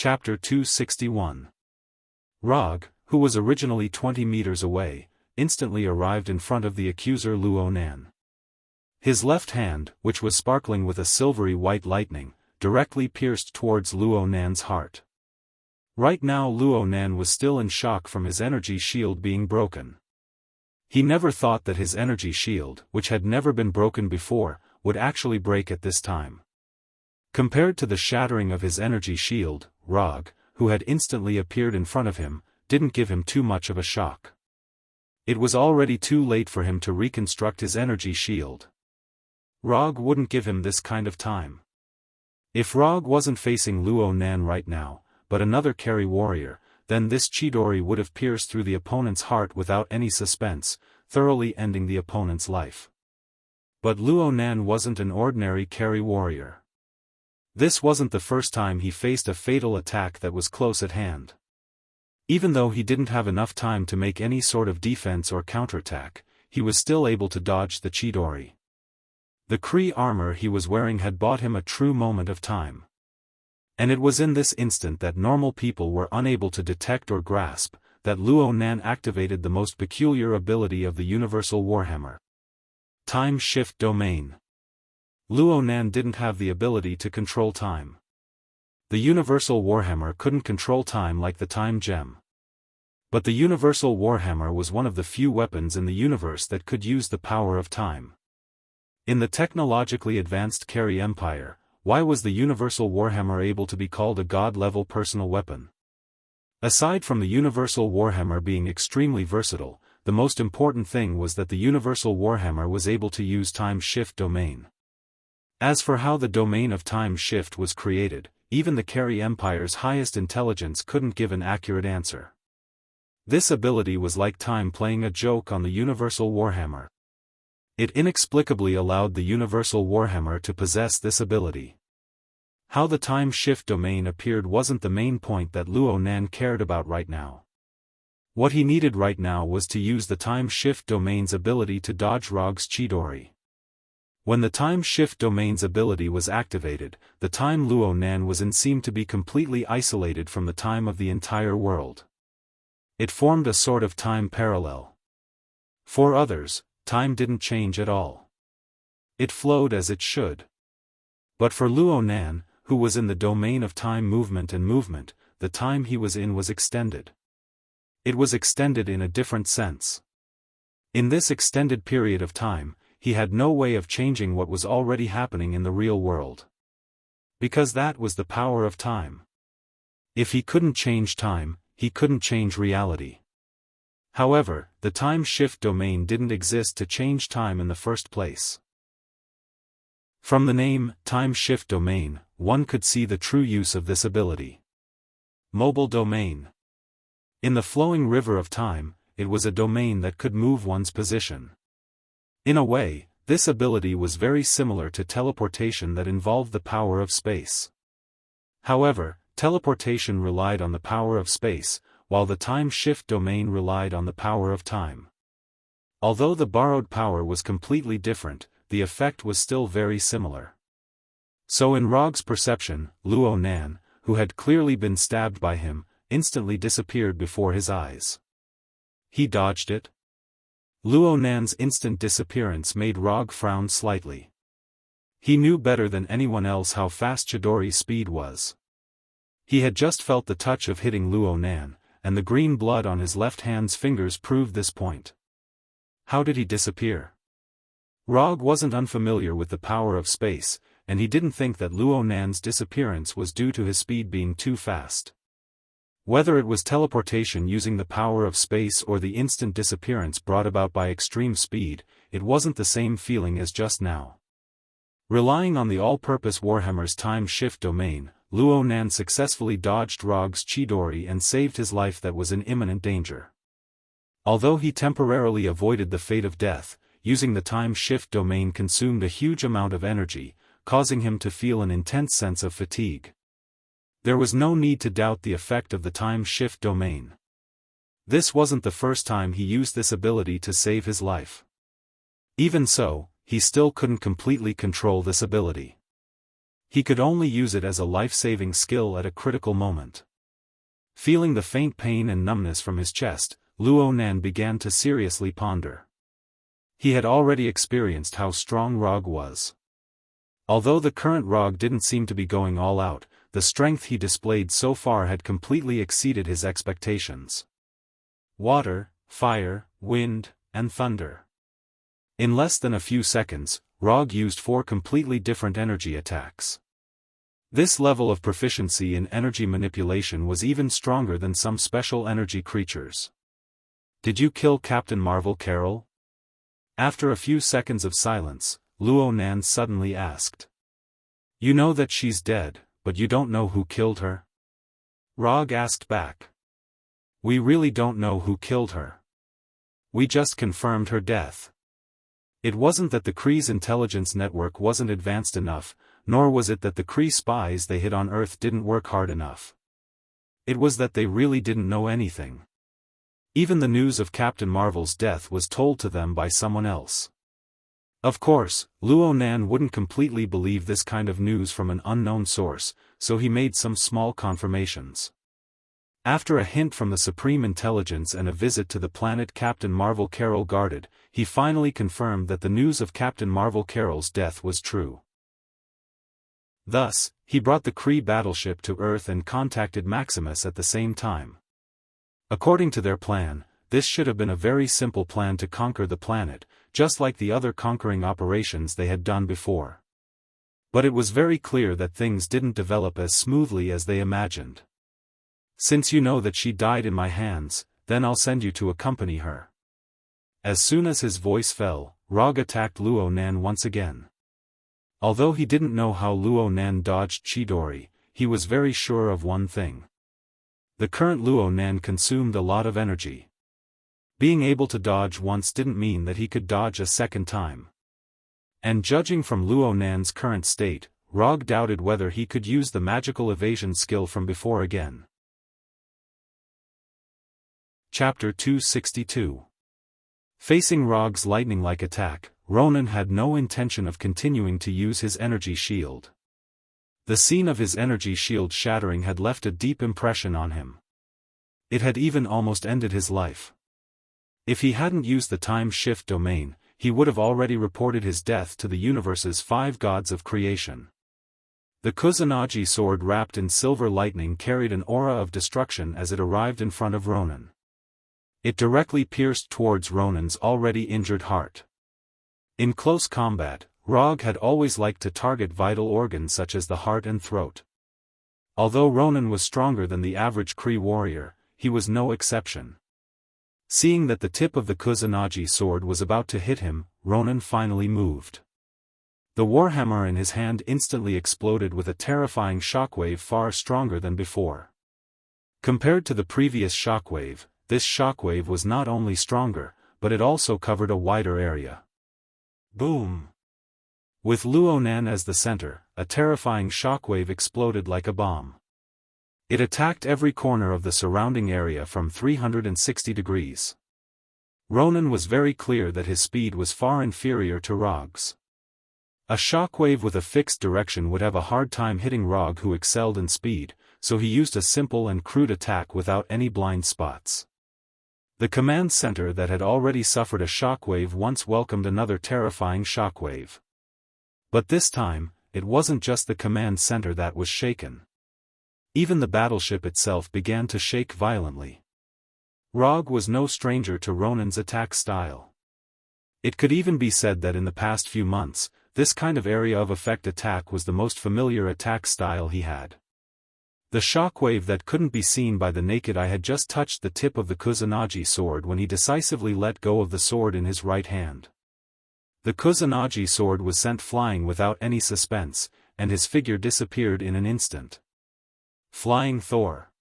Chapter 261. Rog, who was originally 20 meters away, instantly arrived in front of the accuser Luo Nan. His left hand, which was sparkling with a silvery white lightning, directly pierced towards Luo Nan's heart. Right now Luo Nan was still in shock from his energy shield being broken. He never thought that his energy shield, which had never been broken before, would actually break at this time. Compared to the shattering of his energy shield, Rog, who had instantly appeared in front of him, didn't give him too much of a shock. It was already too late for him to reconstruct his energy shield. Rog wouldn't give him this kind of time. If Rog wasn't facing Luo Nan right now, but another carry warrior, then this Chidori would have pierced through the opponent's heart without any suspense, thoroughly ending the opponent's life. But Luo Nan wasn't an ordinary carry warrior. This wasn't the first time he faced a fatal attack that was close at hand. Even though he didn't have enough time to make any sort of defense or counterattack, he was still able to dodge the Chidori. The Kree armor he was wearing had bought him a true moment of time. And it was in this instant that normal people were unable to detect or grasp, that Luo Nan activated the most peculiar ability of the Universal Warhammer. Time Shift Domain. Luo Nan didn't have the ability to control time. The Universal Warhammer couldn't control time like the Time Gem. But the Universal Warhammer was one of the few weapons in the universe that could use the power of time. In the technologically advanced Carry Empire, why was the Universal Warhammer able to be called a god-level personal weapon? Aside from the Universal Warhammer being extremely versatile, the most important thing was that the Universal Warhammer was able to use Time Shift Domain. As for how the domain of time shift was created, even the Carry Empire's highest intelligence couldn't give an accurate answer. This ability was like time playing a joke on the Universal Warhammer. It inexplicably allowed the Universal Warhammer to possess this ability. How the time shift domain appeared wasn't the main point that Luo Nan cared about right now. What he needed right now was to use the time shift domain's ability to dodge Rog's Chidori. When the time shift domain's ability was activated, the time Luo Nan was in seemed to be completely isolated from the time of the entire world. It formed a sort of time parallel. For others, time didn't change at all. It flowed as it should. But for Luo Nan, who was in the domain of time movement and movement, the time he was in was extended. It was extended in a different sense. In this extended period of time, he had no way of changing what was already happening in the real world. Because that was the power of time. If he couldn't change time, he couldn't change reality. However, the time shift domain didn't exist to change time in the first place. From the name, Time Shift Domain, one could see the true use of this ability. Mobile domain. In the flowing river of time, it was a domain that could move one's position. In a way, this ability was very similar to teleportation that involved the power of space. However, teleportation relied on the power of space, while the time shift domain relied on the power of time. Although the borrowed power was completely different, the effect was still very similar. So in Rog's perception, Luo Nan, who had clearly been stabbed by him, instantly disappeared before his eyes. He dodged it? Luo Nan's instant disappearance made Rog frown slightly. He knew better than anyone else how fast Chidori's speed was. He had just felt the touch of hitting Luo Nan, and the green blood on his left hand's fingers proved this point. How did he disappear? Rog wasn't unfamiliar with the power of space, and he didn't think that Luo Nan's disappearance was due to his speed being too fast. Whether it was teleportation using the power of space or the instant disappearance brought about by extreme speed, it wasn't the same feeling as just now. Relying on the all-purpose Warhammer's time shift domain, Luo Nan successfully dodged Rog's Chidori and saved his life that was in imminent danger. Although he temporarily avoided the fate of death, using the time shift domain consumed a huge amount of energy, causing him to feel an intense sense of fatigue. There was no need to doubt the effect of the time shift domain. This wasn't the first time he used this ability to save his life. Even so, he still couldn't completely control this ability. He could only use it as a life-saving skill at a critical moment. Feeling the faint pain and numbness from his chest, Luo Nan began to seriously ponder. He had already experienced how strong Rog was. Although the current Rog didn't seem to be going all out, the strength he displayed so far had completely exceeded his expectations. Water, fire, wind, and thunder. In less than a few seconds, Rog used 4 completely different energy attacks. This level of proficiency in energy manipulation was even stronger than some special energy creatures. Did you kill Captain Marvel Carol? After a few seconds of silence, Luo Nan suddenly asked. You know that she's dead, but you don't know who killed her? Rog asked back. We really don't know who killed her. We just confirmed her death. It wasn't that the Kree's intelligence network wasn't advanced enough, nor was it that the Kree spies they hid on Earth didn't work hard enough. It was that they really didn't know anything. Even the news of Captain Marvel's death was told to them by someone else. Of course, Luo Nan wouldn't completely believe this kind of news from an unknown source, so he made some small confirmations. After a hint from the Supreme Intelligence and a visit to the planet Captain Marvel Carol guarded, he finally confirmed that the news of Captain Marvel Carol's death was true. Thus, he brought the Kree battleship to Earth and contacted Maximus at the same time. According to their plan, this should have been a very simple plan to conquer the planet, just like the other conquering operations they had done before. But it was very clear that things didn't develop as smoothly as they imagined. Since you know that she died in my hands, then I'll send you to accompany her. As soon as his voice fell, Rog attacked Luo Nan once again. Although he didn't know how Luo Nan dodged Chidori, he was very sure of one thing. The current Luo Nan consumed a lot of energy. Being able to dodge once didn't mean that he could dodge a second time. And judging from Luo Nan's current state, Rog doubted whether he could use the magical evasion skill from before again. Chapter 262. Facing Rog's lightning-like attack, Ronan had no intention of continuing to use his energy shield. The scene of his energy shield shattering had left a deep impression on him. It had even almost ended his life. If he hadn't used the time shift domain, he would have already reported his death to the universe's 5 gods of creation. The Kusanagi sword wrapped in silver lightning carried an aura of destruction as it arrived in front of Ronan. It directly pierced towards Ronan's already injured heart. In close combat, Rog had always liked to target vital organs such as the heart and throat. Although Ronan was stronger than the average Kree warrior, he was no exception. Seeing that the tip of the Kusanagi sword was about to hit him, Ronan finally moved. The warhammer in his hand instantly exploded with a terrifying shockwave far stronger than before. Compared to the previous shockwave, this shockwave was not only stronger, but it also covered a wider area. Boom! With Luo Nan as the center, a terrifying shockwave exploded like a bomb. It attacked every corner of the surrounding area from 360 degrees. Ronan was very clear that his speed was far inferior to Rog's. A shockwave with a fixed direction would have a hard time hitting Rog, who excelled in speed, so he used a simple and crude attack without any blind spots. The command center that had already suffered a shockwave once welcomed another terrifying shockwave. But this time, it wasn't just the command center that was shaken. Even the battleship itself began to shake violently. Rog was no stranger to Ronan's attack style. It could even be said that in the past few months, this kind of area of effect attack was the most familiar attack style he had. The shockwave that couldn't be seen by the naked eye had just touched the tip of the Kusanagi sword when he decisively let go of the sword in his right hand. The Kusanagi sword was sent flying without any suspense, and his figure disappeared in an instant. Flying Thor.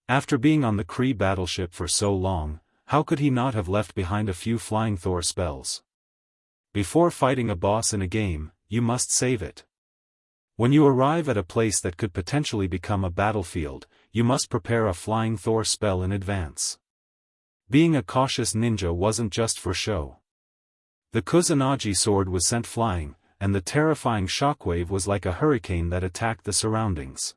After being on the Kree battleship for so long, how could he not have left behind a few Flying Thor spells? Before fighting a boss in a game, you must save it. When you arrive at a place that could potentially become a battlefield, you must prepare a Flying Thor spell in advance. Being a cautious ninja wasn't just for show. The Kusanagi sword was sent flying, and the terrifying shockwave was like a hurricane that attacked the surroundings.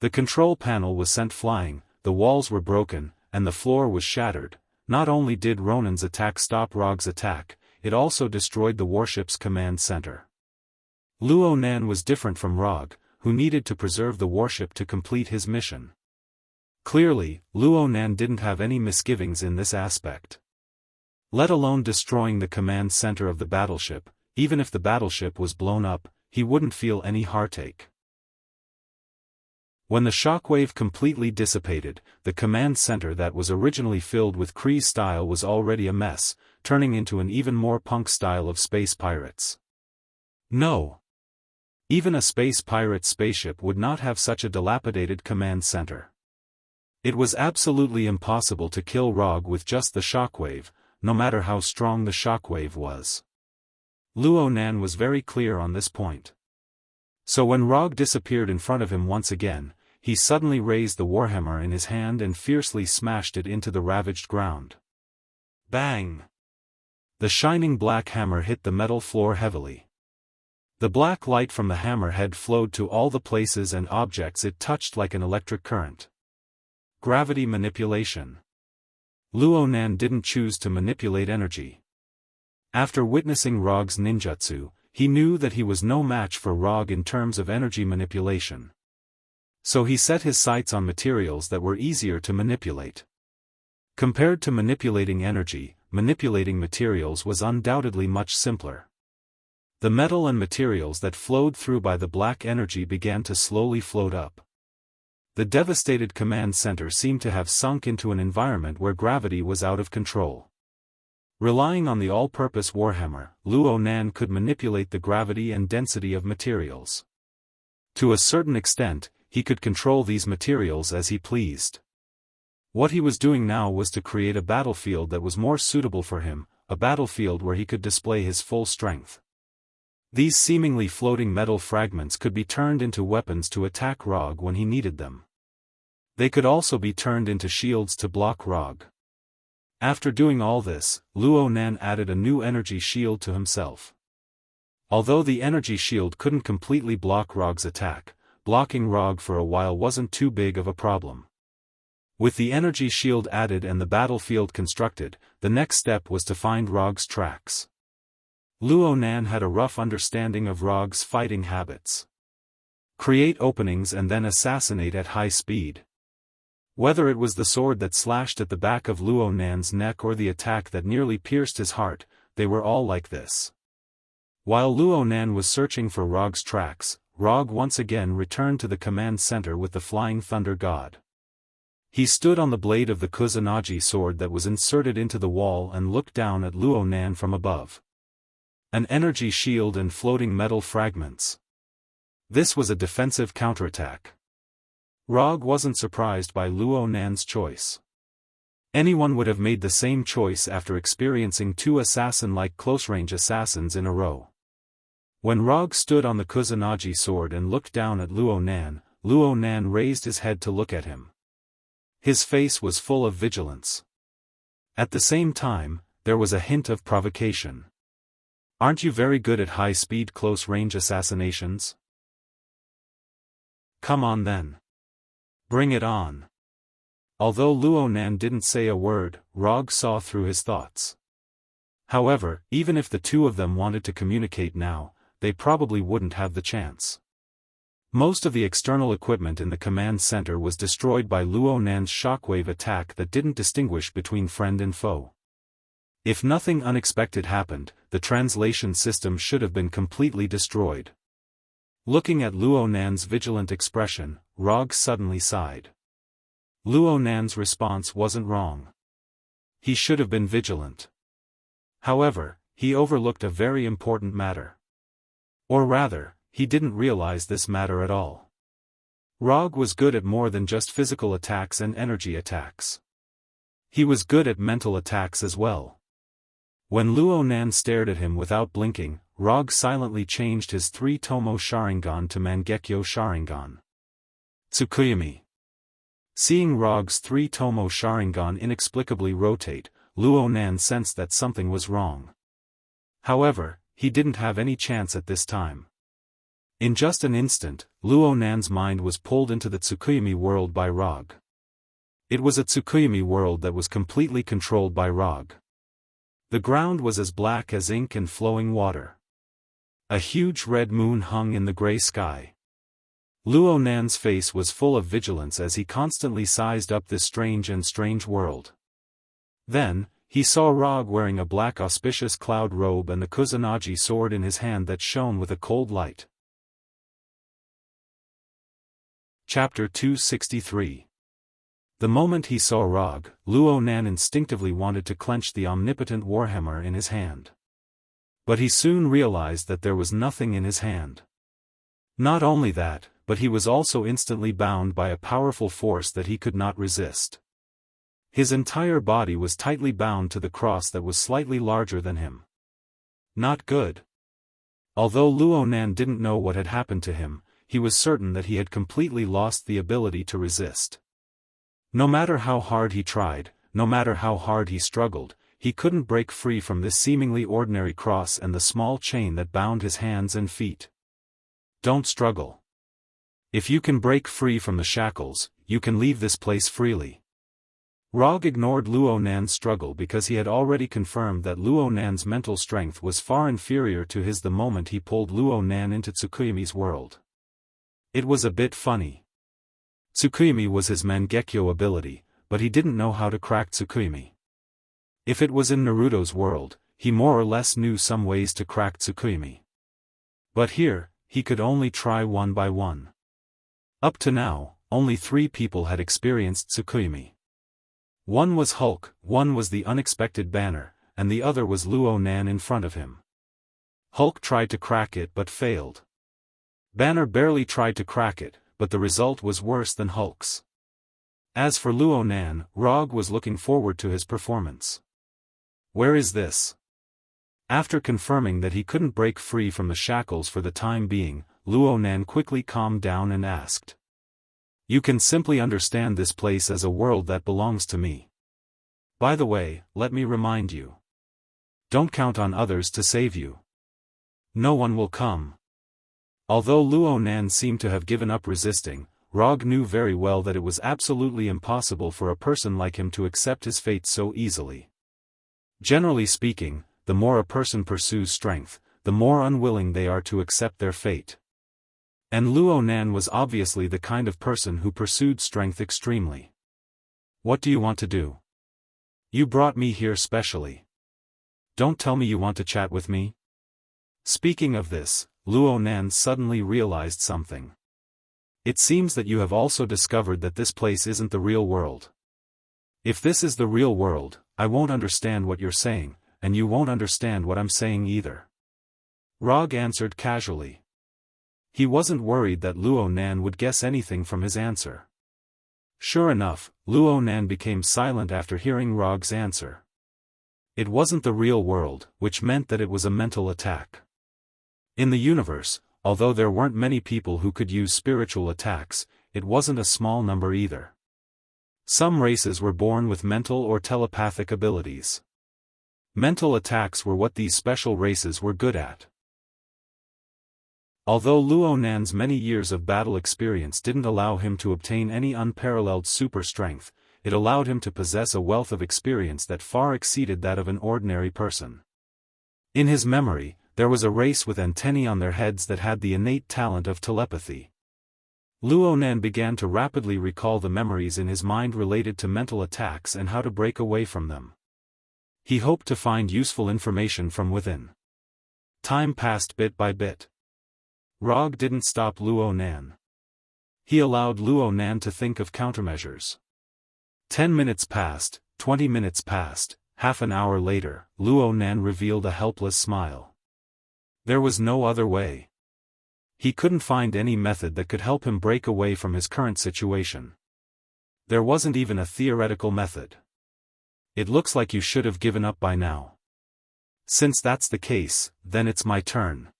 The control panel was sent flying, the walls were broken, and the floor was shattered. Not only did Ronan's attack stop Rog's attack, it also destroyed the warship's command center. Luo Nan was different from Rog, who needed to preserve the warship to complete his mission. Clearly, Luo Nan didn't have any misgivings in this aspect. Let alone destroying the command center of the battleship, even if the battleship was blown up, he wouldn't feel any heartache. When the shockwave completely dissipated, the command center that was originally filled with Kree style was already a mess, turning into an even more punk style of space pirates. No. Even a space pirate spaceship would not have such a dilapidated command center. It was absolutely impossible to kill Rog with just the shockwave, no matter how strong the shockwave was. Luo Nan was very clear on this point. So when Rog disappeared in front of him once again, he suddenly raised the warhammer in his hand and fiercely smashed it into the ravaged ground. Bang! The shining black hammer hit the metal floor heavily. The black light from the hammerhead flowed to all the places and objects it touched like an electric current. Gravity manipulation. Luo Nan didn't choose to manipulate energy. After witnessing Rog's ninjutsu, he knew that he was no match for Rog in terms of energy manipulation. So he set his sights on materials that were easier to manipulate. Compared to manipulating energy, manipulating materials was undoubtedly much simpler. The metal and materials that flowed through by the black energy began to slowly float up. The devastated command center seemed to have sunk into an environment where gravity was out of control. Relying on the all-purpose warhammer, Luo Nan could manipulate the gravity and density of materials. To a certain extent, he could control these materials as he pleased. What he was doing now was to create a battlefield that was more suitable for him, a battlefield where he could display his full strength. These seemingly floating metal fragments could be turned into weapons to attack Rog when he needed them. They could also be turned into shields to block Rog. After doing all this, Luo Nan added a new energy shield to himself. Although the energy shield couldn't completely block Rog's attack, blocking Rog for a while wasn't too big of a problem. With the energy shield added and the battlefield constructed, the next step was to find Rog's tracks. Luo Nan had a rough understanding of Rog's fighting habits. Create openings and then assassinate at high speed. Whether it was the sword that slashed at the back of Luo Nan's neck or the attack that nearly pierced his heart, they were all like this. While Luo Nan was searching for Rog's tracks, Rog once again returned to the command center with the Flying Thunder God. He stood on the blade of the Kusanagi sword that was inserted into the wall and looked down at Luo Nan from above. An energy shield and floating metal fragments. This was a defensive counterattack. Rog wasn't surprised by Luo Nan's choice. Anyone would have made the same choice after experiencing two assassin-like close-range assassins in a row. When Rog stood on the Kusanagi sword and looked down at Luo Nan raised his head to look at him. His face was full of vigilance. At the same time, there was a hint of provocation. Aren't you very good at high-speed close-range assassinations? Come on then. Bring it on. Although Luo Nan didn't say a word, Rog saw through his thoughts. However, even if the two of them wanted to communicate now, they probably wouldn't have the chance. Most of the external equipment in the command center was destroyed by Luo Nan's shockwave attack that didn't distinguish between friend and foe. If nothing unexpected happened, the translation system should have been completely destroyed. Looking at Luo Nan's vigilant expression, Rog suddenly sighed. Luo Nan's response wasn't wrong. He should have been vigilant. However, he overlooked a very important matter. Or rather, he didn't realize this matter at all. Rog was good at more than just physical attacks and energy attacks. He was good at mental attacks as well. When Luo Nan stared at him without blinking, Rog silently changed his 3-tomo Sharingan to Mangekyo Sharingan. Tsukuyomi. Seeing Rog's 3-tomo Sharingan inexplicably rotate, Luo Nan sensed that something was wrong. However, he didn't have any chance at this time. In just an instant, Luo Nan's mind was pulled into the Tsukuyomi world by Rog. It was a Tsukuyomi world that was completely controlled by Rog. The ground was as black as ink and flowing water. A huge red moon hung in the gray sky. Luo Nan's face was full of vigilance as he constantly sized up this strange world. Then, he saw Rog wearing a black auspicious cloud robe and the Kusanagi sword in his hand that shone with a cold light. Chapter 263. The moment he saw Rog, Luo Nan instinctively wanted to clench the omnipotent warhammer in his hand. But he soon realized that there was nothing in his hand. Not only that, but he was also instantly bound by a powerful force that he could not resist. His entire body was tightly bound to the cross that was slightly larger than him. Not good. Although Luo Nan didn't know what had happened to him, he was certain that he had completely lost the ability to resist. No matter how hard he tried, no matter how hard he struggled, he couldn't break free from this seemingly ordinary cross and the small chain that bound his hands and feet. Don't struggle. If you can break free from the shackles, you can leave this place freely. Rog ignored Luo Nan's struggle because he had already confirmed that Luo Nan's mental strength was far inferior to his the moment he pulled Luo Nan into Tsukuyomi's world. It was a bit funny. Tsukuyomi was his Mangekyo ability, but he didn't know how to crack Tsukuyomi. If it was in Naruto's world, he more or less knew some ways to crack Tsukuyomi. But here, he could only try one by one. Up to now, only 3 people had experienced Tsukuyomi. One was Hulk, one was the unexpected Banner, and the other was Luo Nan in front of him. Hulk tried to crack it but failed. Banner barely tried to crack it, but the result was worse than Hulk's. As for Luo Nan, Rog was looking forward to his performance. Where is this? After confirming that he couldn't break free from the shackles for the time being, Luo Nan quickly calmed down and asked. You can simply understand this place as a world that belongs to me. By the way, let me remind you. Don't count on others to save you. No one will come. Although Luo Nan seemed to have given up resisting, Rog knew very well that it was absolutely impossible for a person like him to accept his fate so easily. Generally speaking, the more a person pursues strength, the more unwilling they are to accept their fate. And Luo Nan was obviously the kind of person who pursued strength extremely. What do you want to do? You brought me here specially. Don't tell me you want to chat with me? Speaking of this, Luo Nan suddenly realized something. It seems that you have also discovered that this place isn't the real world. If this is the real world, I won't understand what you're saying, and you won't understand what I'm saying either. Rog answered casually. He wasn't worried that Luo Nan would guess anything from his answer. Sure enough, Luo Nan became silent after hearing Rog's answer. It wasn't the real world, which meant that it was a mental attack. In the universe, although there weren't many people who could use spiritual attacks, it wasn't a small number either. Some races were born with mental or telepathic abilities. Mental attacks were what these special races were good at. Although Luo Nan's many years of battle experience didn't allow him to obtain any unparalleled super strength, it allowed him to possess a wealth of experience that far exceeded that of an ordinary person. In his memory, there was a race with antennae on their heads that had the innate talent of telepathy. Luo Nan began to rapidly recall the memories in his mind related to mental attacks and how to break away from them. He hoped to find useful information from within. Time passed bit by bit. Rog didn't stop Luo Nan. He allowed Luo Nan to think of countermeasures. 10 minutes passed, 20 minutes passed, half an hour later, Luo Nan revealed a helpless smile. There was no other way. He couldn't find any method that could help him break away from his current situation. There wasn't even a theoretical method. It looks like you should have given up by now. Since that's the case, then it's my turn.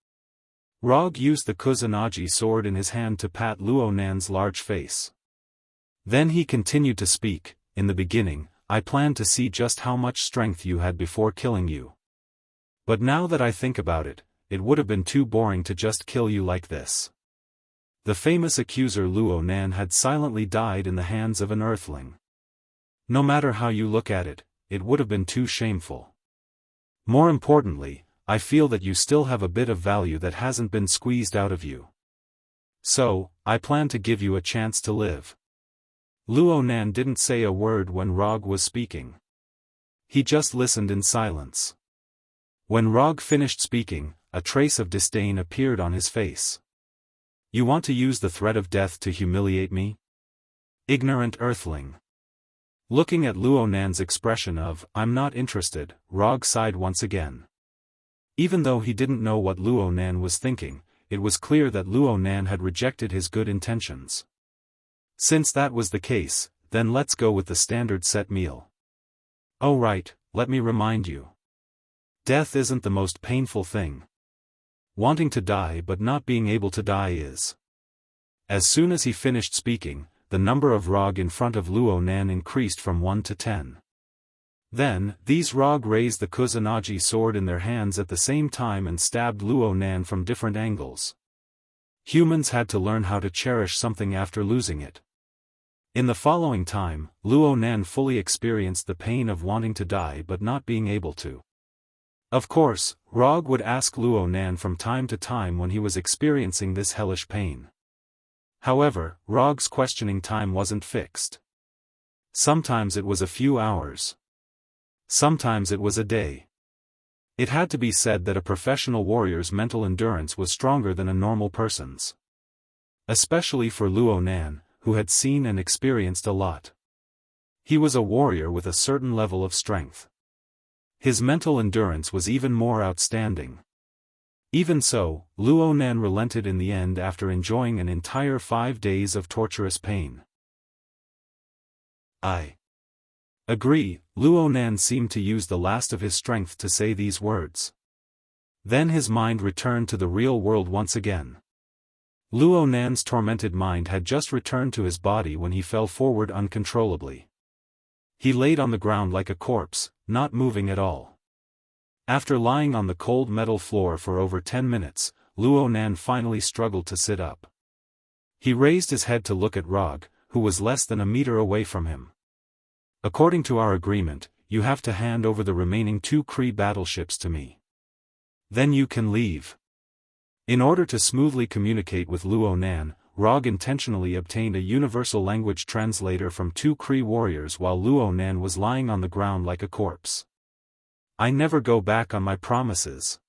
Rog used the Kusanagi sword in his hand to pat Luo Nan's large face. Then he continued to speak. In the beginning, I planned to see just how much strength you had before killing you. But now that I think about it, it would have been too boring to just kill you like this. The famous accuser Luo Nan had silently died in the hands of an earthling. No matter how you look at it, it would have been too shameful. More importantly, I feel that you still have a bit of value that hasn't been squeezed out of you. So, I plan to give you a chance to live. Luo Nan didn't say a word when Rog was speaking. He just listened in silence. When Rog finished speaking, a trace of disdain appeared on his face. You want to use the threat of death to humiliate me? Ignorant earthling. Looking at Luo Nan's expression of, "I'm not interested," Rog sighed once again. Even though he didn't know what Luo Nan was thinking, it was clear that Luo Nan had rejected his good intentions. Since that was the case, then let's go with the standard set meal. Oh right, let me remind you. Death isn't the most painful thing. Wanting to die but not being able to die is. As soon as he finished speaking, the number of Rog in front of Luo Nan increased from 1 to 10. Then, these Rog raised the Kusanagi sword in their hands at the same time and stabbed Luo Nan from different angles. Humans had to learn how to cherish something after losing it. In the following time, Luo Nan fully experienced the pain of wanting to die but not being able to. Of course, Rog would ask Luo Nan from time to time when he was experiencing this hellish pain. However, Rog's questioning time wasn't fixed. Sometimes it was a few hours. Sometimes it was a day. It had to be said that a professional warrior's mental endurance was stronger than a normal person's. Especially for Luo Nan, who had seen and experienced a lot. He was a warrior with a certain level of strength. His mental endurance was even more outstanding. Even so, Luo Nan relented in the end after enjoying an entire 5 days of torturous pain. I agree, Luo Nan seemed to use the last of his strength to say these words. Then his mind returned to the real world once again. Luo Nan's tormented mind had just returned to his body when he fell forward uncontrollably. He laid on the ground like a corpse, not moving at all. After lying on the cold metal floor for over 10 minutes, Luo Nan finally struggled to sit up. He raised his head to look at Rog, who was less than a meter away from him. According to our agreement, you have to hand over the remaining 2 Kree battleships to me. Then you can leave. In order to smoothly communicate with Luo Nan, Rog intentionally obtained a universal language translator from 2 Kree warriors while Luo Nan was lying on the ground like a corpse. I never go back on my promises.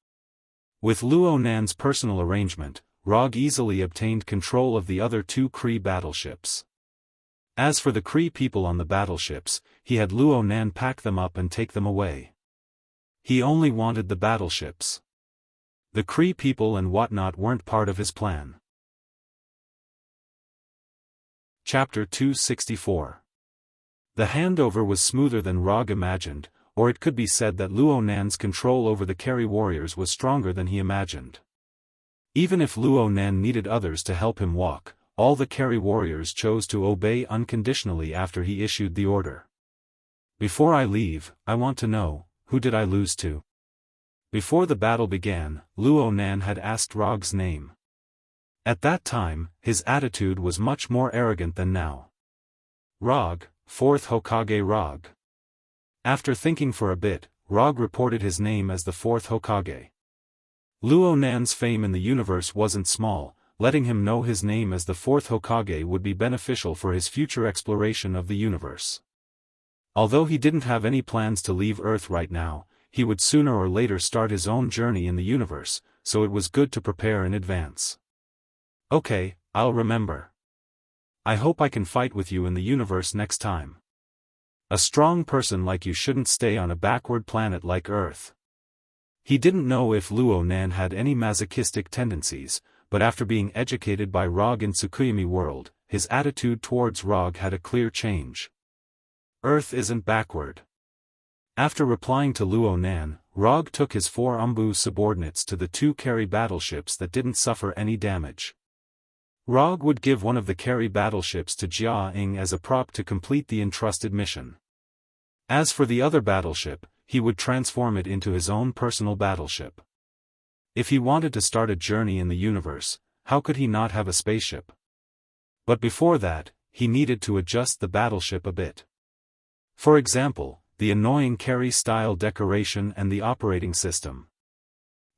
With Luo Nan's personal arrangement, Rog easily obtained control of the other 2 Kree battleships. As for the Kree people on the battleships, he had Luo Nan pack them up and take them away. He only wanted the battleships. The Kree people and whatnot weren't part of his plan. Chapter 264. The handover was smoother than Rog imagined, or it could be said that Luo Nan's control over the Kerry warriors was stronger than he imagined. Even if Luo Nan needed others to help him walk, all the Kerry warriors chose to obey unconditionally after he issued the order. Before I leave, I want to know, who did I lose to? Before the battle began, Luo Nan had asked Rog's name. At that time, his attitude was much more arrogant than now. Rog, 4th Hokage Rog. After thinking for a bit, Rog reported his name as the 4th Hokage. Luo Nan's fame in the universe wasn't small, letting him know his name as the 4th Hokage would be beneficial for his future exploration of the universe. Although he didn't have any plans to leave Earth right now, he would sooner or later start his own journey in the universe, so it was good to prepare in advance. Okay, I'll remember. I hope I can fight with you in the universe next time. A strong person like you shouldn't stay on a backward planet like Earth. He didn't know if Luo Nan had any masochistic tendencies, but after being educated by Rog in Tsukuyomi world, his attitude towards Rog had a clear change. Earth isn't backward. After replying to Luo Nan, Rog took his 4 Umbu subordinates to the 2 Kerry battleships that didn't suffer any damage. Rog would give one of the Kerry battleships to Jianghu as a prop to complete the entrusted mission. As for the other battleship, he would transform it into his own personal battleship. If he wanted to start a journey in the universe, how could he not have a spaceship? But before that, he needed to adjust the battleship a bit. For example, the annoying carry-style decoration and the operating system.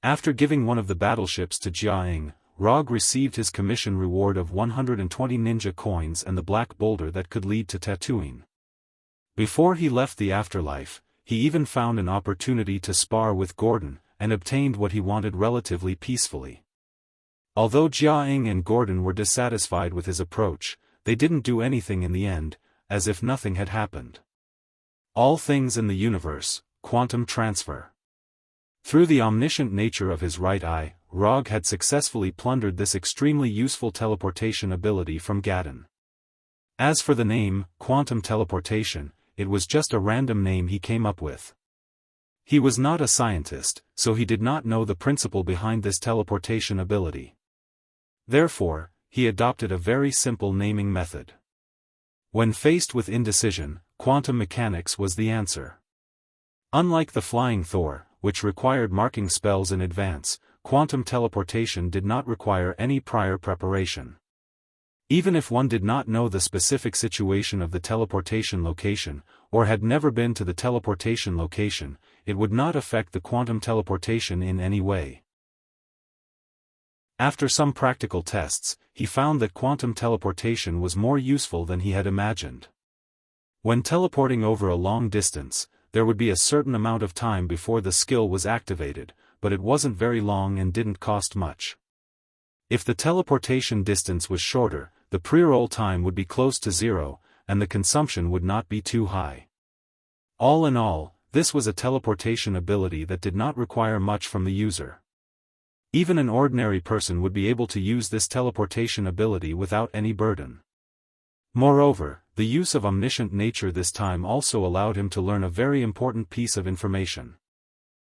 After giving one of the battleships to Jianghu, Rog received his commission reward of 120 ninja coins and the black boulder that could lead to Tatooine. Before he left the afterlife, he even found an opportunity to spar with Gordon, and obtained what he wanted relatively peacefully. Although Jianghu and Gordon were dissatisfied with his approach, they didn't do anything in the end, as if nothing had happened. All things in the universe, quantum transfer. Through the omniscient nature of his right eye, Rog had successfully plundered this extremely useful teleportation ability from Gadon. As for the name, quantum teleportation, it was just a random name he came up with. He was not a scientist, so he did not know the principle behind this teleportation ability. Therefore, he adopted a very simple naming method. When faced with indecision, quantum mechanics was the answer. Unlike the flying Thor, which required marking spells in advance, quantum teleportation did not require any prior preparation. Even if one did not know the specific situation of the teleportation location, or had never been to the teleportation location, it would not affect the quantum teleportation in any way. After some practical tests, he found that quantum teleportation was more useful than he had imagined. When teleporting over a long distance, there would be a certain amount of time before the skill was activated, but it wasn't very long and didn't cost much. If the teleportation distance was shorter, the pre-roll time would be close to zero, and the consumption would not be too high. All in all, this was a teleportation ability that did not require much from the user. Even an ordinary person would be able to use this teleportation ability without any burden. Moreover, the use of omniscient nature this time also allowed him to learn a very important piece of information.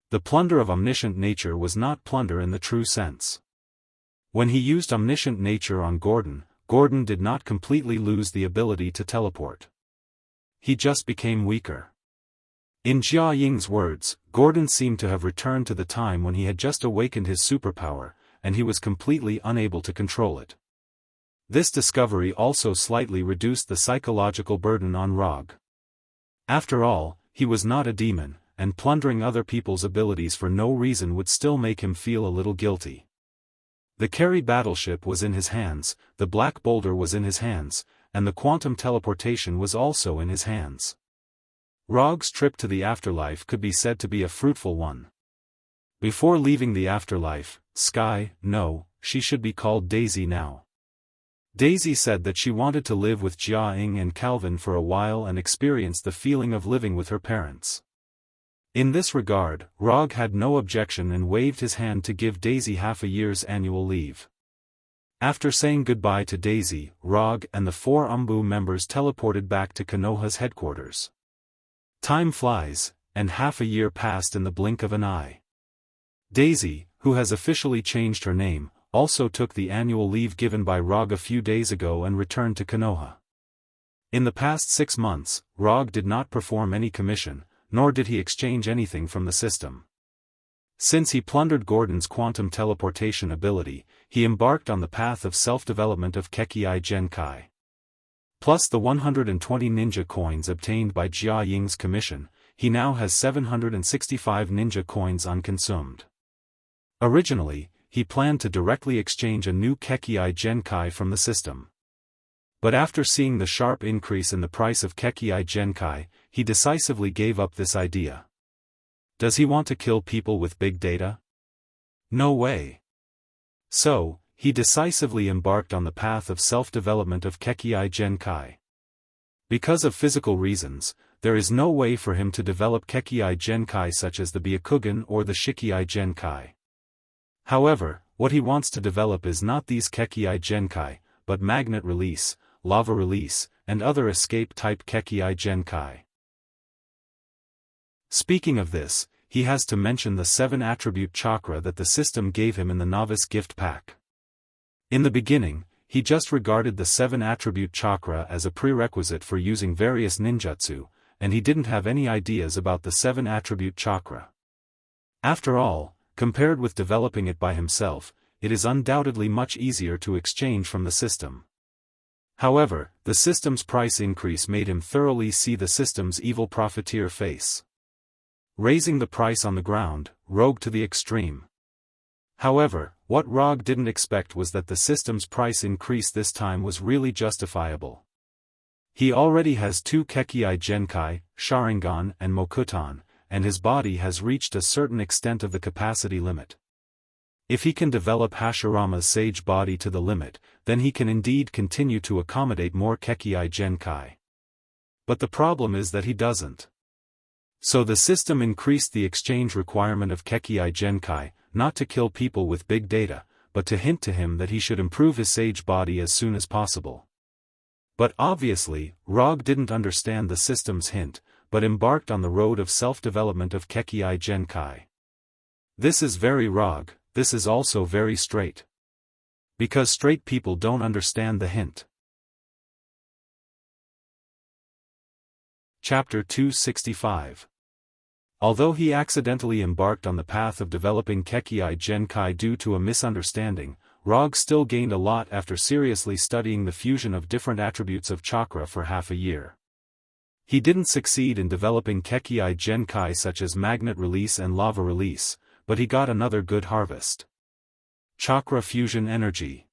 The plunder of omniscient nature was not plunder in the true sense. When he used omniscient nature on Gordon, Gordon did not completely lose the ability to teleport. He just became weaker. In Jia Ying's words, Gordon seemed to have returned to the time when he had just awakened his superpower, and he was completely unable to control it. This discovery also slightly reduced the psychological burden on Rog. After all, he was not a demon, and plundering other people's abilities for no reason would still make him feel a little guilty. The carry battleship was in his hands, the black boulder was in his hands, and the quantum teleportation was also in his hands. Rog's trip to the afterlife could be said to be a fruitful one. Before leaving the afterlife, she should be called Daisy now. Daisy said that she wanted to live with Jianghu and Calvin for a while and experience the feeling of living with her parents. In this regard, Rog had no objection and waved his hand to give Daisy half a year's annual leave. After saying goodbye to Daisy, Rog and the 4 Umbu members teleported back to Konoha's headquarters. Time flies, and half a year passed in the blink of an eye. Daisy, who has officially changed her name, also took the annual leave given by Rog a few days ago and returned to Konoha. In the past 6 months, Rog did not perform any commission, nor did he exchange anything from the system. Since he plundered Gordon's quantum teleportation ability, he embarked on the path of self-development of Kekkei Genkai. Plus the 120 ninja coins obtained by Jia Ying's commission, he now has 765 ninja coins unconsumed. Originally, he planned to directly exchange a new Kekkei Genkai from the system. But after seeing the sharp increase in the price of Kekkei Genkai, he decisively gave up this idea. Does he want to kill people with big data? No way. So, he decisively embarked on the path of self-development of Kekkei Genkai. Because of physical reasons, there is no way for him to develop Kekkei Genkai such as the Byakugan or the Shikkei Genkai. However, what he wants to develop is not these Kekkei Genkai, but magnet release, lava release, and other escape-type Kekkei Genkai. Speaking of this, he has to mention the 7-attribute chakra that the system gave him in the novice gift pack. In the beginning, he just regarded the 7-attribute chakra as a prerequisite for using various ninjutsu, and he didn't have any ideas about the 7-attribute chakra. After all, compared with developing it by himself, it is undoubtedly much easier to exchange from the system. However, the system's price increase made him thoroughly see the system's evil profiteer face. Raising the price on the ground, rogue to the extreme. However, what Rog didn't expect was that the system's price increase this time was really justifiable. He already has 2 Kekkei Genkai, Sharingan and Mokuton, and his body has reached a certain extent of the capacity limit. If he can develop Hashirama's sage body to the limit, then he can indeed continue to accommodate more Kekkei Genkai. But the problem is that he doesn't. So the system increased the exchange requirement of Kekkei Genkai, not to kill people with big data, but to hint to him that he should improve his sage body as soon as possible. But obviously, Rog didn't understand the system's hint, but embarked on the road of self-development of Kekkei Genkai. This is very Rog, this is also very straight. Because straight people don't understand the hint. Chapter 265. Although he accidentally embarked on the path of developing Kekkei Genkai due to a misunderstanding, Rog still gained a lot after seriously studying the fusion of different attributes of chakra for half a year. He didn't succeed in developing Kekkei Genkai such as magnet release and lava release, but he got another good harvest. Chakra fusion energy.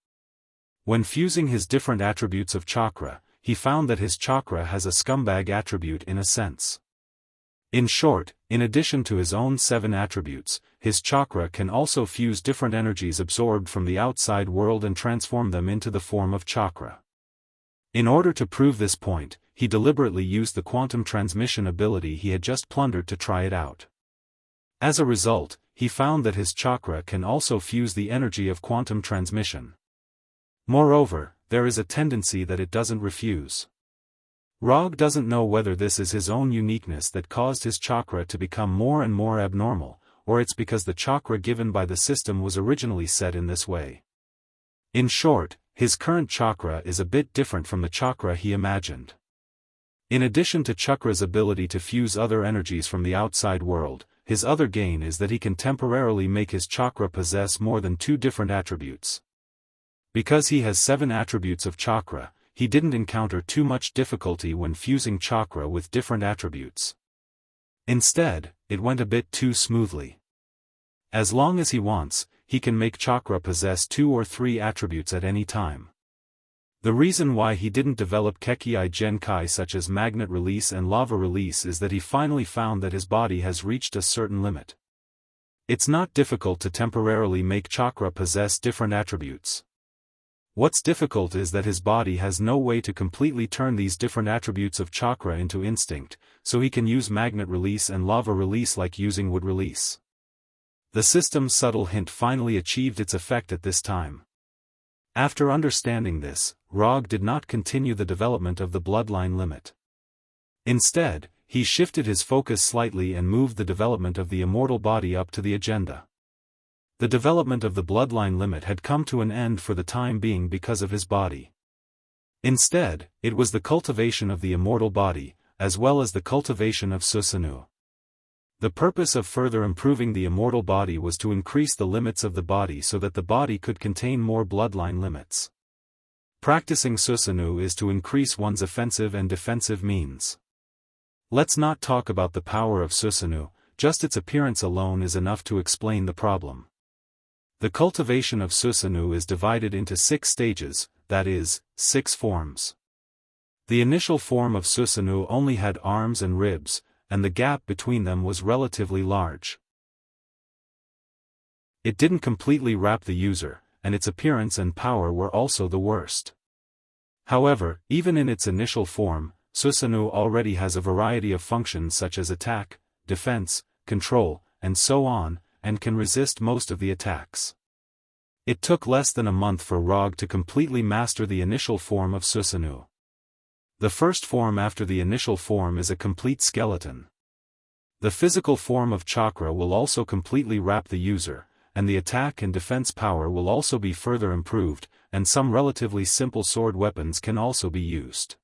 When fusing his different attributes of chakra, he found that his chakra has a scumbag attribute in a sense. In short, in addition to his own 7 attributes, his chakra can also fuse different energies absorbed from the outside world and transform them into the form of chakra. In order to prove this point, he deliberately used the quantum transmission ability he had just plundered to try it out. As a result, he found that his chakra can also fuse the energy of quantum transmission. Moreover, there is a tendency that it doesn't refuse. Rog doesn't know whether this is his own uniqueness that caused his chakra to become more and more abnormal, or it's because the chakra given by the system was originally set in this way. In short, his current chakra is a bit different from the chakra he imagined. In addition to chakra's ability to fuse other energies from the outside world, his other gain is that he can temporarily make his chakra possess more than 2 different attributes. Because he has 7 attributes of chakra, he didn't encounter too much difficulty when fusing chakra with different attributes. Instead, it went a bit too smoothly. As long as he wants, he can make chakra possess 2 or 3 attributes at any time. The reason why he didn't develop Kekkei Genkai such as magnet release and lava release is that he finally found that his body has reached a certain limit. It's not difficult to temporarily make chakra possess different attributes. What's difficult is that his body has no way to completely turn these different attributes of chakra into instinct, so he can use magnet release and lava release like using wood release. The system's subtle hint finally achieved its effect at this time. After understanding this, Rog did not continue the development of the bloodline limit. Instead, he shifted his focus slightly and moved the development of the immortal body up to the agenda. The development of the bloodline limit had come to an end for the time being because of his body. Instead, it was the cultivation of the immortal body, as well as the cultivation of Susanoo. The purpose of further improving the immortal body was to increase the limits of the body so that the body could contain more bloodline limits. Practicing Susanoo is to increase one's offensive and defensive means. Let's not talk about the power of Susanoo, just its appearance alone is enough to explain the problem. The cultivation of Susanoo is divided into 6 stages, that is, 6 forms. The initial form of Susanoo only had arms and ribs, and the gap between them was relatively large. It didn't completely wrap the user, and its appearance and power were also the worst. However, even in its initial form, Susanoo already has a variety of functions such as attack, defense, control, and so on, and can resist most of the attacks. It took less than a month for Rog to completely master the initial form of Susanoo. The first form after the initial form is a complete skeleton. The physical form of chakra will also completely wrap the user, and the attack and defense power will also be further improved, and some relatively simple sword weapons can also be used.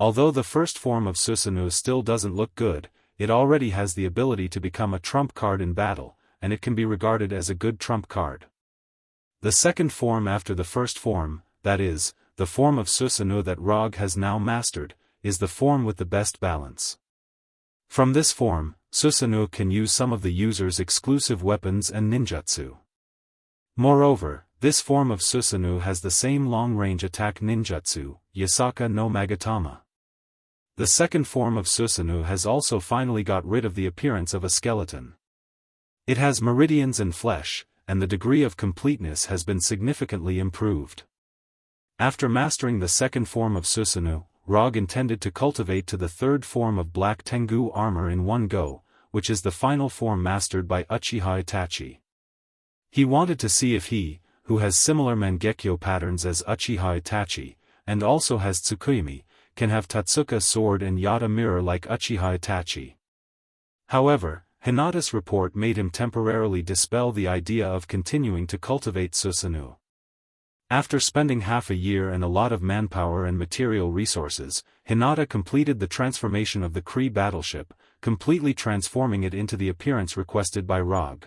Although the first form of Susanoo still doesn't look good, it already has the ability to become a trump card in battle, and it can be regarded as a good trump card. The second form after the first form, that is, the form of Susanoo that Rog has now mastered, is the form with the best balance. From this form, Susanoo can use some of the user's exclusive weapons and ninjutsu. Moreover, this form of Susanoo has the same long-range attack ninjutsu, Yasaka no Magatama. The second form of Susanoo has also finally got rid of the appearance of a skeleton. It has meridians and flesh, and the degree of completeness has been significantly improved. After mastering the second form of Susanoo, Rog intended to cultivate to the third form of Black Tengu armor in one go, which is the final form mastered by Uchiha Itachi. He wanted to see if he, who has similar Mangekyo patterns as Uchiha Itachi, and also has Tsukuyomi, can have Tatsuka sword and Yata mirror like Uchiha Itachi. However, Hinata's report made him temporarily dispel the idea of continuing to cultivate Susanoo. After spending half a year and a lot of manpower and material resources, Hinata completed the transformation of the Kree battleship, completely transforming it into the appearance requested by Rog.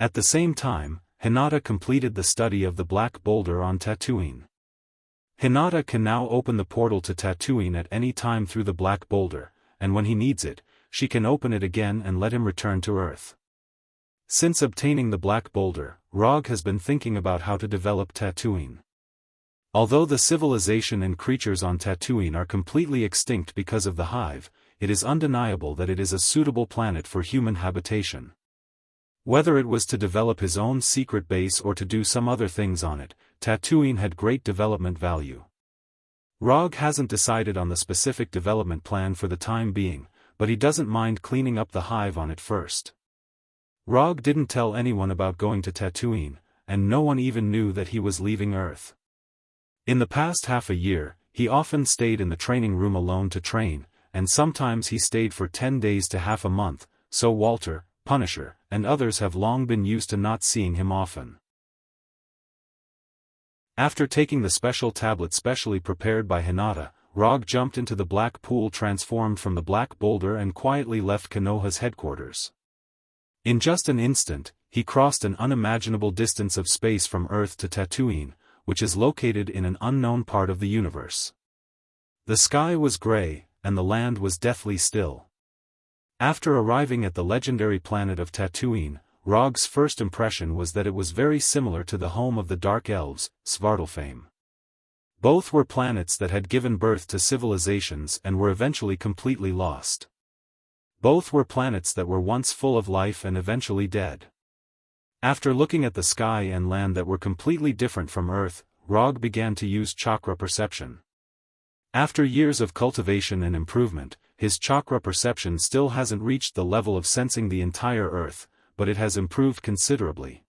At the same time, Hinata completed the study of the Black Boulder on Tatooine. Hinata can now open the portal to Tatooine at any time through the Black Boulder, and when he needs it, she can open it again and let him return to Earth. Since obtaining the Black Boulder, Rog has been thinking about how to develop Tatooine. Although the civilization and creatures on Tatooine are completely extinct because of the hive, it is undeniable that it is a suitable planet for human habitation. Whether it was to develop his own secret base or to do some other things on it, Tatooine had great development value. Rog hasn't decided on the specific development plan for the time being, but he doesn't mind cleaning up the hive on it first. Rog didn't tell anyone about going to Tatooine, and no one even knew that he was leaving Earth. In the past half a year, he often stayed in the training room alone to train, and sometimes he stayed for 10 days to half a month, so Walter, Punisher, and others have long been used to not seeing him often. After taking the special tablet specially prepared by Hinata, Rog jumped into the black pool transformed from the Black Boulder and quietly left Konoha's headquarters. In just an instant, he crossed an unimaginable distance of space from Earth to Tatooine, which is located in an unknown part of the universe. The sky was gray, and the land was deathly still. After arriving at the legendary planet of Tatooine, Rog's first impression was that it was very similar to the home of the Dark Elves, Svartalfheim. Both were planets that had given birth to civilizations and were eventually completely lost. Both were planets that were once full of life and eventually dead. After looking at the sky and land that were completely different from Earth, Rog began to use chakra perception. After years of cultivation and improvement, his chakra perception still hasn't reached the level of sensing the entire Earth, but it has improved considerably.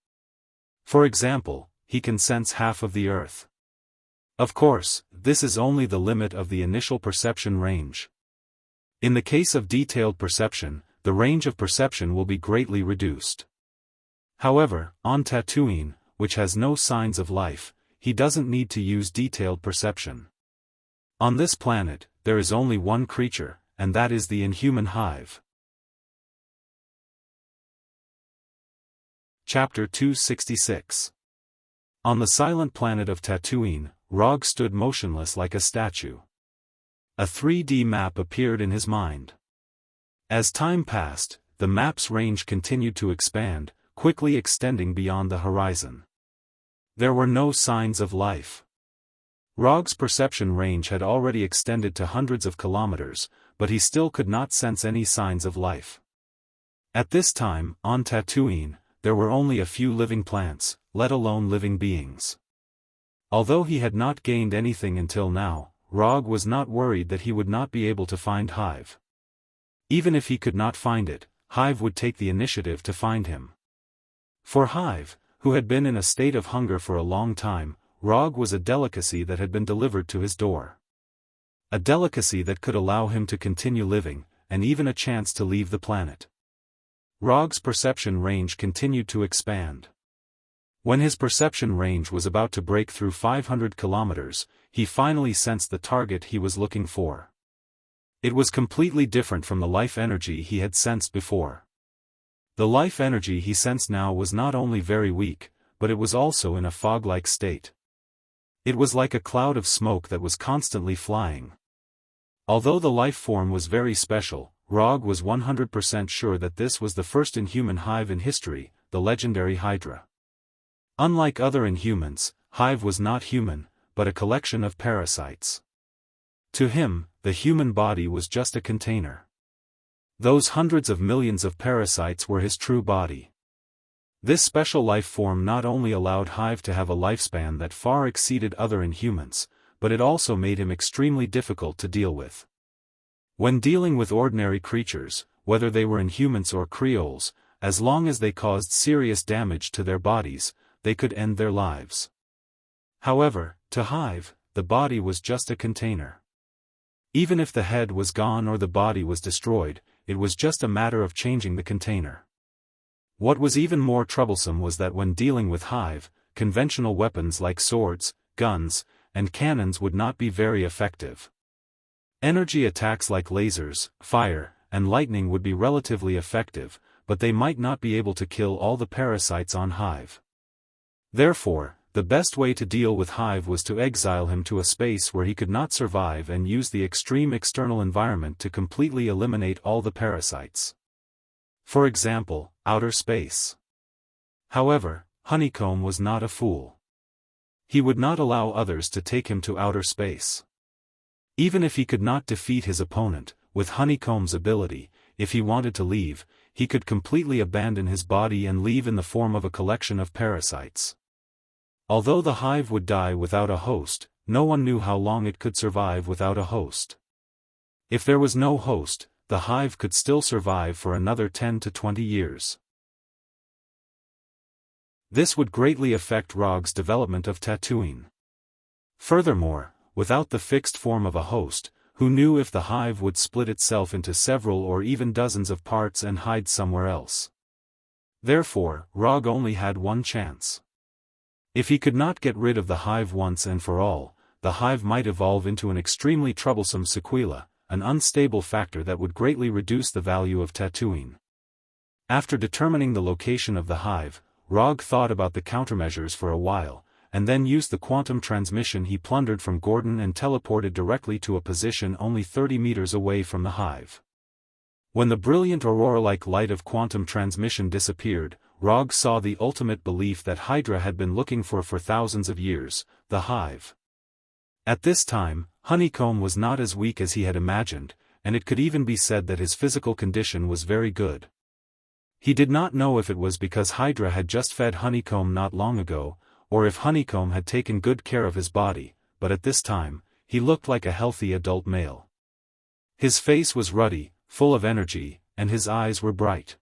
For example, he can sense half of the Earth. Of course, this is only the limit of the initial perception range. In the case of detailed perception, the range of perception will be greatly reduced. However, on Tatooine, which has no signs of life, he doesn't need to use detailed perception. On this planet, there is only one creature, and that is the Inhuman Hive. Chapter 266. On the silent planet of Tatooine, Rog stood motionless like a statue. A 3D map appeared in his mind. As time passed, the map's range continued to expand, quickly extending beyond the horizon. There were no signs of life. Rog's perception range had already extended to hundreds of kilometers, but he still could not sense any signs of life. At this time, on Tatooine, there were only a few living plants, let alone living beings. Although he had not gained anything until now, Rog was not worried that he would not be able to find Hive. Even if he could not find it, Hive would take the initiative to find him. For Hive, who had been in a state of hunger for a long time, Rog was a delicacy that had been delivered to his door. A delicacy that could allow him to continue living, and even a chance to leave the planet. Rog's perception range continued to expand. When his perception range was about to break through 500 kilometers, he finally sensed the target he was looking for. It was completely different from the life energy he had sensed before. The life energy he sensed now was not only very weak, but it was also in a fog-like state. It was like a cloud of smoke that was constantly flying. Although the life form was very special, Rog was 100% sure that this was the first Inhuman hive in history, the legendary Hydra. Unlike other Inhumans, Hive was not human, but a collection of parasites. To him, the human body was just a container. Those hundreds of millions of parasites were his true body. This special life form not only allowed Hive to have a lifespan that far exceeded other Inhumans, but it also made him extremely difficult to deal with. When dealing with ordinary creatures, whether they were Inhumans or Creoles, as long as they caused serious damage to their bodies, they could end their lives. However, to Hive, the body was just a container. Even if the head was gone or the body was destroyed, it was just a matter of changing the container. What was even more troublesome was that when dealing with Hive, conventional weapons like swords, guns, and cannons would not be very effective. Energy attacks like lasers, fire, and lightning would be relatively effective, but they might not be able to kill all the parasites on Hive. Therefore, the best way to deal with Hive was to exile him to a space where he could not survive and use the extreme external environment to completely eliminate all the parasites. For example, outer space. However, Honeycomb was not a fool. He would not allow others to take him to outer space. Even if he could not defeat his opponent, with Honeycomb's ability, if he wanted to leave, he could completely abandon his body and leave in the form of a collection of parasites. Although the Hive would die without a host, no one knew how long it could survive without a host. If there was no host, the Hive could still survive for another 10 to 20 years. This would greatly affect Rog's development of tattooing. Furthermore, without the fixed form of a host, who knew if the Hive would split itself into several or even dozens of parts and hide somewhere else. Therefore, Rog only had one chance. If he could not get rid of the Hive once and for all, the Hive might evolve into an extremely troublesome sequela, an unstable factor that would greatly reduce the value of tattooing. After determining the location of the Hive, Rog thought about the countermeasures for a while, and then used the quantum transmission he plundered from Gordon and teleported directly to a position only 30 meters away from the Hive. When the brilliant aurora-like light of quantum transmission disappeared, Rog saw the ultimate belief that Hydra had been looking for thousands of years, the Hive. At this time, Honeycomb was not as weak as he had imagined, and it could even be said that his physical condition was very good. He did not know if it was because Hydra had just fed Honeycomb not long ago, or if Honeycomb had taken good care of his body, but at this time, he looked like a healthy adult male. His face was ruddy, full of energy, and his eyes were bright.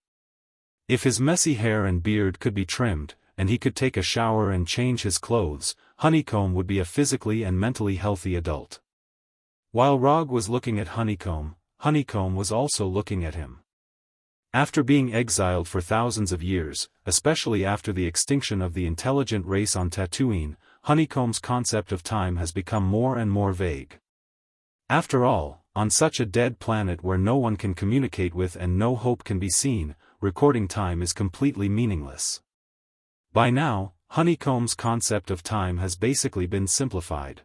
If his messy hair and beard could be trimmed, and he could take a shower and change his clothes, Honeycomb would be a physically and mentally healthy adult. While Rog was looking at Honeycomb, Honeycomb was also looking at him. After being exiled for thousands of years, especially after the extinction of the intelligent race on Tatooine, Honeycomb's concept of time has become more and more vague. After all, on such a dead planet where no one can communicate with and no hope can be seen, recording time is completely meaningless. By now, Honeycomb's concept of time has basically been simplified.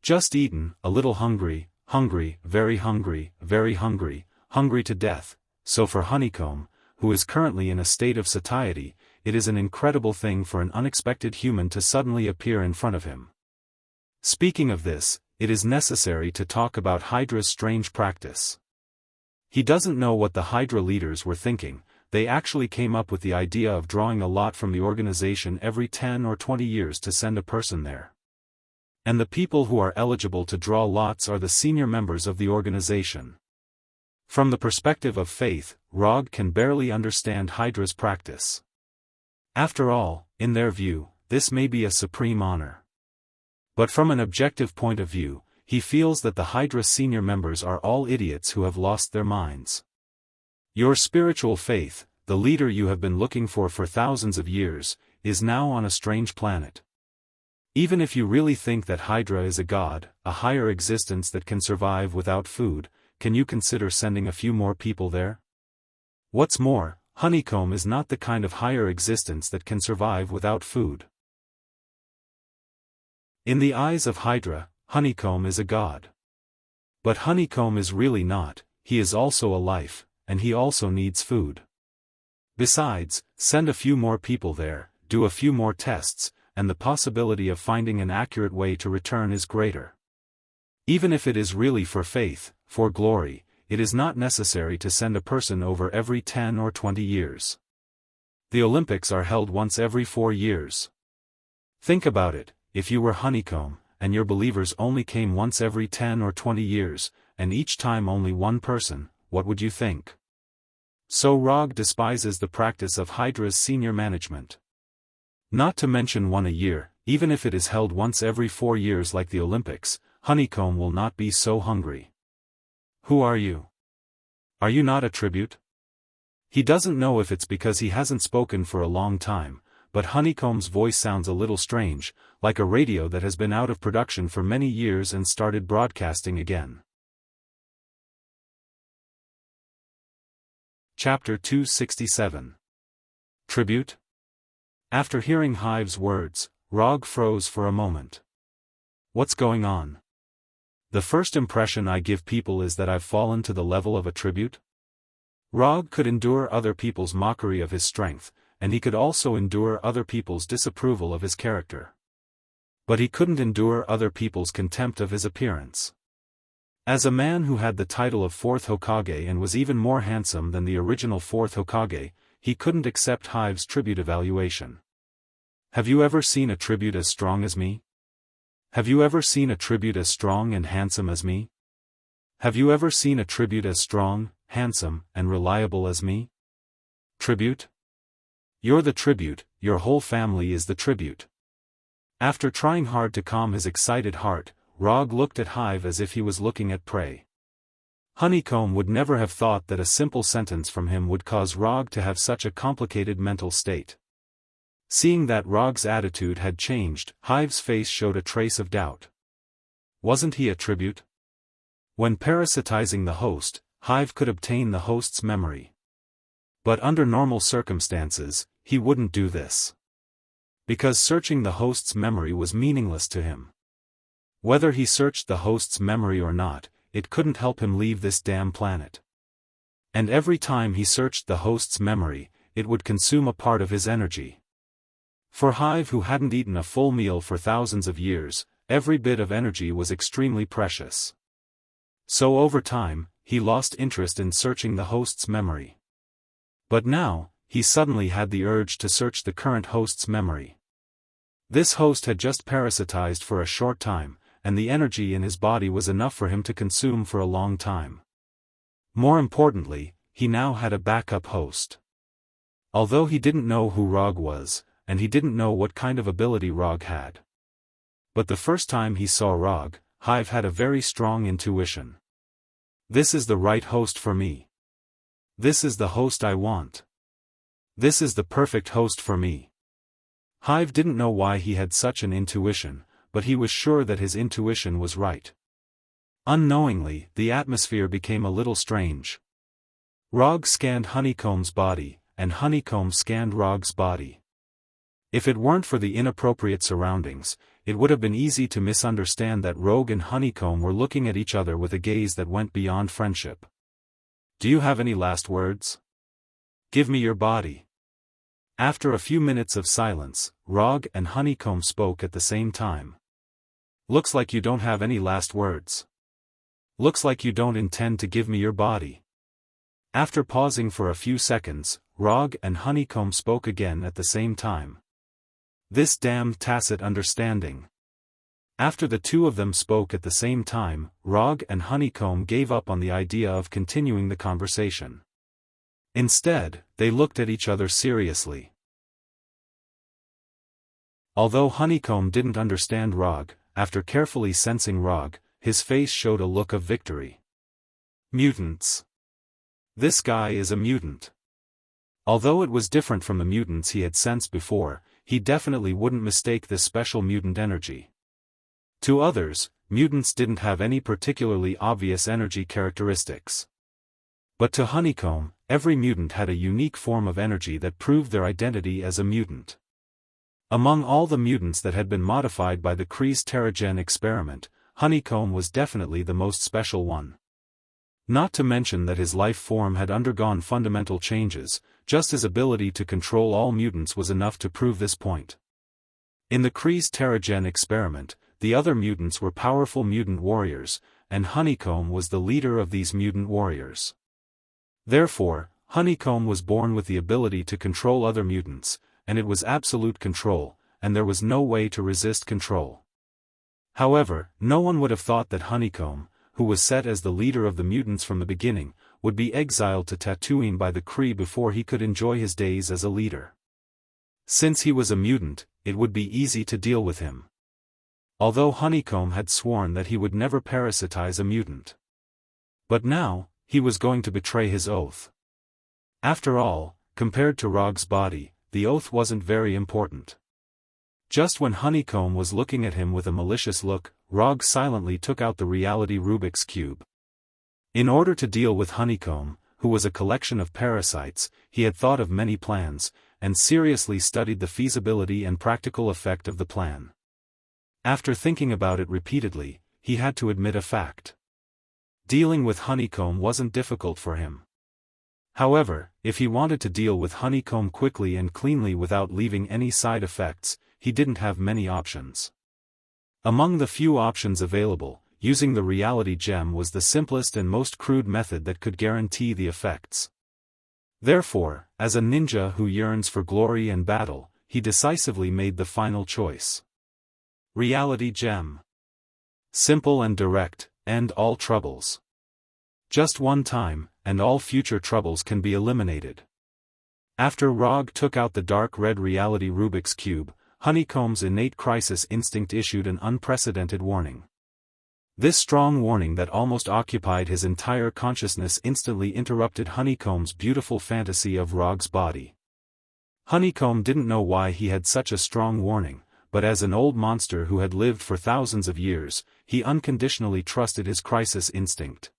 Just eaten, a little hungry, hungry, very hungry, hungry to death. So for Honeycomb, who is currently in a state of satiety, it is an incredible thing for an unexpected human to suddenly appear in front of him. Speaking of this, it is necessary to talk about Hydra's strange practice. He doesn't know what the Hydra leaders were thinking. They actually came up with the idea of drawing a lot from the organization every 10 or 20 years to send a person there. And the people who are eligible to draw lots are the senior members of the organization. From the perspective of faith, Rog can barely understand Hydra's practice. After all, in their view, this may be a supreme honor. But from an objective point of view, he feels that the Hydra senior members are all idiots who have lost their minds. Your spiritual faith, the leader you have been looking for thousands of years, is now on a strange planet. Even if you really think that Hydra is a god, a higher existence that can survive without food, can you consider sending a few more people there? What's more, Honeycomb is not the kind of higher existence that can survive without food. In the eyes of Hydra, Honeycomb is a god. But Honeycomb is really not, he is also a life, and he also needs food. Besides, send a few more people there, do a few more tests, and the possibility of finding an accurate way to return is greater. Even if it is really for faith, for glory, it is not necessary to send a person over every 10 or 20 years. The Olympics are held once every 4 years. Think about it, if you were Honeycomb, and your believers only came once every 10 or 20 years, and each time only one person, what would you think? So Rog despises the practice of Hydra's senior management. Not to mention one a year, even if it is held once every 4 years like the Olympics, Honeycomb will not be so hungry. Who are you? Are you not a tribute? He doesn't know if it's because he hasn't spoken for a long time, but Honeycomb's voice sounds a little strange, like a radio that has been out of production for many years and started broadcasting again. Chapter 267. Tribute? After hearing Hive's words, Rog froze for a moment. What's going on? The first impression I give people is that I've fallen to the level of a tribute? Rog could endure other people's mockery of his strength, and he could also endure other people's disapproval of his character. But he couldn't endure other people's contempt of his appearance. As a man who had the title of 4th Hokage and was even more handsome than the original 4th Hokage, he couldn't accept Hive's tribute evaluation. Have you ever seen a tribute as strong as me? Have you ever seen a tribute as strong and handsome as me? Have you ever seen a tribute as strong, handsome, and reliable as me? Tribute? You're the tribute, your whole family is the tribute. After trying hard to calm his excited heart, Rog looked at Hive as if he was looking at prey. Honeycomb would never have thought that a simple sentence from him would cause Rog to have such a complicated mental state. Seeing that Rog's attitude had changed, Hive's face showed a trace of doubt. Wasn't he a tribute? When parasitizing the host, Hive could obtain the host's memory. But under normal circumstances, he wouldn't do this. Because searching the host's memory was meaningless to him. Whether he searched the host's memory or not, it couldn't help him leave this damn planet. And every time he searched the host's memory, it would consume a part of his energy. For Hive, who hadn't eaten a full meal for thousands of years, every bit of energy was extremely precious. So over time, he lost interest in searching the host's memory. But now, he suddenly had the urge to search the current host's memory. This host had just parasitized for a short time, and the energy in his body was enough for him to consume for a long time. More importantly, he now had a backup host. Although he didn't know who Rog was, and he didn't know what kind of ability Rog had. But the first time he saw Rog, Hive had a very strong intuition. This is the right host for me. This is the host I want. This is the perfect host for me. Hive didn't know why he had such an intuition, but he was sure that his intuition was right. Unknowingly, the atmosphere became a little strange. Rog scanned Honeycomb's body, and Honeycomb scanned Rog's body. If it weren't for the inappropriate surroundings, it would have been easy to misunderstand that Rog and Honeycomb were looking at each other with a gaze that went beyond friendship. Do you have any last words? Give me your body. After a few minutes of silence, Rog and Honeycomb spoke at the same time. Looks like you don't have any last words. Looks like you don't intend to give me your body. After pausing for a few seconds, Rog and Honeycomb spoke again at the same time. This damned tacit understanding. After the two of them spoke at the same time, Rog and Honeycomb gave up on the idea of continuing the conversation. Instead, they looked at each other seriously. Although Honeycomb didn't understand Rog, after carefully sensing Rog, his face showed a look of victory. Mutants. This guy is a mutant. Although it was different from the mutants he had sensed before, he definitely wouldn't mistake this special mutant energy. To others, mutants didn't have any particularly obvious energy characteristics. But to Honeycomb, every mutant had a unique form of energy that proved their identity as a mutant. Among all the mutants that had been modified by the Kree's Terrigen experiment, Honeycomb was definitely the most special one. Not to mention that his life form had undergone fundamental changes, just his ability to control all mutants was enough to prove this point. In the Kree's Terrigen experiment, the other mutants were powerful mutant warriors, and Honeycomb was the leader of these mutant warriors. Therefore, Honeycomb was born with the ability to control other mutants, and it was absolute control, and there was no way to resist control. However, no one would have thought that Honeycomb, who was set as the leader of the mutants from the beginning, would be exiled to Tatooine by the Kree before he could enjoy his days as a leader. Since he was a mutant, it would be easy to deal with him. Although Honeycomb had sworn that he would never parasitize a mutant. But now, he was going to betray his oath. After all, compared to Rog's body, the oath wasn't very important. Just when Honeycomb was looking at him with a malicious look, Rog silently took out the reality Rubik's Cube. In order to deal with Honeycomb, who was a collection of parasites, he had thought of many plans, and seriously studied the feasibility and practical effect of the plan. After thinking about it repeatedly, he had to admit a fact. Dealing with Honeycomb wasn't difficult for him. However, if he wanted to deal with Honeycomb quickly and cleanly without leaving any side effects, he didn't have many options. Among the few options available, using the reality gem was the simplest and most crude method that could guarantee the effects. Therefore, as a ninja who yearns for glory and battle, he decisively made the final choice. Reality gem. Simple and direct, end all troubles. Just one time, and all future troubles can be eliminated. After Rog took out the dark red reality Rubik's Cube, Honeycomb's innate crisis instinct issued an unprecedented warning. This strong warning that almost occupied his entire consciousness instantly interrupted Honeycomb's beautiful fantasy of Rog's body. Honeycomb didn't know why he had such a strong warning, but as an old monster who had lived for thousands of years, he unconditionally trusted his crisis instinct.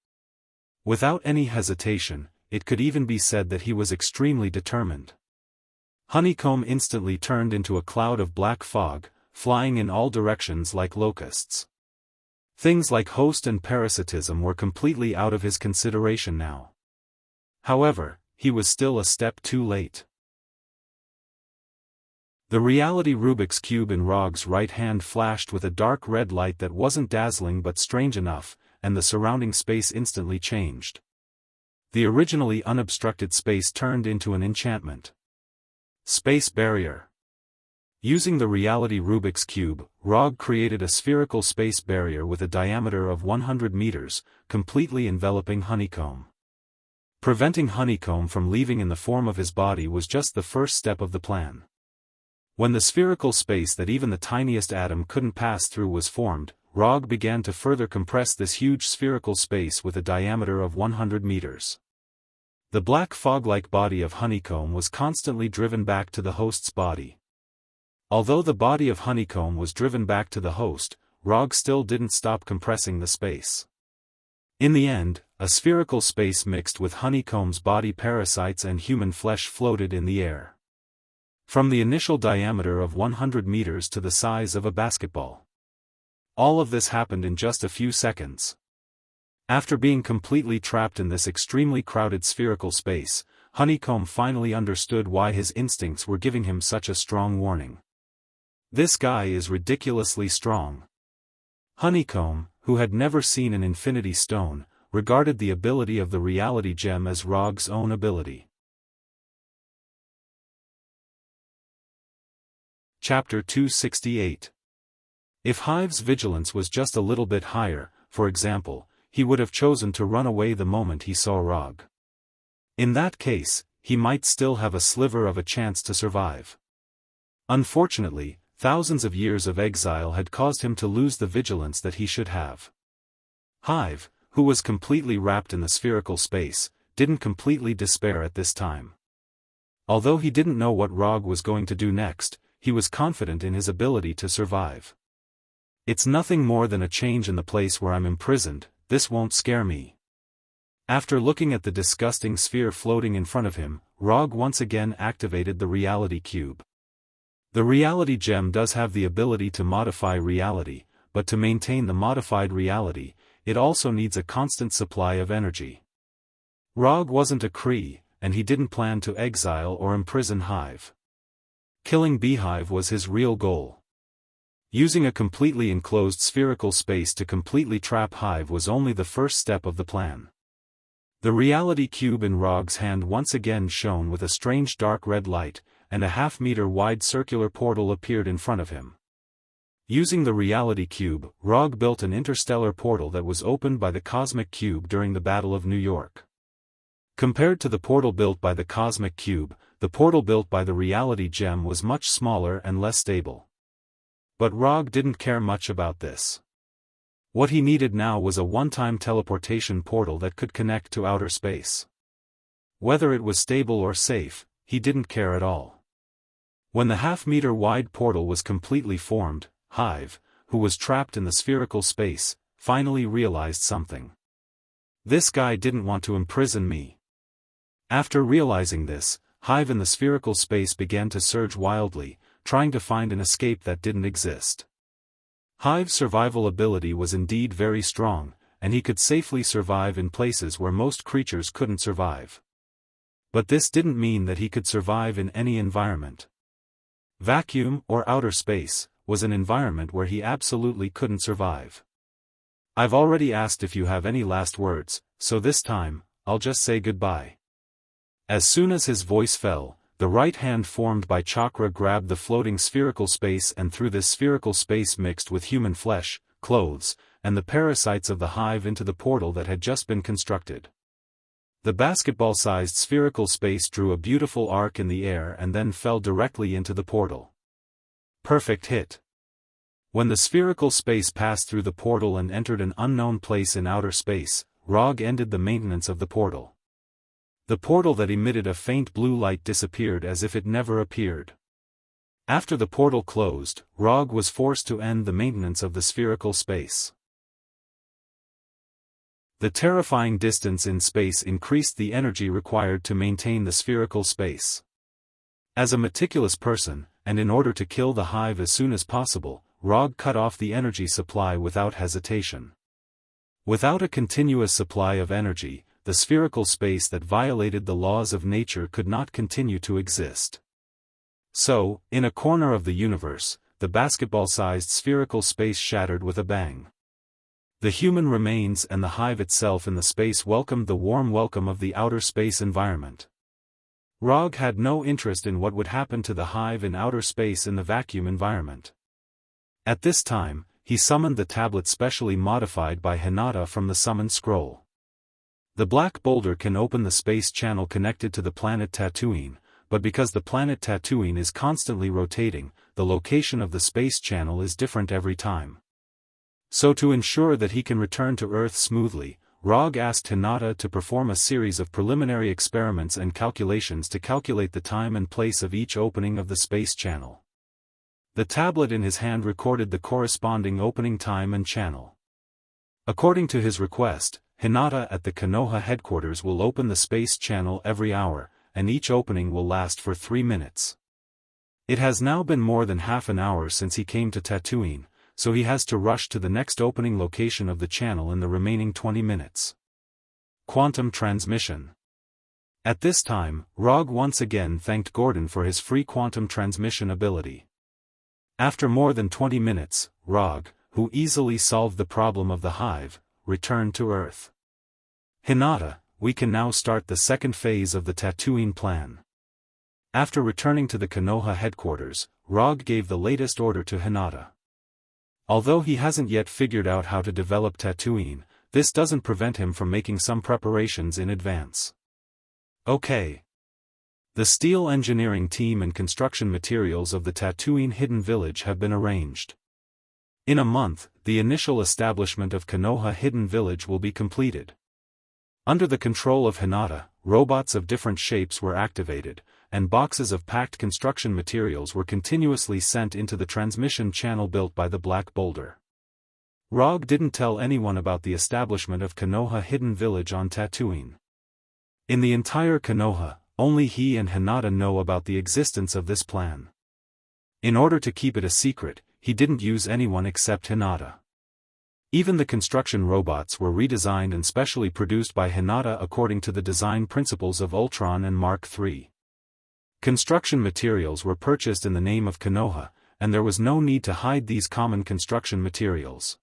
Without any hesitation, it could even be said that he was extremely determined. Honeycomb instantly turned into a cloud of black fog, flying in all directions like locusts. Things like host and parasitism were completely out of his consideration now. However, he was still a step too late. The reality Rubik's Cube in Rog's right hand flashed with a dark red light that wasn't dazzling but strange enough, and the surrounding space instantly changed. The originally unobstructed space turned into an enchantment. Space barrier. Using the reality Rubik's Cube, Rog created a spherical space barrier with a diameter of 100 meters, completely enveloping Honeycomb. Preventing Honeycomb from leaving in the form of his body was just the first step of the plan. When the spherical space that even the tiniest atom couldn't pass through was formed, Rog began to further compress this huge spherical space with a diameter of 100 meters. The black fog-like body of Honeycomb was constantly driven back to the host's body. Although the body of Honeycomb was driven back to the host, Rog still didn't stop compressing the space. In the end, a spherical space mixed with Honeycomb's body parasites and human flesh floated in the air. From the initial diameter of 100 meters to the size of a basketball. All of this happened in just a few seconds. After being completely trapped in this extremely crowded spherical space, Honeycomb finally understood why his instincts were giving him such a strong warning. This guy is ridiculously strong. Honeycomb, who had never seen an infinity stone, regarded the ability of the reality gem as Rog's own ability. Chapter 268. If Hive's vigilance was just a little bit higher, for example, he would have chosen to run away the moment he saw Rog. In that case, he might still have a sliver of a chance to survive. Unfortunately, thousands of years of exile had caused him to lose the vigilance that he should have. Hive, who was completely wrapped in the spherical space, didn't completely despair at this time. Although he didn't know what Rog was going to do next, he was confident in his ability to survive. It's nothing more than a change in the place where I'm imprisoned, this won't scare me. After looking at the disgusting sphere floating in front of him, Rog once again activated the reality cube. The reality gem does have the ability to modify reality, but to maintain the modified reality, it also needs a constant supply of energy. Rog wasn't a Kree, and he didn't plan to exile or imprison Hive. Killing Beehive was his real goal. Using a completely enclosed spherical space to completely trap Hive was only the first step of the plan. The reality cube in Rog's hand once again shone with a strange dark red light, and a half-meter wide circular portal appeared in front of him. Using the reality cube, Rog built an interstellar portal that was opened by the cosmic cube during the Battle of New York. Compared to the portal built by the cosmic cube, the portal built by the reality gem was much smaller and less stable. But Rog didn't care much about this. What he needed now was a one-time teleportation portal that could connect to outer space. Whether it was stable or safe, he didn't care at all. When the half-meter wide portal was completely formed, Hive, who was trapped in the spherical space, finally realized something. This guy didn't want to imprison me. After realizing this, Hive in the spherical space began to surge wildly, trying to find an escape that didn't exist. Hive's survival ability was indeed very strong, and he could safely survive in places where most creatures couldn't survive. But this didn't mean that he could survive in any environment. Vacuum, or outer space, was an environment where he absolutely couldn't survive. I've already asked if you have any last words, so this time, I'll just say goodbye. As soon as his voice fell, the right hand formed by chakra grabbed the floating spherical space, and through this spherical space mixed with human flesh, clothes, and the parasites of the Hive into the portal that had just been constructed. The basketball-sized spherical space drew a beautiful arc in the air and then fell directly into the portal. Perfect hit. When the spherical space passed through the portal and entered an unknown place in outer space, Rog ended the maintenance of the portal. The portal that emitted a faint blue light disappeared as if it never appeared. After the portal closed, Rog was forced to end the maintenance of the spherical space. The terrifying distance in space increased the energy required to maintain the spherical space. As a meticulous person, and in order to kill the Hive as soon as possible, Rog cut off the energy supply without hesitation. Without a continuous supply of energy, the spherical space that violated the laws of nature could not continue to exist. So, in a corner of the universe, the basketball-sized spherical space shattered with a bang. The human remains and the Hive itself in the space welcomed the warm welcome of the outer space environment. Rog had no interest in what would happen to the Hive in outer space in the vacuum environment. At this time, he summoned the tablet specially modified by Hinata from the summon scroll. The black boulder can open the space channel connected to the planet Tatooine, but because the planet Tatooine is constantly rotating, the location of the space channel is different every time. So to ensure that he can return to Earth smoothly, Rog asked Hinata to perform a series of preliminary experiments and calculations to calculate the time and place of each opening of the space channel. The tablet in his hand recorded the corresponding opening time and channel. According to his request, Hinata at the Konoha headquarters will open the space channel every hour, and each opening will last for 3 minutes. It has now been more than half an hour since he came to Tatooine, so he has to rush to the next opening location of the channel in the remaining 20 minutes. Quantum transmission. At this time, Rog once again thanked Gordon for his free quantum transmission ability. After more than 20 minutes, Rog, who easily solved the problem of the Hive, returned to Earth. Hinata, we can now start the second phase of the Tatooine plan. After returning to the Konoha headquarters, Rog gave the latest order to Hinata. Although he hasn't yet figured out how to develop Tatooine, this doesn't prevent him from making some preparations in advance. Okay. The steel engineering team and construction materials of the Tatooine Hidden Village have been arranged. In a month, the initial establishment of Konoha Hidden Village will be completed. Under the control of Hinata, robots of different shapes were activated, and boxes of packed construction materials were continuously sent into the transmission channel built by the Black Boulder. Rog didn't tell anyone about the establishment of Konoha Hidden Village on Tatooine. In the entire Konoha, only he and Hinata know about the existence of this plan. In order to keep it a secret, he didn't use anyone except Hinata. Even the construction robots were redesigned and specially produced by Hinata according to the design principles of Ultron and Mark III. Construction materials were purchased in the name of Konoha, and there was no need to hide these common construction materials.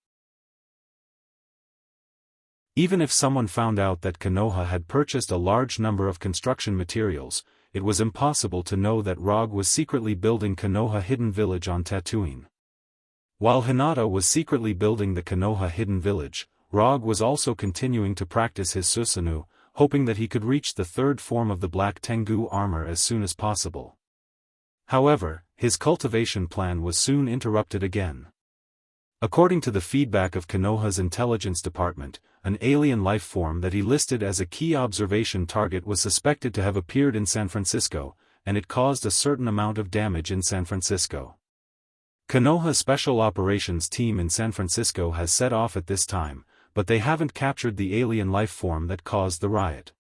Even if someone found out that Konoha had purchased a large number of construction materials, it was impossible to know that Rog was secretly building Konoha Hidden Village on Tatooine. While Hinata was secretly building the Konoha Hidden Village, Rog was also continuing to practice his Susanoo, hoping that he could reach the third form of the Black Tengu armor as soon as possible. However, his cultivation plan was soon interrupted again. According to the feedback of Konoha's intelligence department, an alien life form that he listed as a key observation target was suspected to have appeared in San Francisco, and it caused a certain amount of damage in San Francisco. Konoha's Special Operations team in San Francisco has set off at this time, but they haven't captured the alien life form that caused the riot.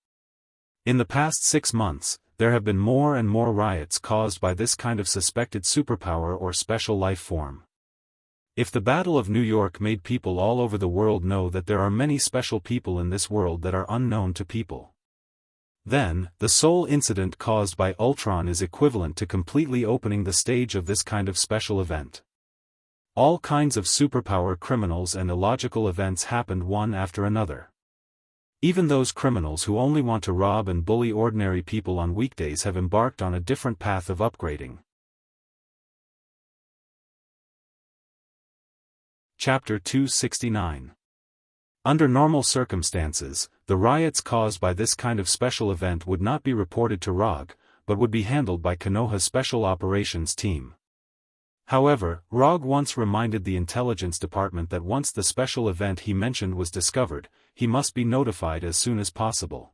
In the past 6 months, there have been more and more riots caused by this kind of suspected superpower or special life form. If the Battle of New York made people all over the world know that there are many special people in this world that are unknown to people, then, the Seoul incident caused by Ultron is equivalent to completely opening the stage of this kind of special event. All kinds of superpower criminals and illogical events happened one after another. Even those criminals who only want to rob and bully ordinary people on weekdays have embarked on a different path of upgrading. Chapter 269. Under normal circumstances, the riots caused by this kind of special event would not be reported to Rog, but would be handled by Konoha's Special Operations team. However, Rog once reminded the intelligence department that once the special event he mentioned was discovered, he must be notified as soon as possible.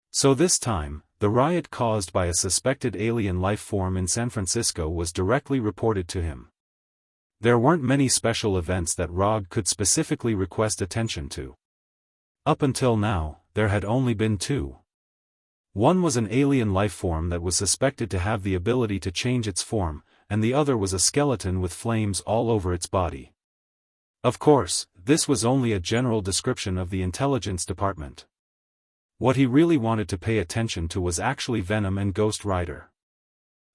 So this time, the riot caused by a suspected alien life form in San Francisco was directly reported to him. There weren't many special events that Rog could specifically request attention to. Up until now, there had only been 2. One was an alien life form that was suspected to have the ability to change its form, and the other was a skeleton with flames all over its body. Of course, this was only a general description of the intelligence department. What he really wanted to pay attention to was actually Venom and Ghost Rider.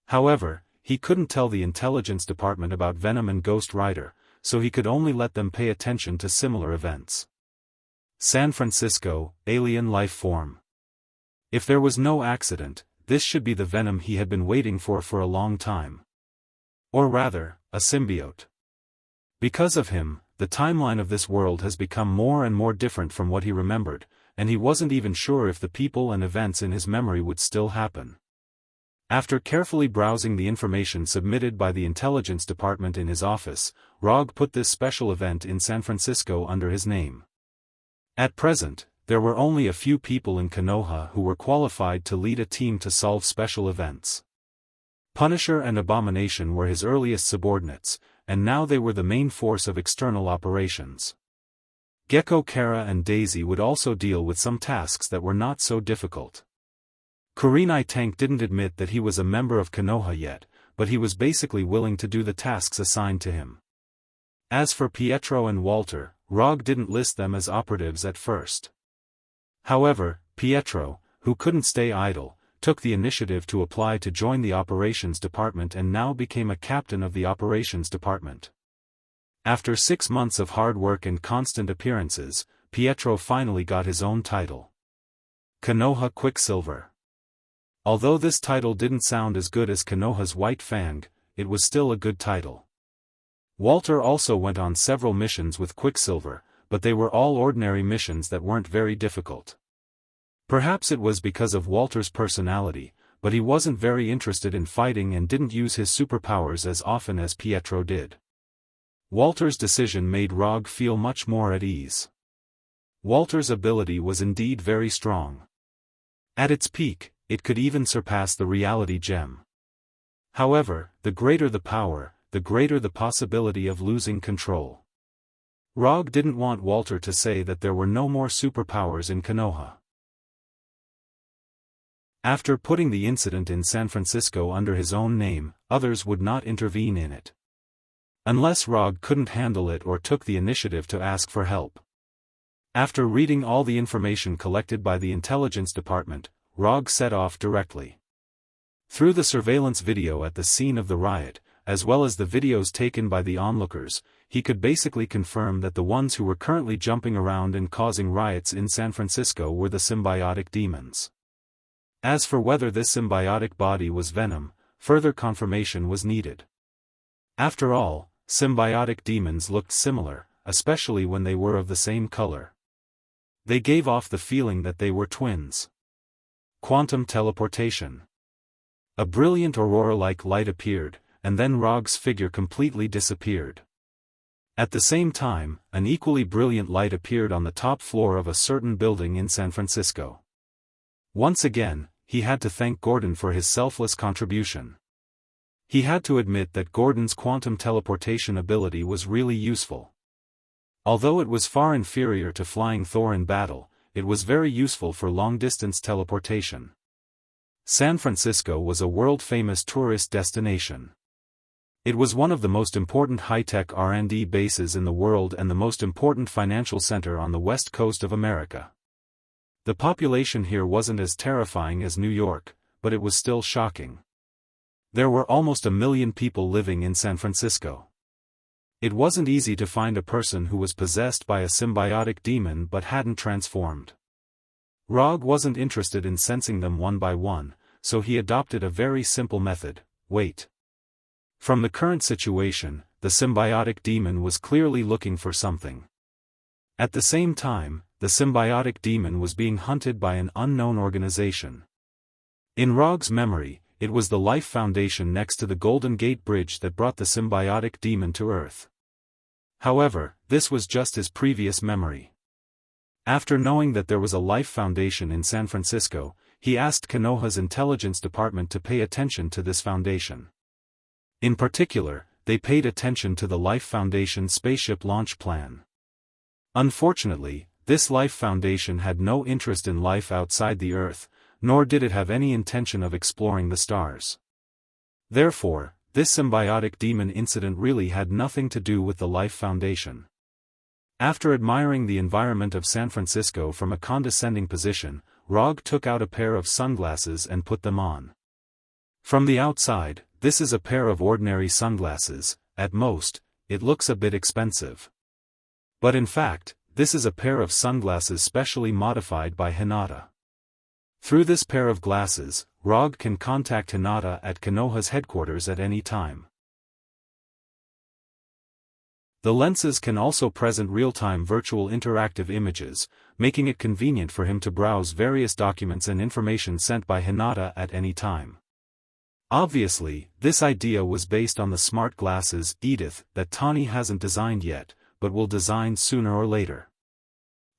However, he couldn't tell the intelligence department about Venom and Ghost Rider, so he could only let them pay attention to similar events. San Francisco, alien life form. If there was no accident, this should be the Venom he had been waiting for a long time. Or rather, a symbiote. Because of him, the timeline of this world has become more and more different from what he remembered, and he wasn't even sure if the people and events in his memory would still happen. After carefully browsing the information submitted by the intelligence department in his office, Rog put this special event in San Francisco under his name. At present, there were only a few people in Konoha who were qualified to lead a team to solve special events. Punisher and Abomination were his earliest subordinates, and now they were the main force of external operations. Gecko Kara and Daisy would also deal with some tasks that were not so difficult. Kurenai Tank didn't admit that he was a member of Konoha yet, but he was basically willing to do the tasks assigned to him. As for Pietro and Walter, Rog didn't list them as operatives at first. However, Pietro, who couldn't stay idle, took the initiative to apply to join the operations department and now became a captain of the operations department. After 6 months of hard work and constant appearances, Pietro finally got his own title. Konoha Quicksilver. Although this title didn't sound as good as Konoha's White Fang, it was still a good title. Walter also went on several missions with Quicksilver, but they were all ordinary missions that weren't very difficult. Perhaps it was because of Walter's personality, but he wasn't very interested in fighting and didn't use his superpowers as often as Pietro did. Walter's decision made Rog feel much more at ease. Walter's ability was indeed very strong. At its peak, it could even surpass the reality gem. However, the greater the power, the greater the possibility of losing control. Rog didn't want Walter to say that there were no more superpowers in Konoha. After putting the incident in San Francisco under his own name, others would not intervene in it. Unless Rog couldn't handle it or took the initiative to ask for help. After reading all the information collected by the intelligence department, Rog set off directly. Through the surveillance video at the scene of the riot, as well as the videos taken by the onlookers, he could basically confirm that the ones who were currently jumping around and causing riots in San Francisco were the symbiotic demons. As for whether this symbiotic body was venom, further confirmation was needed. After all, symbiotic demons looked similar, especially when they were of the same color. They gave off the feeling that they were twins. Quantum teleportation. A brilliant aurora-like light appeared, and then Rog's figure completely disappeared. At the same time, an equally brilliant light appeared on the top floor of a certain building in San Francisco. Once again, he had to thank Gordon for his selfless contribution. He had to admit that Gordon's quantum teleportation ability was really useful. Although it was far inferior to flying Thor in battle, it was very useful for long-distance teleportation. San Francisco was a world-famous tourist destination. It was one of the most important high-tech R&D bases in the world and the most important financial center on the west coast of America. The population here wasn't as terrifying as New York, but it was still shocking. There were almost 1 million people living in San Francisco. It wasn't easy to find a person who was possessed by a symbiotic demon but hadn't transformed. Rog wasn't interested in sensing them one by one, so he adopted a very simple method: wait. From the current situation, the symbiotic demon was clearly looking for something. At the same time, the symbiotic demon was being hunted by an unknown organization. In Rog's memory, it was the Life Foundation next to the Golden Gate Bridge that brought the symbiotic demon to Earth. However, this was just his previous memory. After knowing that there was a Life Foundation in San Francisco, he asked Konoha's intelligence department to pay attention to this foundation. In particular, they paid attention to the Life Foundation spaceship launch plan. Unfortunately, this Life Foundation had no interest in life outside the Earth, nor did it have any intention of exploring the stars. Therefore, this symbiotic demon incident really had nothing to do with the Life Foundation. After admiring the environment of San Francisco from a condescending position, Rog took out a pair of sunglasses and put them on. From the outside, this is a pair of ordinary sunglasses. At most, it looks a bit expensive. But in fact, this is a pair of sunglasses specially modified by Hinata. Through this pair of glasses, Rog can contact Hinata at Konoha's headquarters at any time. The lenses can also present real-time virtual interactive images, making it convenient for him to browse various documents and information sent by Hinata at any time. Obviously, this idea was based on the smart glasses Edith that Tani hasn't designed yet, but will design sooner or later.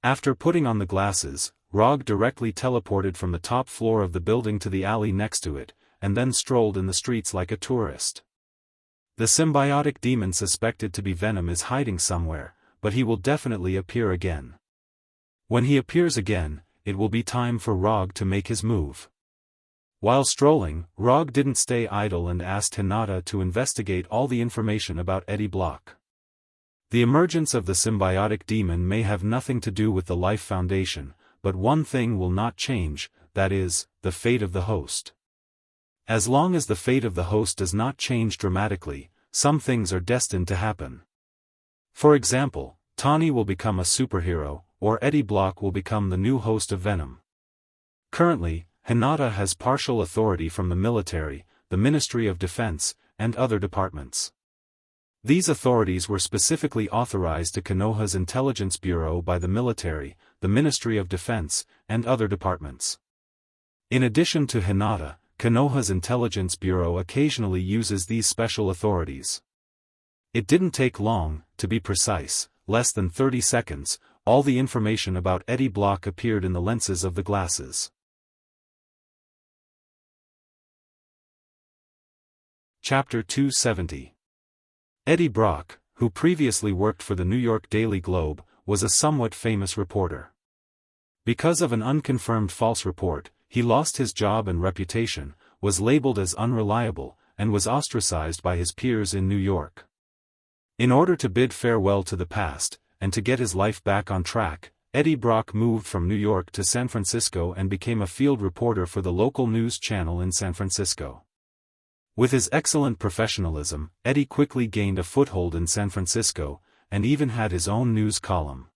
After putting on the glasses, Rog directly teleported from the top floor of the building to the alley next to it, and then strolled in the streets like a tourist. The symbiotic demon suspected to be Venom is hiding somewhere, but he will definitely appear again. When he appears again, it will be time for Rog to make his move. While strolling, Rog didn't stay idle and asked Hinata to investigate all the information about Eddie Block. The emergence of the symbiotic demon may have nothing to do with the Life Foundation, but one thing will not change, that is, the fate of the host. As long as the fate of the host does not change dramatically, some things are destined to happen. For example, Tani will become a superhero, or Eddie Block will become the new host of Venom. Currently, Hinata has partial authority from the military, the Ministry of Defense, and other departments. These authorities were specifically authorized to Konoha's Intelligence Bureau by the military, the Ministry of Defense, and other departments. In addition to Hinata, Konoha's Intelligence Bureau occasionally uses these special authorities. It didn't take long, to be precise, less than 30 seconds, all the information about Eddie Block appeared in the lenses of the glasses. Chapter 270. Eddie Brock, who previously worked for the New York Daily Globe, was a somewhat famous reporter. Because of an unconfirmed false report, he lost his job and reputation, was labeled as unreliable, and was ostracized by his peers in New York. In order to bid farewell to the past, and to get his life back on track, Eddie Brock moved from New York to San Francisco and became a field reporter for the local news channel in San Francisco. With his excellent professionalism, Eddie quickly gained a foothold in San Francisco, and even had his own news column.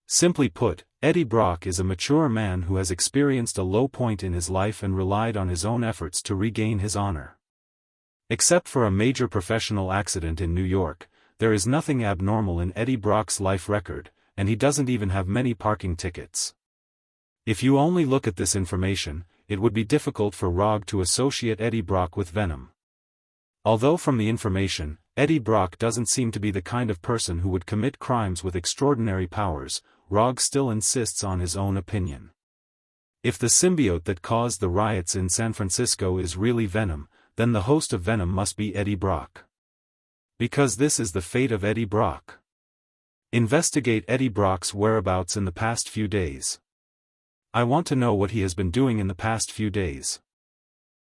Simply put, Eddie Brock is a mature man who has experienced a low point in his life and relied on his own efforts to regain his honor. Except for a major professional accident in New York, there is nothing abnormal in Eddie Brock's life record, and he doesn't even have many parking tickets. If you only look at this information, it would be difficult for ROG to associate Eddie Brock with Venom. Although from the information, Eddie Brock doesn't seem to be the kind of person who would commit crimes with extraordinary powers, ROG still insists on his own opinion. If the symbiote that caused the riots in San Francisco is really Venom, then the host of Venom must be Eddie Brock. Because this is the fate of Eddie Brock. Investigate Eddie Brock's whereabouts in the past few days. I want to know what he has been doing in the past few days.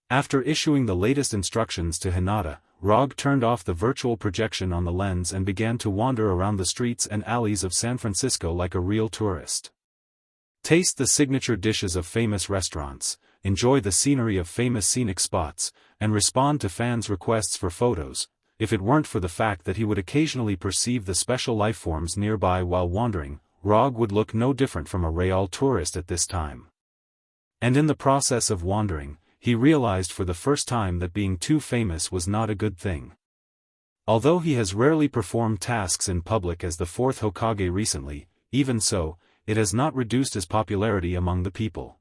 After issuing the latest instructions to Hinata, ROG turned off the virtual projection on the lens and began to wander around the streets and alleys of San Francisco like a real tourist. Taste the signature dishes of famous restaurants, enjoy the scenery of famous scenic spots, and respond to fans' requests for photos. If it weren't for the fact that he would occasionally perceive the special lifeforms nearby while wandering, ROG would look no different from a real tourist at this time. And in the process of wandering, he realized for the first time that being too famous was not a good thing. Although he has rarely performed tasks in public as the fourth Hokage recently, even so, it has not reduced his popularity among the people.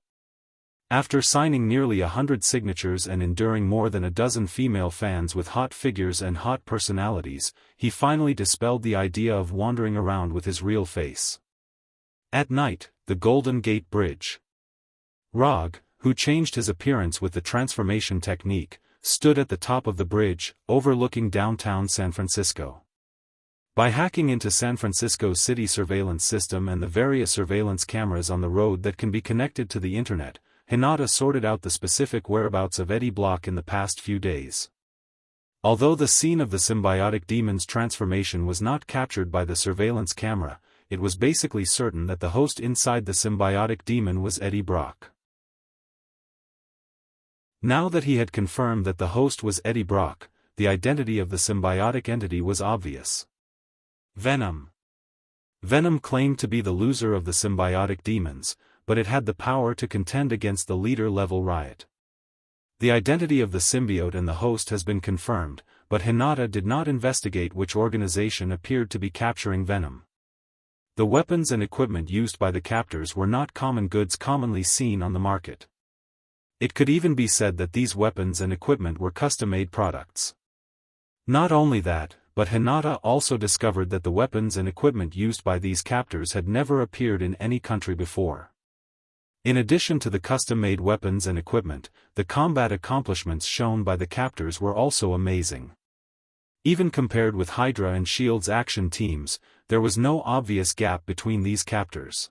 After signing nearly 100 signatures and enduring more than a dozen female fans with hot figures and hot personalities, he finally dispelled the idea of wandering around with his real face. At night, the Golden Gate Bridge. ROG, who changed his appearance with the transformation technique, stood at the top of the bridge, overlooking downtown San Francisco. By hacking into San Francisco's city surveillance system and the various surveillance cameras on the road that can be connected to the internet, Hinata sorted out the specific whereabouts of Eddie Brock in the past few days. Although the scene of the symbiotic demon's transformation was not captured by the surveillance camera, it was basically certain that the host inside the symbiotic demon was Eddie Brock. Now that he had confirmed that the host was Eddie Brock, the identity of the symbiotic entity was obvious. Venom. Venom claimed to be the loser of the symbiotic demons, but it had the power to contend against the leader-level riot. The identity of the symbiote and the host has been confirmed, but Hinata did not investigate which organization appeared to be capturing Venom. The weapons and equipment used by the captors were not common goods commonly seen on the market. It could even be said that these weapons and equipment were custom-made products. Not only that, but Hinata also discovered that the weapons and equipment used by these captors had never appeared in any country before. In addition to the custom-made weapons and equipment, the combat accomplishments shown by the captors were also amazing. Even compared with Hydra and S.H.I.E.L.D.'s action teams, there was no obvious gap between these captors.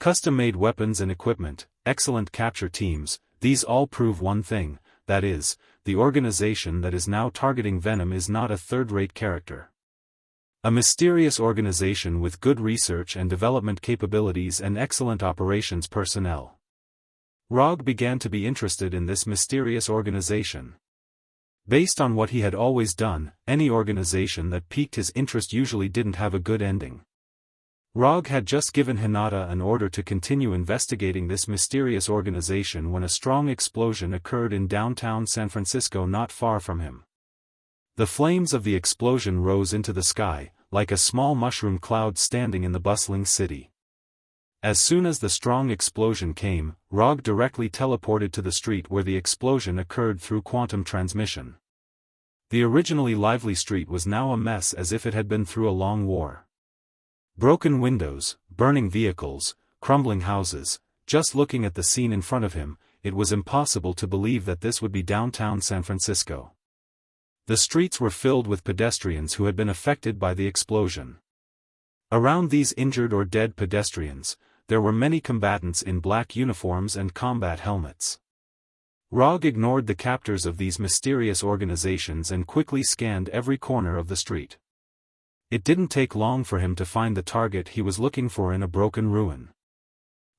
Custom-made weapons and equipment, excellent capture teams, these all prove one thing, that is, the organization that is now targeting Venom is not a third-rate character. A mysterious organization with good research and development capabilities and excellent operations personnel. ROG began to be interested in this mysterious organization. Based on what he had always done, any organization that piqued his interest usually didn't have a good ending. ROG had just given Hinata an order to continue investigating this mysterious organization when a strong explosion occurred in downtown San Francisco not far from him. The flames of the explosion rose into the sky, like a small mushroom cloud standing in the bustling city. As soon as the strong explosion came, ROG directly teleported to the street where the explosion occurred through quantum transmission. The originally lively street was now a mess as if it had been through a long war. Broken windows, burning vehicles, crumbling houses. Just looking at the scene in front of him, it was impossible to believe that this would be downtown San Francisco. The streets were filled with pedestrians who had been affected by the explosion. Around these injured or dead pedestrians, there were many combatants in black uniforms and combat helmets. Rog ignored the captors of these mysterious organizations and quickly scanned every corner of the street. It didn't take long for him to find the target he was looking for in a broken ruin.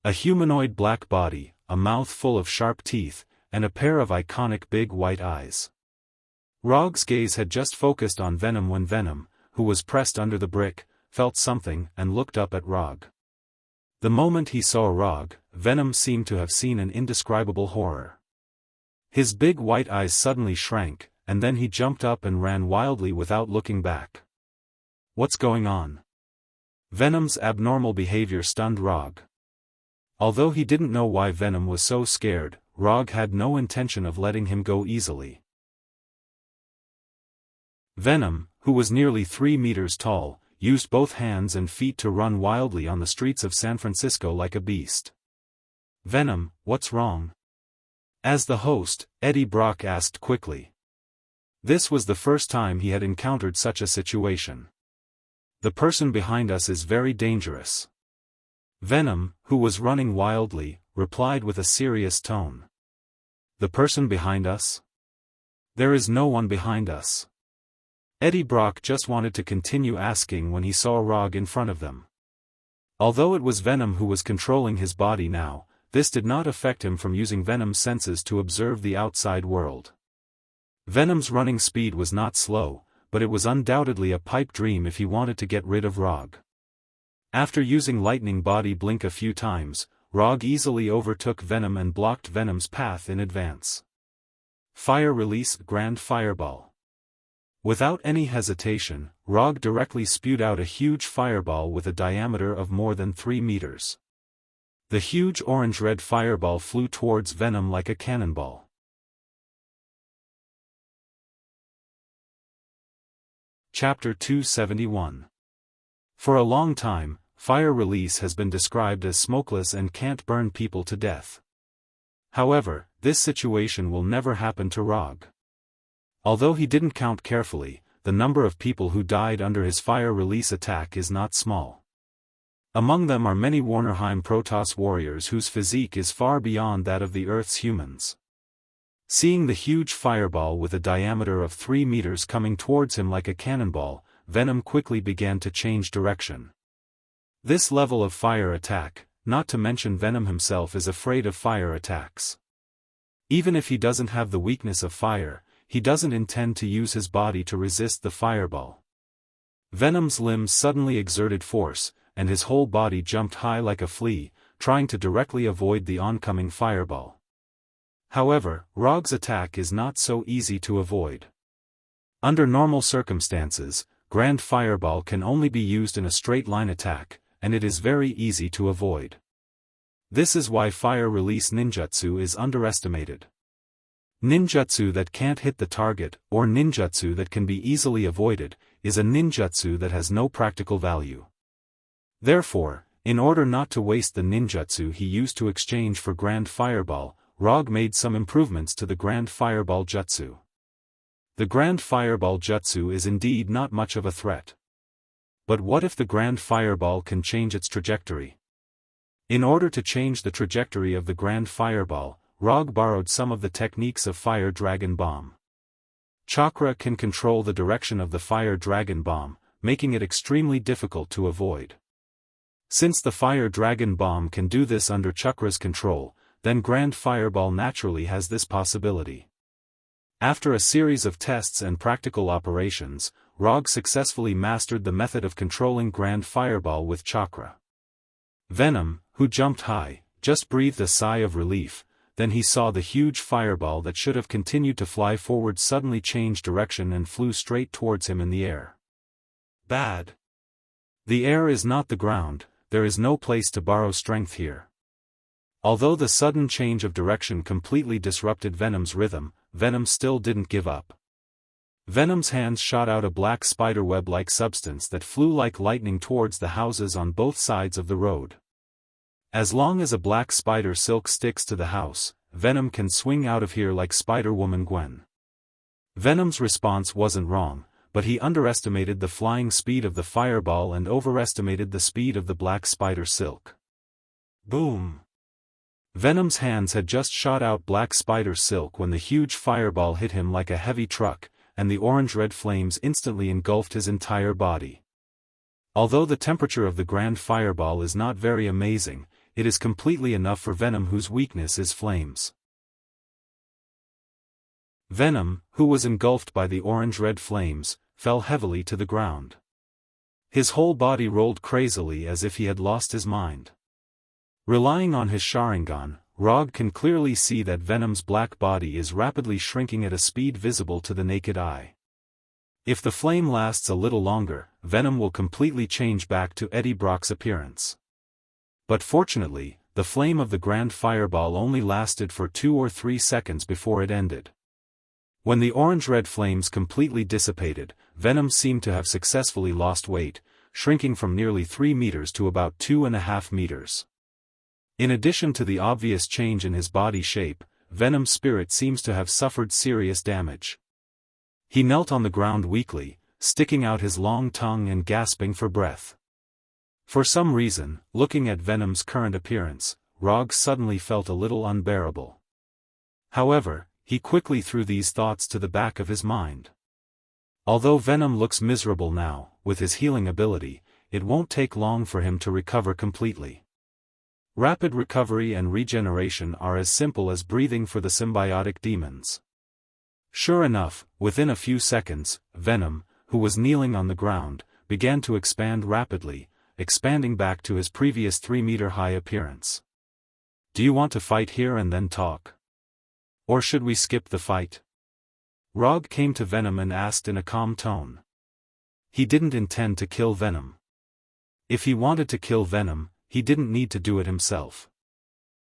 A humanoid black body, a mouth full of sharp teeth, and a pair of iconic big white eyes. Rog's gaze had just focused on Venom when Venom, who was pressed under the brick, felt something and looked up at Rog. The moment he saw Rog, Venom seemed to have seen an indescribable horror. His big white eyes suddenly shrank, and then he jumped up and ran wildly without looking back. What's going on? Venom's abnormal behavior stunned Rog. Although he didn't know why Venom was so scared, Rog had no intention of letting him go easily. Venom, who was nearly 3 meters tall, used both hands and feet to run wildly on the streets of San Francisco like a beast. Venom, what's wrong? As the host, Eddie Brock asked quickly. This was the first time he had encountered such a situation. The person behind us is very dangerous. Venom, who was running wildly, replied with a serious tone. The person behind us? There is no one behind us. Eddie Brock just wanted to continue asking when he saw Rog in front of them. Although it was Venom who was controlling his body now, this did not affect him from using Venom's senses to observe the outside world. Venom's running speed was not slow, but it was undoubtedly a pipe dream if he wanted to get rid of Rog. After using Lightning Body Blink a few times, Rog easily overtook Venom and blocked Venom's path in advance. Fire Release Grand Fireball. Without any hesitation, Rog directly spewed out a huge fireball with a diameter of more than 3 meters. The huge orange-red fireball flew towards Venom like a cannonball. Chapter 271. For a long time, fire release has been described as smokeless and can't burn people to death. However, this situation will never happen to Rog. Although he didn't count carefully, the number of people who died under his fire release attack is not small. Among them are many Warnerheim Protoss warriors whose physique is far beyond that of the Earth's humans. Seeing the huge fireball with a diameter of 3 meters coming towards him like a cannonball, Venom quickly began to change direction. This level of fire attack, not to mention Venom himself, is afraid of fire attacks. Even if he doesn't have the weakness of fire, he doesn't intend to use his body to resist the fireball. Venom's limbs suddenly exerted force, and his whole body jumped high like a flea, trying to directly avoid the oncoming fireball. However, Rog's attack is not so easy to avoid. Under normal circumstances, Grand Fireball can only be used in a straight-line attack, and it is very easy to avoid. This is why fire release ninjutsu is underestimated. Ninjutsu that can't hit the target, or ninjutsu that can be easily avoided, is a ninjutsu that has no practical value. Therefore, in order not to waste the ninjutsu he used to exchange for Grand Fireball, Rog made some improvements to the Grand Fireball jutsu. The Grand Fireball jutsu is indeed not much of a threat. But what if the Grand Fireball can change its trajectory? In order to change the trajectory of the Grand Fireball, Rog borrowed some of the techniques of Fire Dragon Bomb. Chakra can control the direction of the Fire Dragon Bomb, making it extremely difficult to avoid. Since the Fire Dragon Bomb can do this under Chakra's control, then Grand Fireball naturally has this possibility. After a series of tests and practical operations, Rog successfully mastered the method of controlling Grand Fireball with Chakra. Venom, who jumped high, just breathed a sigh of relief. Then he saw the huge fireball that should have continued to fly forward suddenly change direction and flew straight towards him in the air. Bad. The air is not the ground, there is no place to borrow strength here. Although the sudden change of direction completely disrupted Venom's rhythm, Venom still didn't give up. Venom's hands shot out a black spiderweb-like substance that flew like lightning towards the houses on both sides of the road. As long as a black spider silk sticks to the house, Venom can swing out of here like Spider-Woman Gwen. Venom's response wasn't wrong, but he underestimated the flying speed of the fireball and overestimated the speed of the black spider silk. Boom! Venom's hands had just shot out black spider silk when the huge fireball hit him like a heavy truck, and the orange-red flames instantly engulfed his entire body. Although the temperature of the grand fireball is not very amazing, it is completely enough for Venom, whose weakness is flames. Venom, who was engulfed by the orange-red flames, fell heavily to the ground. His whole body rolled crazily as if he had lost his mind. Relying on his Sharingan, Rog can clearly see that Venom's black body is rapidly shrinking at a speed visible to the naked eye. If the flame lasts a little longer, Venom will completely change back to Eddie Brock's appearance. But fortunately, the flame of the grand fireball only lasted for 2 or 3 seconds before it ended. When the orange-red flames completely dissipated, Venom seemed to have successfully lost weight, shrinking from nearly 3 meters to about 2.5 meters. In addition to the obvious change in his body shape, Venom's spirit seems to have suffered serious damage. He knelt on the ground weakly, sticking out his long tongue and gasping for breath. For some reason, looking at Venom's current appearance, Rog suddenly felt a little unbearable. However, he quickly threw these thoughts to the back of his mind. Although Venom looks miserable now, with his healing ability, it won't take long for him to recover completely. Rapid recovery and regeneration are as simple as breathing for the symbiotic demons. Sure enough, within a few seconds, Venom, who was kneeling on the ground, began to expand rapidly, expanding back to his previous 3-meter-high appearance. Do you want to fight here and then talk? Or should we skip the fight? Rog came to Venom and asked in a calm tone. He didn't intend to kill Venom. If he wanted to kill Venom, he didn't need to do it himself.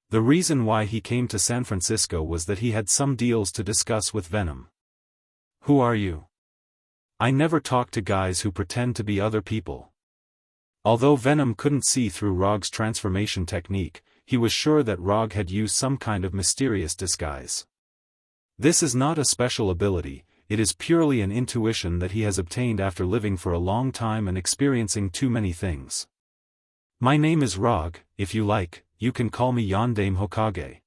The reason why he came to San Francisco was that he had some deals to discuss with Venom. Who are you? I never talk to guys who pretend to be other people. Although Venom couldn't see through Rog's transformation technique, he was sure that Rog had used some kind of mysterious disguise. This is not a special ability, it is purely an intuition that he has obtained after living for a long time and experiencing too many things. My name is Rog, if you like, you can call me Yondaime Hokage.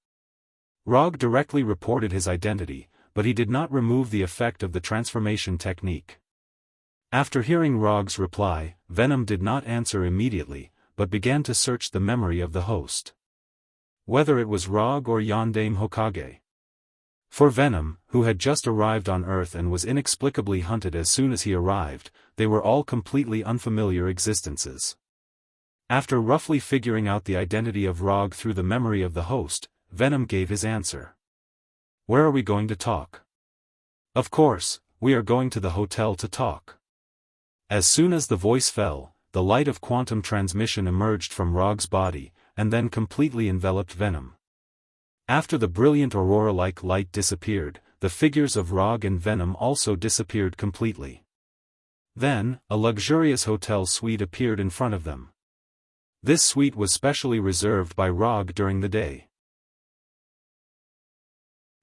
Rog directly reported his identity, but he did not remove the effect of the transformation technique. After hearing Rog's reply, Venom did not answer immediately, but began to search the memory of the host. Whether it was Rog or Yondaime Hokage. For Venom, who had just arrived on Earth and was inexplicably hunted as soon as he arrived, they were all completely unfamiliar existences. After roughly figuring out the identity of Rog through the memory of the host, Venom gave his answer. Where are we going to talk? Of course, we are going to the hotel to talk. As soon as the voice fell, the light of quantum transmission emerged from Rog's body, and then completely enveloped Venom. After the brilliant aurora-like light disappeared, the figures of Rog and Venom also disappeared completely. Then, a luxurious hotel suite appeared in front of them. This suite was specially reserved by Rog during the day.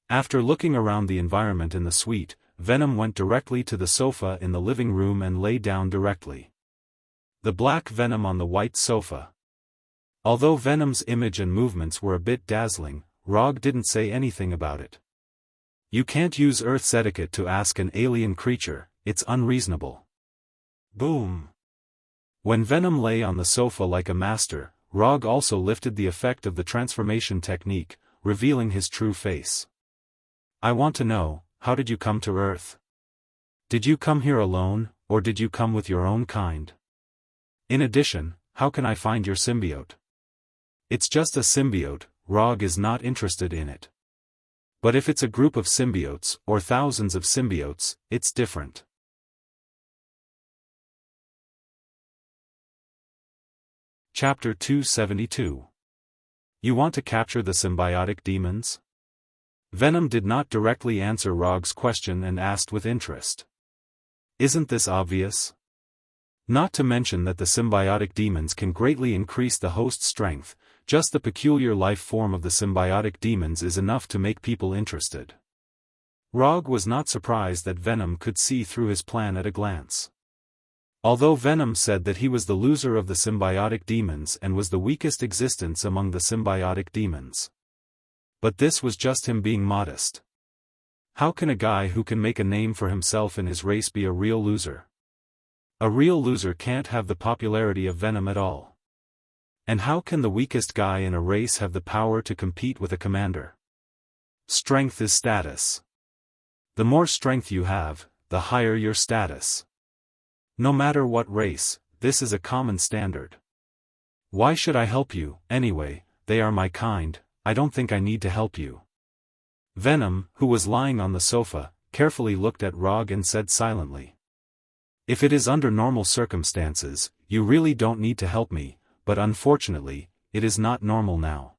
After looking around the environment in the suite, Venom went directly to the sofa in the living room and lay down directly. The black Venom on the white sofa. Although Venom's image and movements were a bit dazzling, Rog didn't say anything about it. You can't use Earth's etiquette to ask an alien creature, it's unreasonable. Boom! When Venom lay on the sofa like a master, Rog also lifted the effect of the transformation technique, revealing his true face. I want to know, how did you come to Earth? Did you come here alone, or did you come with your own kind? In addition, how can I find your symbiote? It's just a symbiote, Rog is not interested in it. But if it's a group of symbiotes, or thousands of symbiotes, it's different. Chapter 272. You want to capture the symbiotic demons? Venom did not directly answer Rog's question and asked with interest. Isn't this obvious? Not to mention that the symbiotic demons can greatly increase the host's strength, just the peculiar life form of the symbiotic demons is enough to make people interested. Rog was not surprised that Venom could see through his plan at a glance. Although Venom said that he was the loser of the symbiotic demons and was the weakest existence among the symbiotic demons. But this was just him being modest. How can a guy who can make a name for himself in his race be a real loser? A real loser can't have the popularity of Venom at all. And how can the weakest guy in a race have the power to compete with a commander? Strength is status. The more strength you have, the higher your status. No matter what race, this is a common standard. Why should I help you, anyway? They are my kind, I don't think I need to help you. Venom, who was lying on the sofa, carefully looked at Rog and said silently. If it is under normal circumstances, you really don't need to help me, but unfortunately, it is not normal now.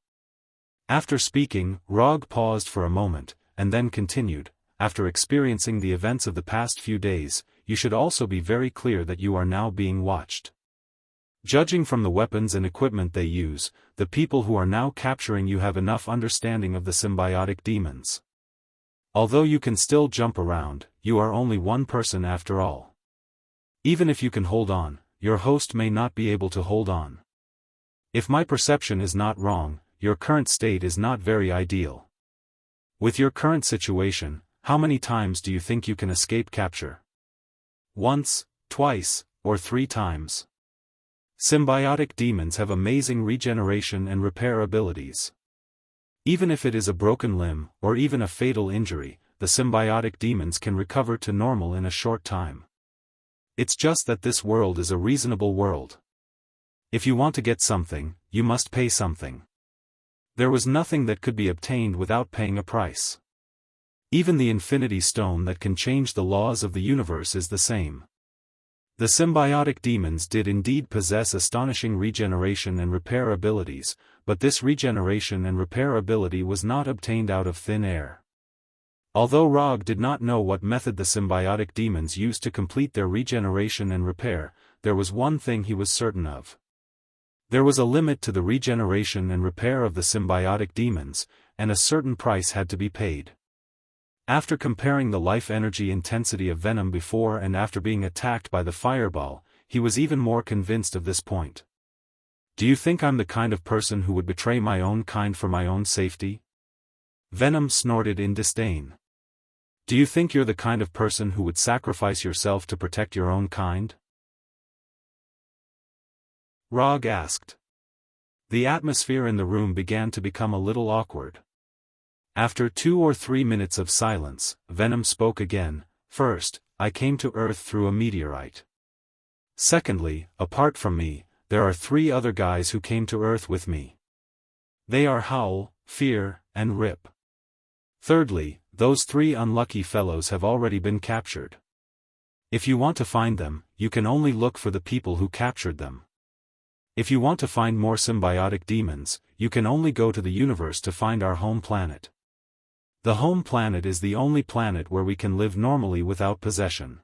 After speaking, Rog paused for a moment, and then continued, after experiencing the events of the past few days, you should also be very clear that you are now being watched. Judging from the weapons and equipment they use, the people who are now capturing you have enough understanding of the symbiotic demons. Although you can still jump around, you are only one person after all. Even if you can hold on, your host may not be able to hold on. If my perception is not wrong, your current state is not very ideal. With your current situation, how many times do you think you can escape capture? Once, twice, or 3 times. Symbiotic demons have amazing regeneration and repair abilities. Even if it is a broken limb, or even a fatal injury, the symbiotic demons can recover to normal in a short time. It's just that this world is a reasonable world. If you want to get something, you must pay something. There was nothing that could be obtained without paying a price. Even the Infinity Stone that can change the laws of the universe is the same. The symbiotic demons did indeed possess astonishing regeneration and repair abilities, but this regeneration and repair ability was not obtained out of thin air. Although Rog did not know what method the symbiotic demons used to complete their regeneration and repair, there was one thing he was certain of. There was a limit to the regeneration and repair of the symbiotic demons, and a certain price had to be paid. After comparing the life energy intensity of Venom before and after being attacked by the fireball, he was even more convinced of this point. Do you think I'm the kind of person who would betray my own kind for my own safety? Venom snorted in disdain. Do you think you're the kind of person who would sacrifice yourself to protect your own kind? Rog asked. The atmosphere in the room began to become a little awkward. After 2 or 3 minutes of silence, Venom spoke again. First, I came to Earth through a meteorite. Secondly, apart from me, there are 3 other guys who came to Earth with me. They are Howl, Fear, and Rip. Thirdly, those 3 unlucky fellows have already been captured. If you want to find them, you can only look for the people who captured them. If you want to find more symbiotic demons, you can only go to the universe to find our home planet. The home planet is the only planet where we can live normally without possession.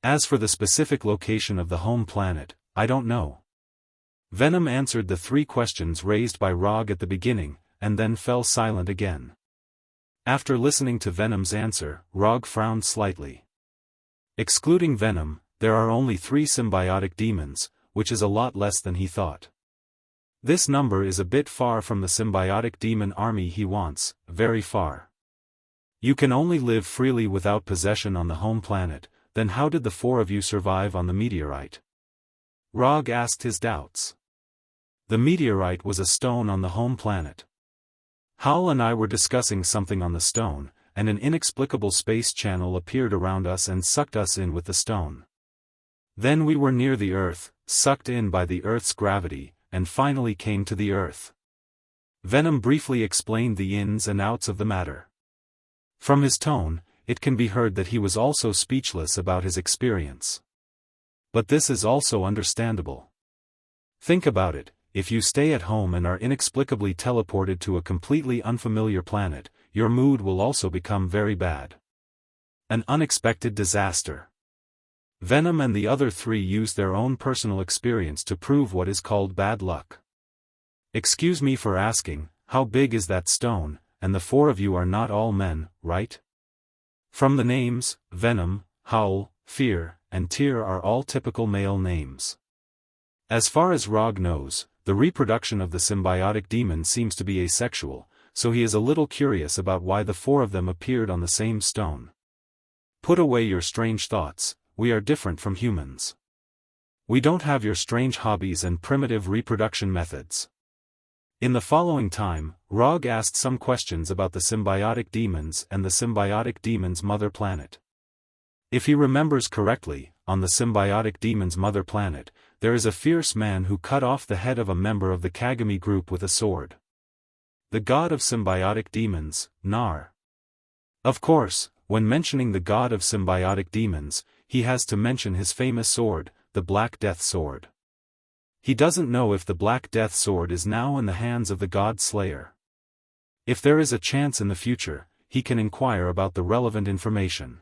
As for the specific location of the home planet, I don't know. Venom answered the 3 questions raised by Rog at the beginning, and then fell silent again. After listening to Venom's answer, Rog frowned slightly. Excluding Venom, there are only 3 symbiotic demons, which is a lot less than he thought. This number is a bit far from the symbiotic demon army he wants, very far. You can only live freely without possession on the home planet, then how did the 4 of you survive on the meteorite? Rog asked his doubts. The meteorite was a stone on the home planet. Howl and I were discussing something on the stone, and an inexplicable space channel appeared around us and sucked us in with the stone. Then we were near the Earth, sucked in by the Earth's gravity, and finally came to the Earth. Venom briefly explained the ins and outs of the matter. From his tone, it can be heard that he was also speechless about his experience. But this is also understandable. Think about it, if you stay at home and are inexplicably teleported to a completely unfamiliar planet, your mood will also become very bad. An unexpected disaster. Venom and the other 3 used their own personal experience to prove what is called bad luck. Excuse me for asking, how big is that stone, and the 4 of you are not all men, right? From the names, Venom, Howl, Fear, and Tear are all typical male names. As far as Rog knows, the reproduction of the symbiotic demon seems to be asexual, so he is a little curious about why the four of them appeared on the same stone. Put away your strange thoughts, we are different from humans. We don't have your strange hobbies and primitive reproduction methods. In the following time, Rog asked some questions about the symbiotic demons and the symbiotic demon's mother planet. If he remembers correctly, on the symbiotic demon's mother planet, there is a fierce man who cut off the head of a member of the Kagami group with a sword. The god of symbiotic demons, Nar. Of course, when mentioning the god of symbiotic demons, he has to mention his famous sword, the Black Death Sword. He doesn't know if the Black Death Sword is now in the hands of the God Slayer. If there is a chance in the future, he can inquire about the relevant information.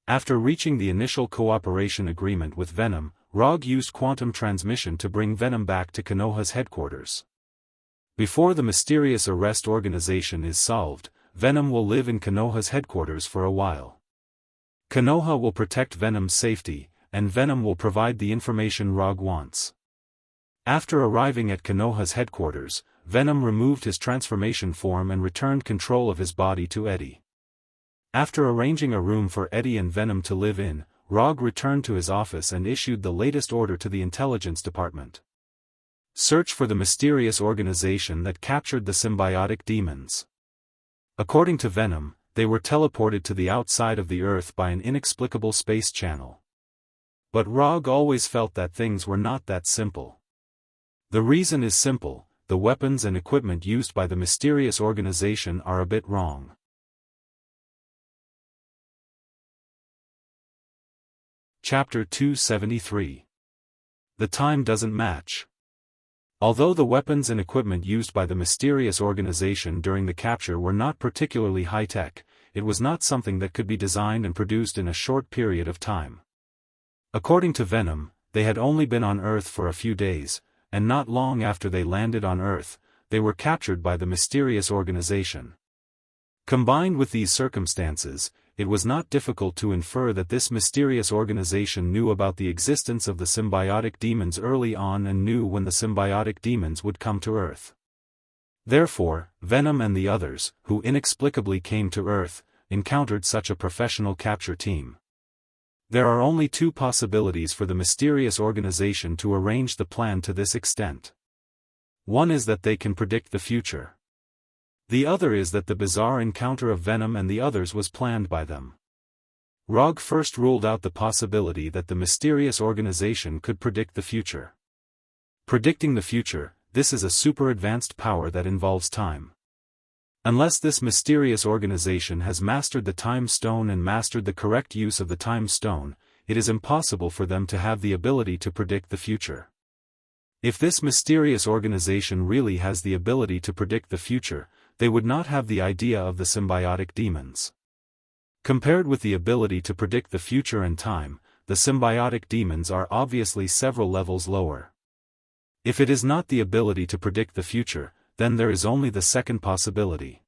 After reaching the initial cooperation agreement with Venom, Rog used quantum transmission to bring Venom back to Konoha's headquarters. Before the mysterious arrest organization is solved, Venom will live in Konoha's headquarters for a while. Konoha will protect Venom's safety, and Venom will provide the information Rog wants. After arriving at Konoha's headquarters, Venom removed his transformation form and returned control of his body to Eddie. After arranging a room for Eddie and Venom to live in, Rog returned to his office and issued the latest order to the intelligence department. Search for the mysterious organization that captured the symbiotic demons. According to Venom, they were teleported to the outside of the Earth by an inexplicable space channel. But Rog always felt that things were not that simple. The reason is simple: the weapons and equipment used by the mysterious organization are a bit wrong. Chapter 273. The time doesn't match. Although the weapons and equipment used by the mysterious organization during the capture were not particularly high-tech, it was not something that could be designed and produced in a short period of time. According to Venom, they had only been on Earth for a few days, and not long after they landed on Earth, they were captured by the mysterious organization. Combined with these circumstances, it was not difficult to infer that this mysterious organization knew about the existence of the symbiotic demons early on and knew when the symbiotic demons would come to Earth. Therefore, Venom and the others, who inexplicably came to Earth, encountered such a professional capture team. There are only two possibilities for the mysterious organization to arrange the plan to this extent. One is that they can predict the future. The other is that the bizarre encounter of Venom and the others was planned by them. Rog first ruled out the possibility that the mysterious organization could predict the future. Predicting the future, this is a super advanced power that involves time. Unless this mysterious organization has mastered the Time Stone and mastered the correct use of the Time Stone, it is impossible for them to have the ability to predict the future. If this mysterious organization really has the ability to predict the future, they would not have the idea of the symbiotic demons. Compared with the ability to predict the future and time, the symbiotic demons are obviously several levels lower. If it is not the ability to predict the future, then there is only the second possibility.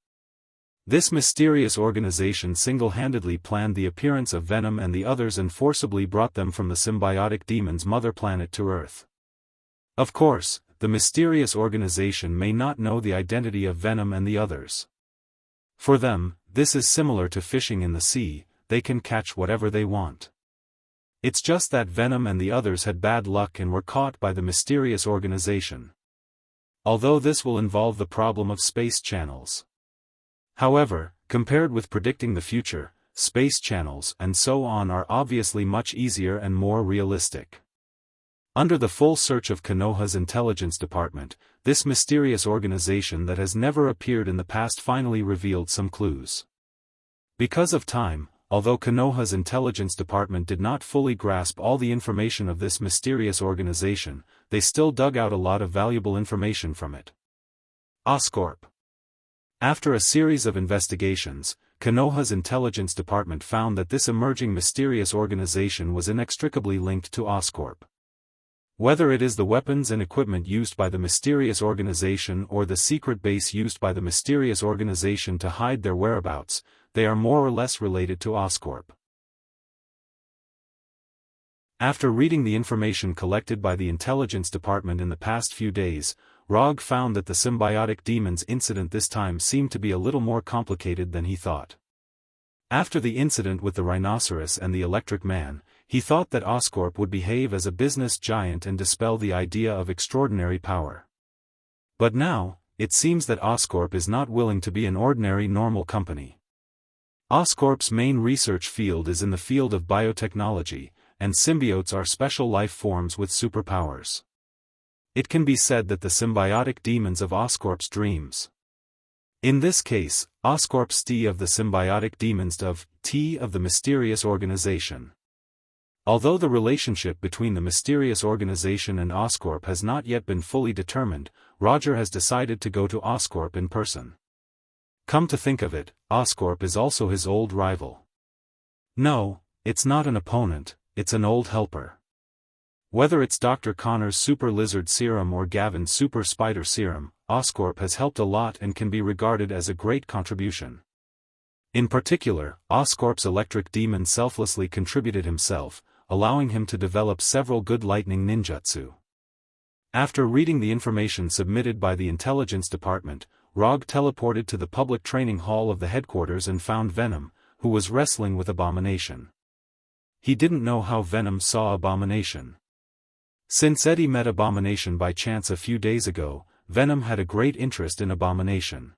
This mysterious organization single-handedly planned the appearance of Venom and the others and forcibly brought them from the symbiotic demon's mother planet to Earth. Of course, the mysterious organization may not know the identity of Venom and the others. For them, this is similar to fishing in the sea, they can catch whatever they want. It's just that Venom and the others had bad luck and were caught by the mysterious organization. Although this will involve the problem of space channels. However, compared with predicting the future, space channels and so on are obviously much easier and more realistic. Under the full search of Konoha's intelligence department, this mysterious organization that has never appeared in the past finally revealed some clues. Because of time, although Konoha's intelligence department did not fully grasp all the information of this mysterious organization, they still dug out a lot of valuable information from it. Oscorp. After a series of investigations, Konoha's intelligence department found that this emerging mysterious organization was inextricably linked to Oscorp. Whether it is the weapons and equipment used by the mysterious organization or the secret base used by the mysterious organization to hide their whereabouts, they are more or less related to Oscorp. After reading the information collected by the intelligence department in the past few days, Rog found that the symbiotic demons incident this time seemed to be a little more complicated than he thought. After the incident with the rhinoceros and the electric man, he thought that Oscorp would behave as a business giant and dispel the idea of extraordinary power. But now, it seems that Oscorp is not willing to be an ordinary normal company. Oscorp's main research field is in the field of biotechnology, and symbiotes are special life forms with superpowers. It can be said that the symbiotic demons of Oscorp's dreams. In this case, Oscorp's T of the symbiotic demons of T of the mysterious organization. Although the relationship between the mysterious organization and Oscorp has not yet been fully determined, Roger has decided to go to Oscorp in person. Come to think of it, Oscorp is also his old rival. No, it's not an opponent, it's an old helper. Whether it's Dr. Connor's Super Lizard Serum or Gavin's Super Spider Serum, Oscorp has helped a lot and can be regarded as a great contribution. In particular, Oscorp's electric demon selflessly contributed himself, allowing him to develop several good lightning ninjutsu. After reading the information submitted by the intelligence department, Rog teleported to the public training hall of the headquarters and found Venom, who was wrestling with Abomination. He didn't know how Venom saw Abomination. Since Eddie met Abomination by chance a few days ago, Venom had a great interest in Abomination.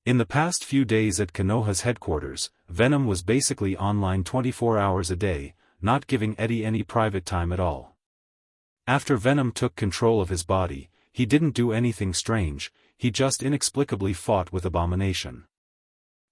In the past few days at Konoha's headquarters, Venom was basically online 24 hours a day, not giving Eddie any private time at all. After Venom took control of his body, he didn't do anything strange, he just inexplicably fought with Abomination.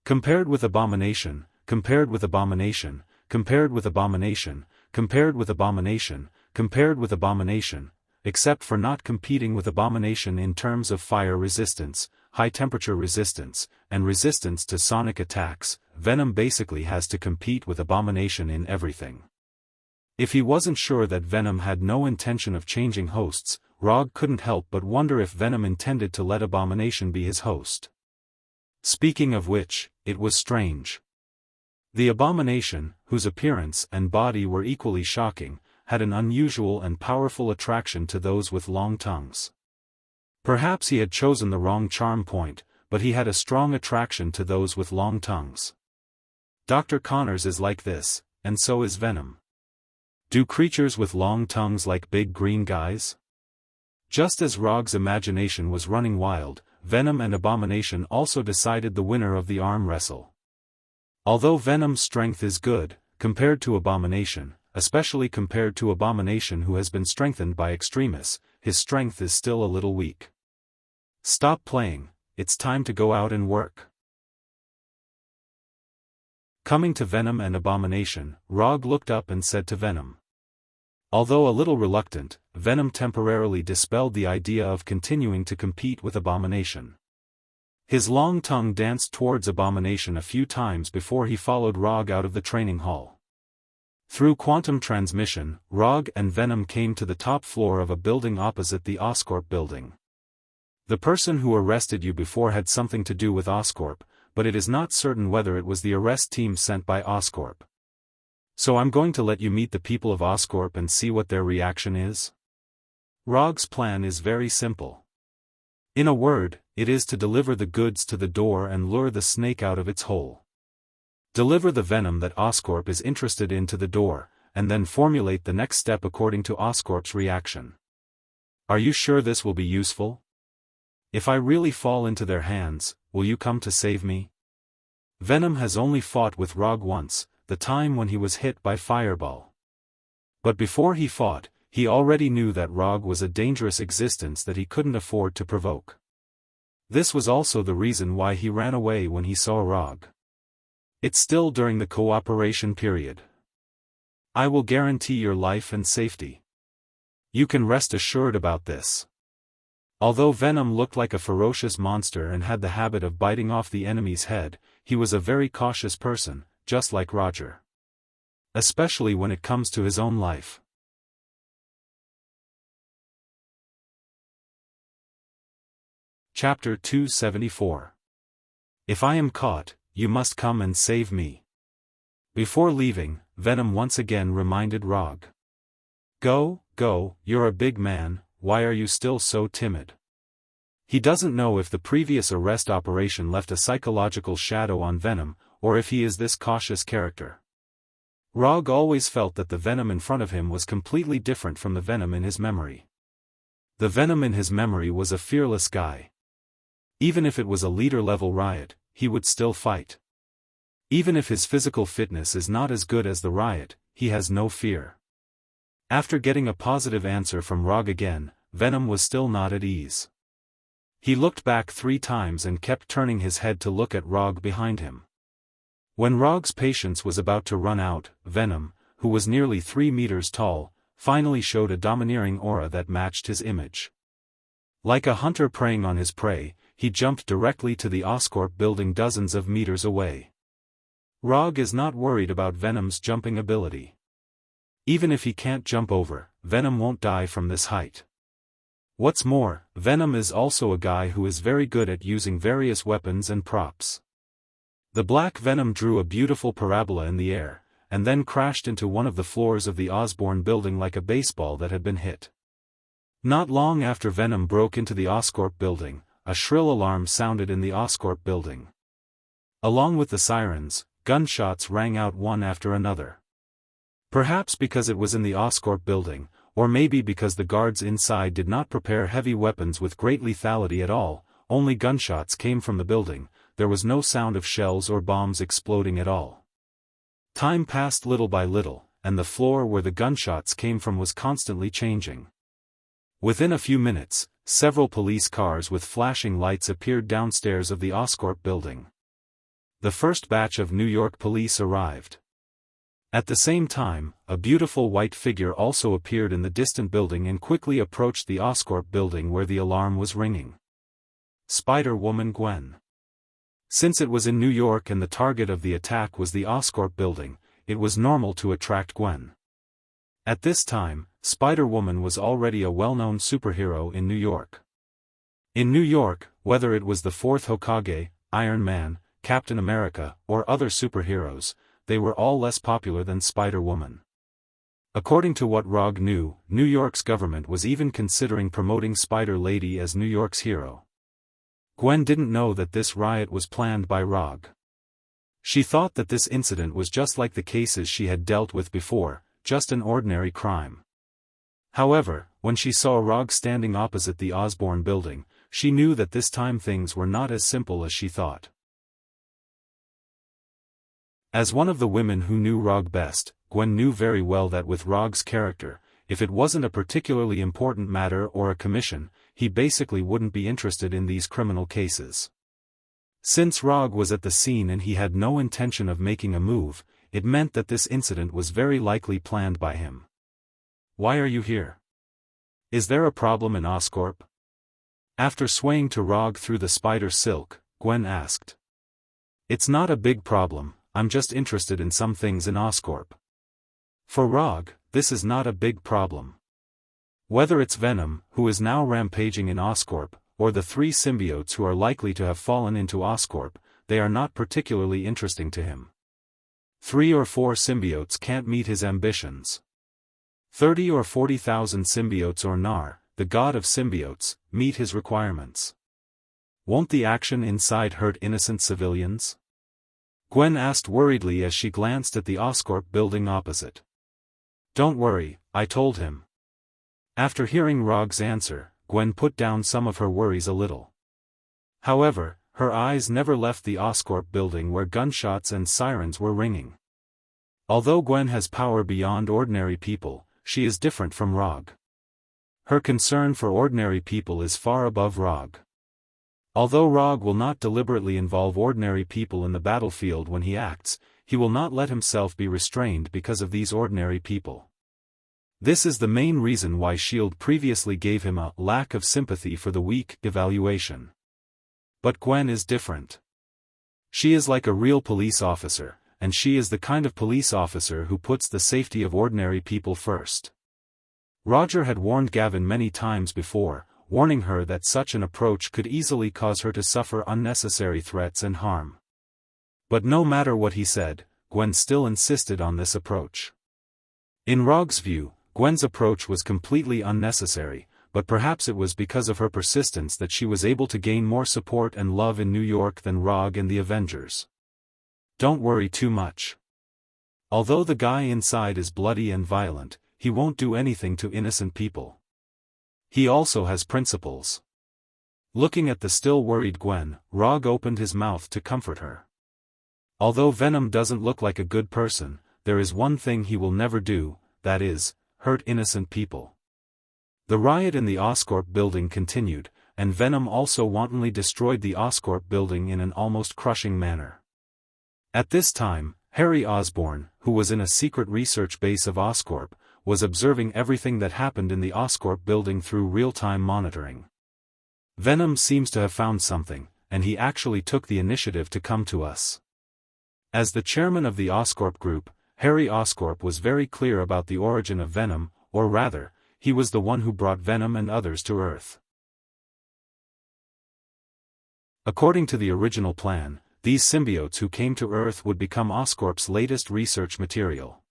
Compared with Abomination, compared with Abomination, compared with Abomination, compared with Abomination, compared with Abomination, except for not competing with Abomination in terms of fire resistance, high temperature resistance, and resistance to sonic attacks, Venom basically has to compete with Abomination in everything. If he wasn't sure that Venom had no intention of changing hosts, Rog couldn't help but wonder if Venom intended to let Abomination be his host. Speaking of which, it was strange. The Abomination, whose appearance and body were equally shocking, had an unusual and powerful attraction to those with long tongues. Perhaps he had chosen the wrong charm point, but he had a strong attraction to those with long tongues. Dr. Connors is like this, and so is Venom. Do creatures with long tongues like big green guys? Just as Rog's imagination was running wild, Venom and Abomination also decided the winner of the arm wrestle. Although Venom's strength is good, compared to Abomination, especially compared to Abomination who has been strengthened by Extremis, his strength is still a little weak. Stop playing, it's time to go out and work. Coming to Venom and Abomination, Rog looked up and said to Venom. Although a little reluctant, Venom temporarily dispelled the idea of continuing to compete with Abomination. His long tongue danced towards Abomination a few times before he followed Rog out of the training hall. Through quantum transmission, Rog and Venom came to the top floor of a building opposite the Oscorp building. The person who arrested you before had something to do with Oscorp, but it is not certain whether it was the arrest team sent by Oscorp. So I'm going to let you meet the people of Oscorp and see what their reaction is. Rog's plan is very simple. In a word, it is to deliver the goods to the door and lure the snake out of its hole. Deliver the venom that Oscorp is interested in to the door, and then formulate the next step according to Oscorp's reaction. Are you sure this will be useful? If I really fall into their hands, will you come to save me? Venom has only fought with Rog once, the time when he was hit by Fireball. But before he fought, he already knew that Rog was a dangerous existence that he couldn't afford to provoke. This was also the reason why he ran away when he saw Rog. It's still during the cooperation period. I will guarantee your life and safety. You can rest assured about this. Although Venom looked like a ferocious monster and had the habit of biting off the enemy's head, he was a very cautious person, just like Roger. Especially when it comes to his own life. Chapter 274. If I am caught, you must come and save me. Before leaving, Venom once again reminded Rog. Go, you're a big man, why are you still so timid? He doesn't know if the previous arrest operation left a psychological shadow on Venom, or if he is this cautious character. Rog always felt that the Venom in front of him was completely different from the Venom in his memory. The Venom in his memory was a fearless guy. Even if it was a leader-level riot, he would still fight. Even if his physical fitness is not as good as the riot, he has no fear. After getting a positive answer from Rog again, Venom was still not at ease. He looked back 3 times and kept turning his head to look at Rog behind him. When Rog's patience was about to run out, Venom, who was nearly 3 meters tall, finally showed a domineering aura that matched his image. Like a hunter preying on his prey, he jumped directly to the Oscorp building dozens of meters away. Rog is not worried about Venom's jumping ability. Even if he can't jump over, Venom won't die from this height. What's more, Venom is also a guy who is very good at using various weapons and props. The black Venom drew a beautiful parabola in the air, and then crashed into one of the floors of the Osborn building like a baseball that had been hit. Not long after Venom broke into the Oscorp building, a shrill alarm sounded in the Oscorp building. Along with the sirens, gunshots rang out one after another. Perhaps because it was in the Oscorp building, or maybe because the guards inside did not prepare heavy weapons with great lethality at all, only gunshots came from the building, there was no sound of shells or bombs exploding at all. Time passed little by little, and the floor where the gunshots came from was constantly changing. Within a few minutes, several police cars with flashing lights appeared downstairs of the Oscorp building. The first batch of New York police arrived. At the same time, a beautiful white figure also appeared in the distant building and quickly approached the Oscorp building where the alarm was ringing. Spider-Woman Gwen. Since it was in New York and the target of the attack was the Oscorp building, it was normal to attract Gwen. At this time, Spider-Woman was already a well-known superhero in New York. In New York, whether it was the 4th Hokage, Iron Man, Captain America, or other superheroes, they were all less popular than Spider-Woman. According to what Rog knew, New York's government was even considering promoting Spider-Lady as New York's hero. Gwen didn't know that this riot was planned by Rog. She thought that this incident was just like the cases she had dealt with before, just an ordinary crime. However, when she saw Rog standing opposite the Osborn building, she knew that this time things were not as simple as she thought. As one of the women who knew Rog best, Gwen knew very well that with Rog's character, if it wasn't a particularly important matter or a commission, he basically wouldn't be interested in these criminal cases. Since Rog was at the scene and he had no intention of making a move, it meant that this incident was very likely planned by him. Why are you here? Is there a problem in Oscorp? After swaying to Rog through the spider silk, Gwen asked. It's not a big problem, I'm just interested in some things in Oscorp. For Rog, this is not a big problem. Whether it's Venom, who is now rampaging in Oscorp, or the 3 symbiotes who are likely to have fallen into Oscorp, they are not particularly interesting to him. 3 or 4 symbiotes can't meet his ambitions. 30 or 40,000 symbiotes or Nar, the god of symbiotes, meet his requirements. Won't the action inside hurt innocent civilians? Gwen asked worriedly as she glanced at the Oscorp building opposite. Don't worry, I told him. After hearing Rog's answer, Gwen put down some of her worries a little. However, her eyes never left the Oscorp building where gunshots and sirens were ringing. Although Gwen has power beyond ordinary people, she is different from Rog. Her concern for ordinary people is far above Rog. Although Rog will not deliberately involve ordinary people in the battlefield when he acts, he will not let himself be restrained because of these ordinary people. This is the main reason why S.H.I.E.L.D. previously gave him a lack of sympathy for the weak evaluation. But Gwen is different. She is like a real police officer, and she is the kind of police officer who puts the safety of ordinary people first. Roger had warned Gavin many times before, warning her that such an approach could easily cause her to suffer unnecessary threats and harm. But no matter what he said, Gwen still insisted on this approach. In Rog's view, Gwen's approach was completely unnecessary, but perhaps it was because of her persistence that she was able to gain more support and love in New York than Rog and the Avengers. Don't worry too much. Although the guy inside is bloody and violent, he won't do anything to innocent people. He also has principles. Looking at the still worried Gwen, Rog opened his mouth to comfort her. Although Venom doesn't look like a good person, there is one thing he will never do, that is, hurt innocent people. The riot in the Oscorp building continued, and Venom also wantonly destroyed the Oscorp building in an almost crushing manner. At this time, Harry Osborn, who was in a secret research base of Oscorp, was observing everything that happened in the Oscorp building through real-time monitoring. Venom seems to have found something, and he actually took the initiative to come to us. As the chairman of the Oscorp group, Harry Oscorp was very clear about the origin of Venom, or rather, he was the one who brought Venom and others to Earth. According to the original plan, these symbiotes who came to Earth would become Oscorp's latest research material.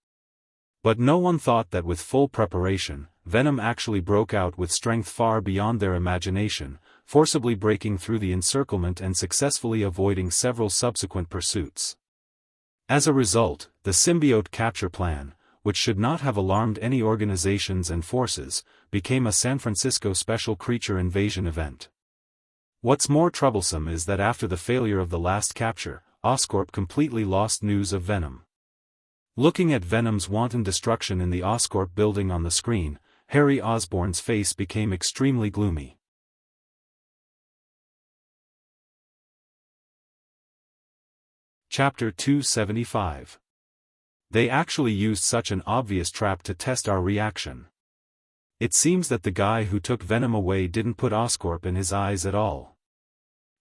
But no one thought that with full preparation, Venom actually broke out with strength far beyond their imagination, forcibly breaking through the encirclement and successfully avoiding several subsequent pursuits. As a result, the symbiote capture plan, which should not have alarmed any organizations and forces, became a San Francisco special creature invasion event. What's more troublesome is that after the failure of the last capture, Oscorp completely lost news of Venom. Looking at Venom's wanton destruction in the Oscorp building on the screen, Harry Osborn's face became extremely gloomy. Chapter 275. They actually used such an obvious trap to test our reaction. It seems that the guy who took Venom away didn't put Oscorp in his eyes at all.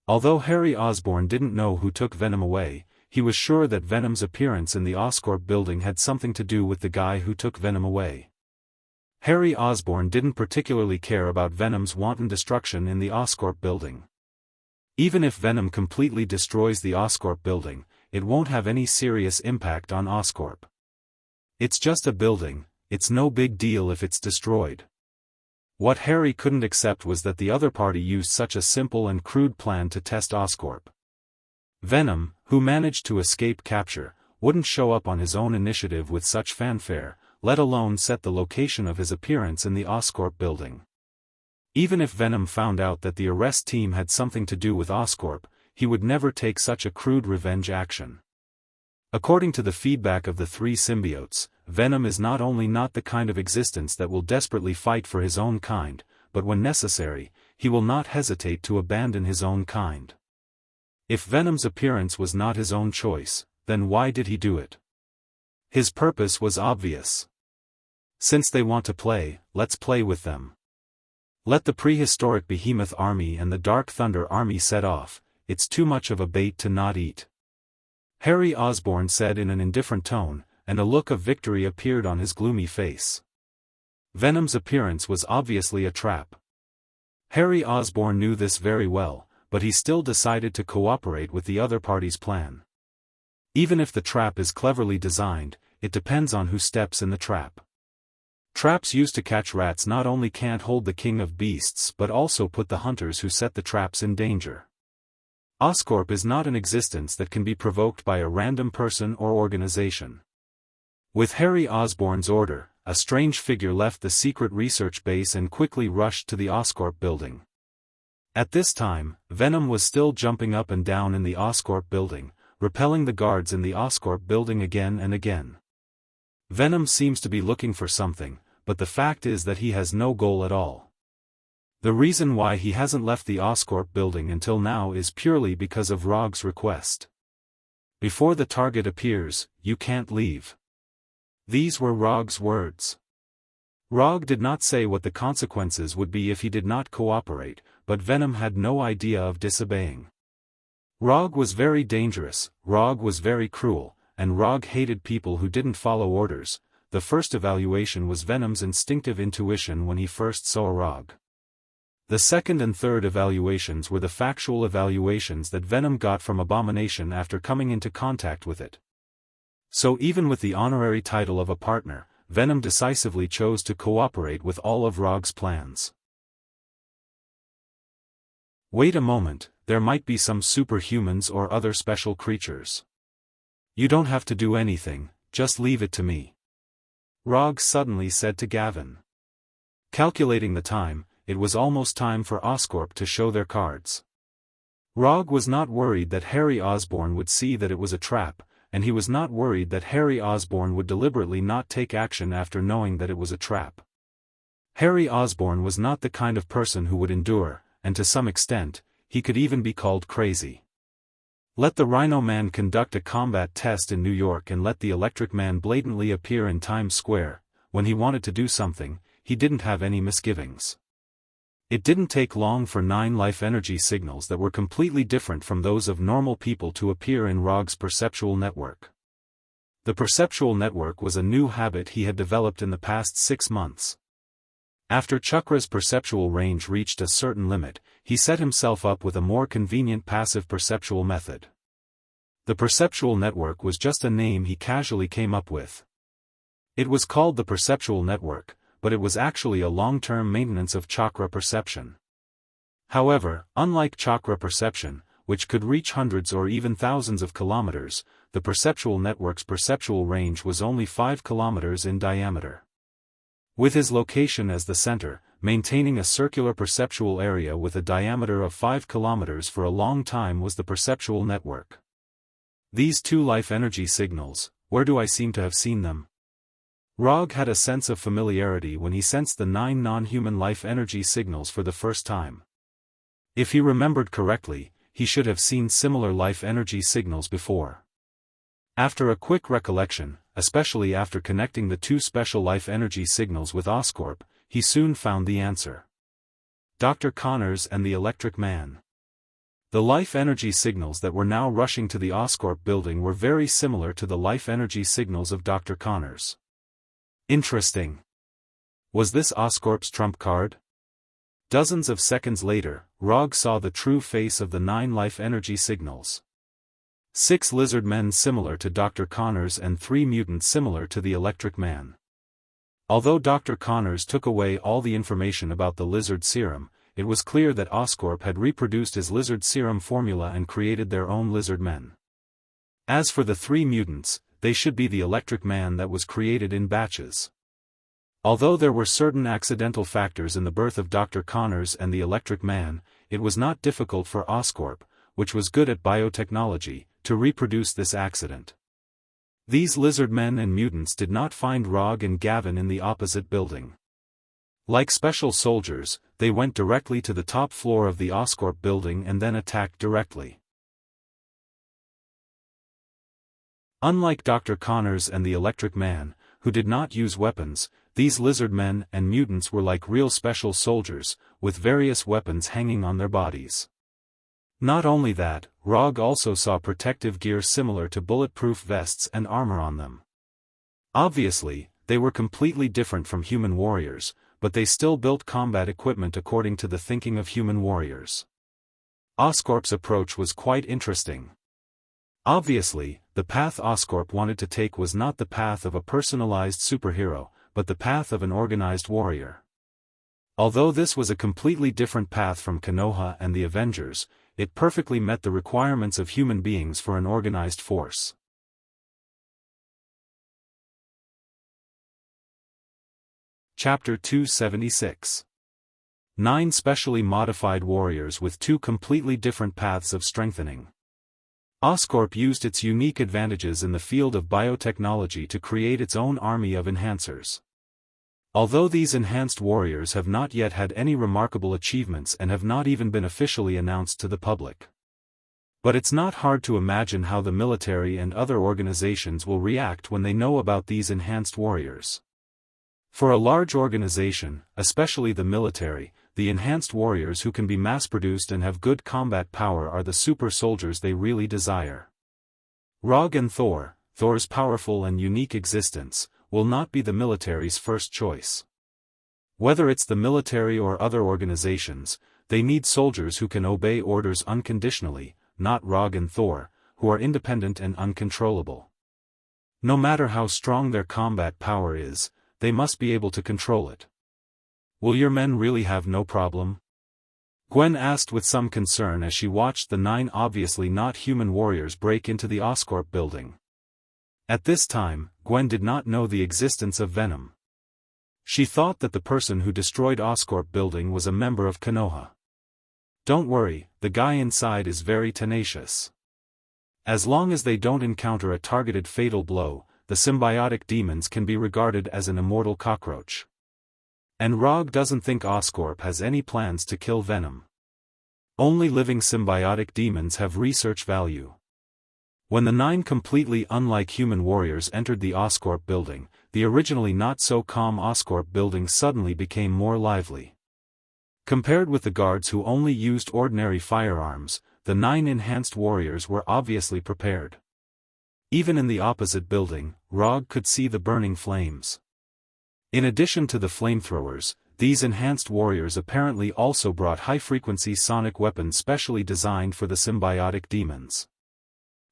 Although Harry Osborn didn't know who took Venom away, he was sure that Venom's appearance in the Oscorp building had something to do with the guy who took Venom away. Harry Osborn didn't particularly care about Venom's wanton destruction in the Oscorp building. Even if Venom completely destroys the Oscorp building, it won't have any serious impact on Oscorp. It's just a building, it's no big deal if it's destroyed. What Harry couldn't accept was that the other party used such a simple and crude plan to test Oscorp. Venom, who managed to escape capture, wouldn't show up on his own initiative with such fanfare, let alone set the location of his appearance in the Oscorp building. Even if Venom found out that the arrest team had something to do with Oscorp, he would never take such a crude revenge action. According to the feedback of the three symbiotes, Venom is not only not the kind of existence that will desperately fight for his own kind, but when necessary, he will not hesitate to abandon his own kind. If Venom's appearance was not his own choice, then why did he do it? His purpose was obvious. Since they want to play, let's play with them. Let the prehistoric Behemoth army and the Dark Thunder army set off, it's too much of a bait to not eat. Harry Osborn said in an indifferent tone, and a look of victory appeared on his gloomy face. Venom's appearance was obviously a trap. Harry Osborn knew this very well, but he still decided to cooperate with the other party's plan. Even if the trap is cleverly designed, it depends on who steps in the trap. Traps used to catch rats not only can't hold the king of beasts but also put the hunters who set the traps in danger. Oscorp is not an existence that can be provoked by a random person or organization. With Harry Osborn's order, a strange figure left the secret research base and quickly rushed to the Oscorp building. At this time, Venom was still jumping up and down in the Oscorp building, repelling the guards in the Oscorp building again and again. Venom seems to be looking for something, but the fact is that he has no goal at all. The reason why he hasn't left the Oscorp building until now is purely because of Rog's request. Before the target appears, you can't leave. These were Rog's words. Rog did not say what the consequences would be if he did not cooperate, but Venom had no idea of disobeying. Rog was very dangerous, Rog was very cruel, and Rog hated people who didn't follow orders. The first evaluation was Venom's instinctive intuition when he first saw Rog. The second and third evaluations were the factual evaluations that Venom got from Abomination after coming into contact with it. So even with the honorary title of a partner, Venom decisively chose to cooperate with all of Rog's plans. Wait a moment, there might be some superhumans or other special creatures. You don't have to do anything, just leave it to me. Rog suddenly said to Gavin. Calculating the time, it was almost time for Oscorp to show their cards. Rog was not worried that Harry Osborn would see that it was a trap, and he was not worried that Harry Osborn would deliberately not take action after knowing that it was a trap. Harry Osborn was not the kind of person who would endure, and to some extent, he could even be called crazy. Let the Rhino Man conduct a combat test in New York and let the Electric Man blatantly appear in Times Square. When he wanted to do something, he didn't have any misgivings. It didn't take long for 9 life energy signals that were completely different from those of normal people to appear in Rog's perceptual network. The perceptual network was a new habit he had developed in the past 6 months. After Chakra's perceptual range reached a certain limit, he set himself up with a more convenient passive perceptual method. The perceptual network was just a name he casually came up with. It was called the perceptual network, but it was actually a long-term maintenance of chakra perception. However, unlike chakra perception, which could reach hundreds or even thousands of kilometers, the perceptual network's perceptual range was only 5 kilometers in diameter. With his location as the center, maintaining a circular perceptual area with a diameter of 5 kilometers for a long time was the perceptual network. These 2 life energy signals, where do I seem to have seen them? Rog had a sense of familiarity when he sensed the 9 non-human life energy signals for the first time. If he remembered correctly, he should have seen similar life energy signals before. After a quick recollection, especially after connecting the 2 special life energy signals with Oscorp, he soon found the answer. Dr. Connors and the Electric Man. The life energy signals that were now rushing to the Oscorp building were very similar to the life energy signals of Dr. Connors. Interesting. Was this Oscorp's trump card? Dozens of seconds later, Rog saw the true face of the 9 life energy signals. 6 lizard men similar to Dr. Connors and 3 mutants similar to the Electric Man. Although Dr. Connors took away all the information about the lizard serum, it was clear that Oscorp had reproduced his lizard serum formula and created their own lizard men. As for the 3 mutants, they should be the Electric Man that was created in batches. Although there were certain accidental factors in the birth of Dr. Connors and the Electric Man, it was not difficult for Oscorp, which was good at biotechnology, to reproduce this accident. These lizard men and mutants did not find Rog and Gavin in the opposite building. Like special soldiers, they went directly to the top floor of the Oscorp building and then attacked directly. Unlike Dr. Connors and the Electric Man, who did not use weapons, these lizard men and mutants were like real special soldiers, with various weapons hanging on their bodies. Not only that, Rog also saw protective gear similar to bulletproof vests and armor on them. Obviously, they were completely different from human warriors, but they still built combat equipment according to the thinking of human warriors. Oscorp's approach was quite interesting. Obviously, the path Oscorp wanted to take was not the path of a personalized superhero, but the path of an organized warrior. Although this was a completely different path from Konoha and the Avengers, it perfectly met the requirements of human beings for an organized force. Chapter 276. 9 specially modified warriors with 2 completely different paths of strengthening. Oscorp used its unique advantages in the field of biotechnology to create its own army of enhancers. Although these enhanced warriors have not yet had any remarkable achievements and have not even been officially announced to the public. But it's not hard to imagine how the military and other organizations will react when they know about these enhanced warriors. For a large organization, especially the military, the enhanced warriors who can be mass-produced and have good combat power are the super soldiers they really desire. Rog and Thor's powerful and unique existence, will not be the military's first choice. Whether it's the military or other organizations, they need soldiers who can obey orders unconditionally, not Rog and Thor, who are independent and uncontrollable. No matter how strong their combat power is, they must be able to control it. Will your men really have no problem? Gwen asked with some concern as she watched the 9 obviously not human warriors break into the Oscorp building. At this time, Gwen did not know the existence of Venom. She thought that the person who destroyed Oscorp building was a member of Konoha. Don't worry, the guy inside is very tenacious. As long as they don't encounter a targeted fatal blow, the symbiotic demons can be regarded as an immortal cockroach. And Rog doesn't think Oscorp has any plans to kill Venom. Only living symbiotic demons have research value. When the 9 completely unlike human warriors entered the Oscorp building, the originally not-so-calm Oscorp building suddenly became more lively. Compared with the guards who only used ordinary firearms, the 9 enhanced warriors were obviously prepared. Even in the opposite building, Rog could see the burning flames. In addition to the flamethrowers, these enhanced warriors apparently also brought high-frequency sonic weapons specially designed for the symbiotic demons.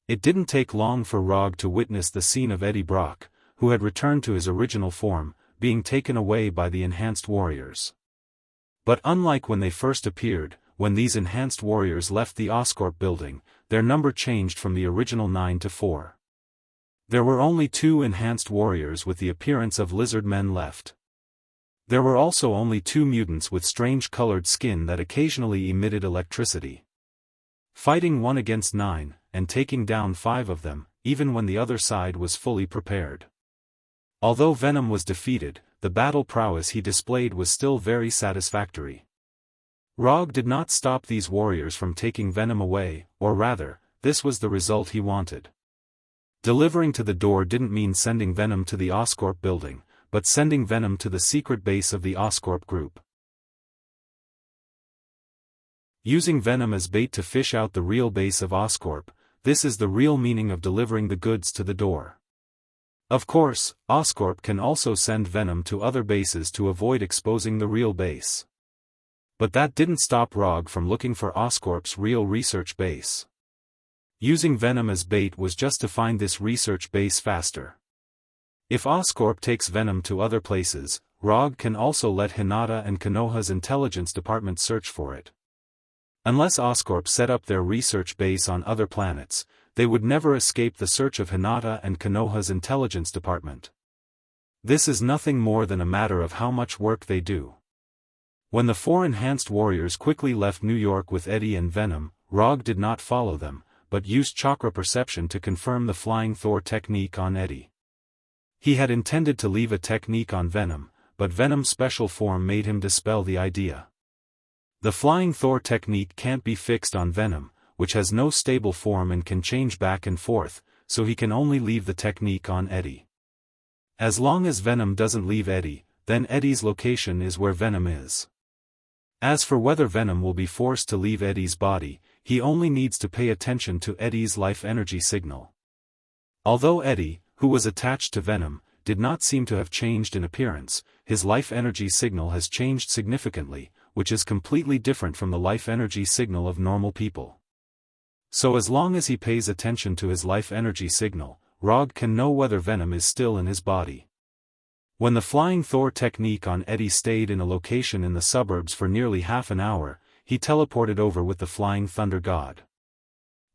It didn't take long for Rog to witness the scene of Eddie Brock, who had returned to his original form, being taken away by the enhanced warriors. But unlike when they first appeared, when these enhanced warriors left the Oscorp building, their number changed from the original 9 to 4. There were only 2 enhanced warriors with the appearance of lizard men left. There were also only 2 mutants with strange colored skin that occasionally emitted electricity. Fighting 1 against 9, and taking down 5 of them, even when the other side was fully prepared. Although Venom was defeated, the battle prowess he displayed was still very satisfactory. Rog did not stop these warriors from taking Venom away, or rather, this was the result he wanted. Delivering to the door didn't mean sending Venom to the Oscorp building, but sending Venom to the secret base of the Oscorp group. Using Venom as bait to fish out the real base of Oscorp, this is the real meaning of delivering the goods to the door. Of course, Oscorp can also send Venom to other bases to avoid exposing the real base. But that didn't stop Rog from looking for Oscorp's real research base. Using Venom as bait was just to find this research base faster. If Oscorp takes Venom to other places, Rog can also let Hinata and Konoha's intelligence department search for it. Unless Oscorp set up their research base on other planets, they would never escape the search of Hinata and Konoha's intelligence department. This is nothing more than a matter of how much work they do. When the 4 enhanced warriors quickly left New York with Eddie and Venom, Rog did not follow them, but used chakra perception to confirm the Flying Thor technique on Eddie. He had intended to leave a technique on Venom, but Venom's special form made him dispel the idea. The Flying Thor technique can't be fixed on Venom, which has no stable form and can change back and forth, so he can only leave the technique on Eddie. As long as Venom doesn't leave Eddie, then Eddie's location is where Venom is. As for whether Venom will be forced to leave Eddie's body, he only needs to pay attention to Eddie's life energy signal. Although Eddie, who was attached to Venom, did not seem to have changed in appearance, his life energy signal has changed significantly, which is completely different from the life energy signal of normal people. So as long as he pays attention to his life energy signal, Rog can know whether Venom is still in his body. When the Flying Thor technique on Eddie stayed in a location in the suburbs for nearly half an hour, he teleported over with the Flying Thunder God.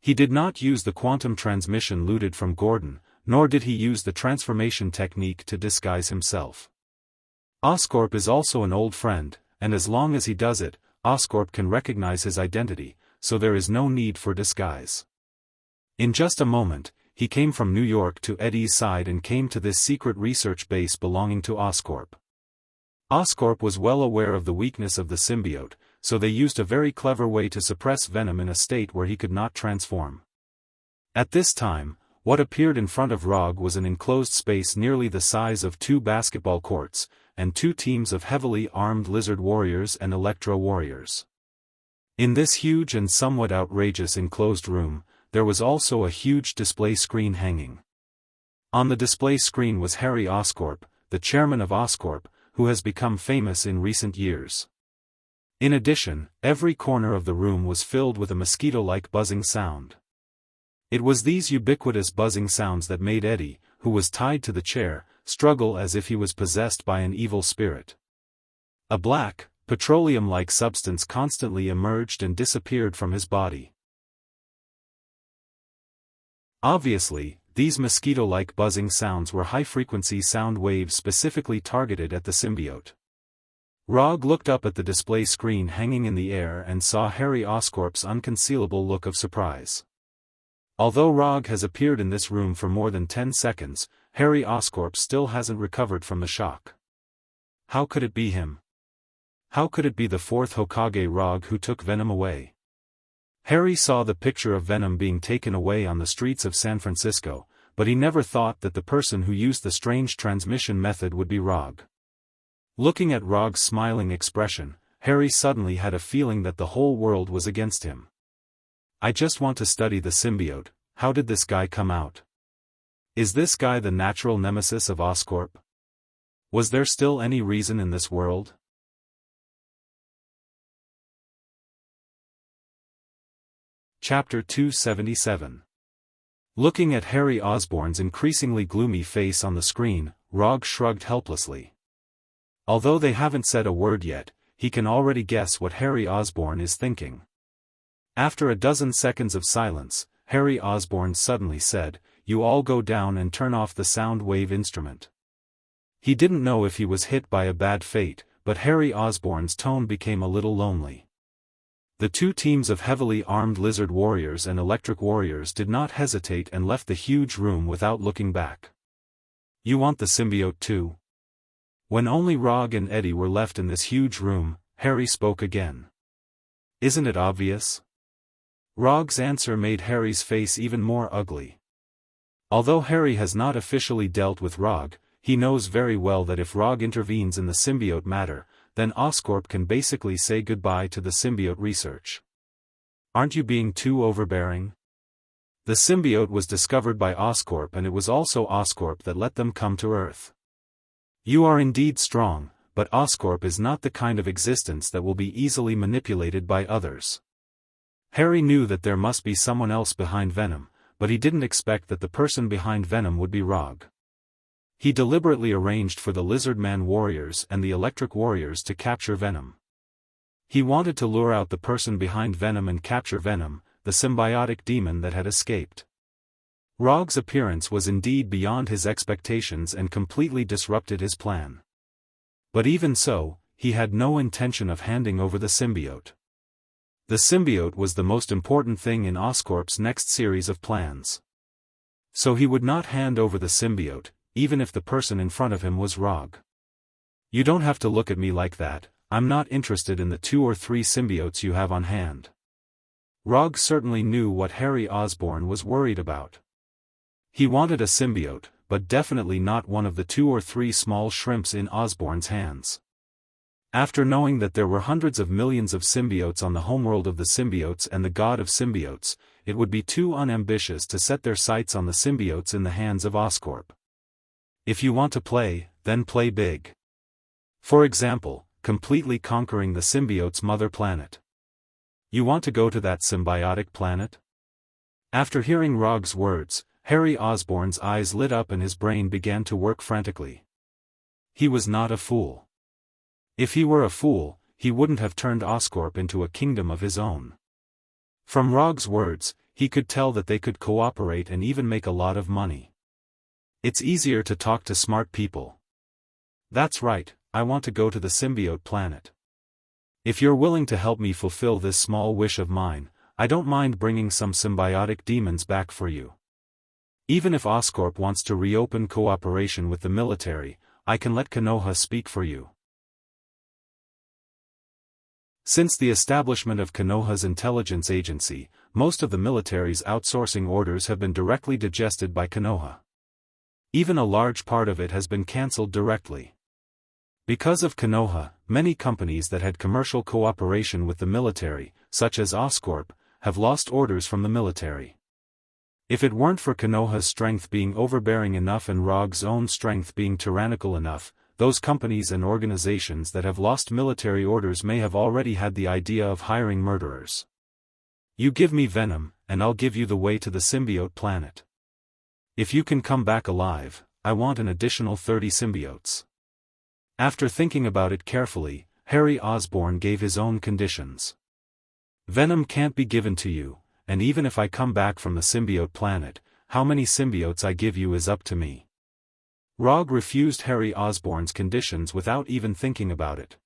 He did not use the quantum transmission looted from Gordon, nor did he use the transformation technique to disguise himself. Oscorp is also an old friend, and as long as he does it, Oscorp can recognize his identity, so there is no need for disguise. In just a moment, he came from New York to Eddie's side and came to this secret research base belonging to Oscorp. Oscorp was well aware of the weakness of the symbiote, so they used a very clever way to suppress Venom in a state where he could not transform. At this time, what appeared in front of Rog was an enclosed space nearly the size of 2 basketball courts, and 2 teams of heavily armed lizard warriors and electro warriors. In this huge and somewhat outrageous enclosed room, there was also a huge display screen hanging. On the display screen was Harry Oscorp, the chairman of Oscorp, who has become famous in recent years. In addition, every corner of the room was filled with a mosquito-like buzzing sound. It was these ubiquitous buzzing sounds that made Eddie, who was tied to the chair, struggle as if he was possessed by an evil spirit. A black, petroleum-like substance constantly emerged and disappeared from his body. Obviously, these mosquito-like buzzing sounds were high-frequency sound waves specifically targeted at the symbiote. Rog looked up at the display screen hanging in the air and saw Harry Oscorp's unconcealable look of surprise. Although Rog has appeared in this room for more than 10 seconds, Harry Oscorp still hasn't recovered from the shock. How could it be him? How could it be the fourth Hokage Rog who took Venom away? Harry saw the picture of Venom being taken away on the streets of San Francisco, but he never thought that the person who used the strange transmission method would be Rog. Looking at Rog's smiling expression, Harry suddenly had a feeling that the whole world was against him. I just want to study the symbiote. How did this guy come out? Is this guy the natural nemesis of Oscorp? Was there still any reason in this world? Chapter 277. Looking at Harry Osborn's increasingly gloomy face on the screen, Rog shrugged helplessly. Although they haven't said a word yet, he can already guess what Harry Osborn is thinking. After a dozen seconds of silence, Harry Osborn suddenly said, "You all go down and turn off the sound wave instrument." He didn't know if he was hit by a bad fate, but Harry Osborn's tone became a little lonely. The two teams of heavily armed lizard warriors and electric warriors did not hesitate and left the huge room without looking back. "You want the symbiote too?" When only Rog and Eddie were left in this huge room, Harry spoke again. "Isn't it obvious?" Rog's answer made Harry's face even more ugly. Although Harry has not officially dealt with Rog, he knows very well that if Rog intervenes in the symbiote matter, then Oscorp can basically say goodbye to the symbiote research. "Aren't you being too overbearing? The symbiote was discovered by Oscorp, and it was also Oscorp that let them come to Earth. You are indeed strong, but Oscorp is not the kind of existence that will be easily manipulated by others." Harry knew that there must be someone else behind Venom, but he didn't expect that the person behind Venom would be Rog. He deliberately arranged for the Lizardman warriors and the Electric warriors to capture Venom. He wanted to lure out the person behind Venom and capture Venom, the symbiotic demon that had escaped. Rog's appearance was indeed beyond his expectations and completely disrupted his plan. But even so, he had no intention of handing over the symbiote. The symbiote was the most important thing in Oscorp's next series of plans. So he would not hand over the symbiote, even if the person in front of him was Rog. "You don't have to look at me like that. I'm not interested in the 2 or 3 symbiotes you have on hand." Rog certainly knew what Harry Osborn was worried about. He wanted a symbiote, but definitely not one of the 2 or 3 small shrimps in Osborn's hands. After knowing that there were hundreds of millions of symbiotes on the homeworld of the symbiotes and the god of symbiotes, it would be too unambitious to set their sights on the symbiotes in the hands of Oscorp. If you want to play, then play big. For example, completely conquering the symbiote's mother planet. You want to go to that symbiotic planet? After hearing Rog's words, Harry Osborn's eyes lit up and his brain began to work frantically. He was not a fool. If he were a fool, he wouldn't have turned Oscorp into a kingdom of his own. From Rog's words, he could tell that they could cooperate and even make a lot of money. It's easier to talk to smart people. "That's right, I want to go to the symbiote planet. If you're willing to help me fulfill this small wish of mine, I don't mind bringing some symbiotic demons back for you. Even if Oscorp wants to reopen cooperation with the military, I can let Konoha speak for you." Since the establishment of Konoha's intelligence agency, most of the military's outsourcing orders have been directly digested by Konoha. Even a large part of it has been cancelled directly. Because of Konoha, many companies that had commercial cooperation with the military, such as Oscorp, have lost orders from the military. If it weren't for Konoha's strength being overbearing enough and Rog's own strength being tyrannical enough, those companies and organizations that have lost military orders may have already had the idea of hiring murderers. You give me venom, and I'll give you the way to the symbiote planet. If you can come back alive, I want an additional 30 symbiotes. After thinking about it carefully, Harry Osborn gave his own conditions. Venom can't be given to you, and even if I come back from the symbiote planet, how many symbiotes I give you is up to me. Rog refused Harry Osborn's conditions without even thinking about it.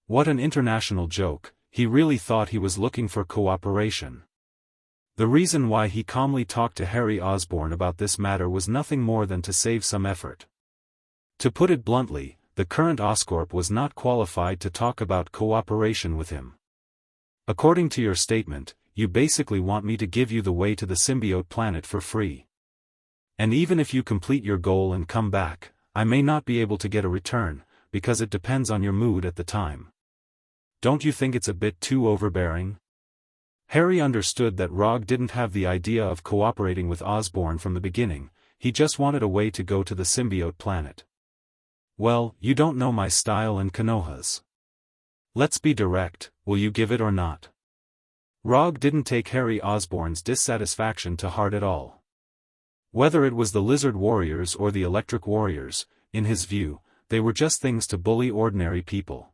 What an international joke, he really thought he was looking for cooperation. The reason why he calmly talked to Harry Osborn about this matter was nothing more than to save some effort. To put it bluntly, the current Oscorp was not qualified to talk about cooperation with him. According to your statement, you basically want me to give you the way to the symbiote planet for free. And even if you complete your goal and come back, I may not be able to get a return, because it depends on your mood at the time. Don't you think it's a bit too overbearing? Harry understood that Rog didn't have the idea of cooperating with Osborn from the beginning, he just wanted a way to go to the symbiote planet. Well, you don't know my style and Konoha's. Let's be direct, will you give it or not? Rog didn't take Harry Osborn's dissatisfaction to heart at all. Whether it was the Lizard Warriors or the Electric Warriors, in his view, they were just things to bully ordinary people.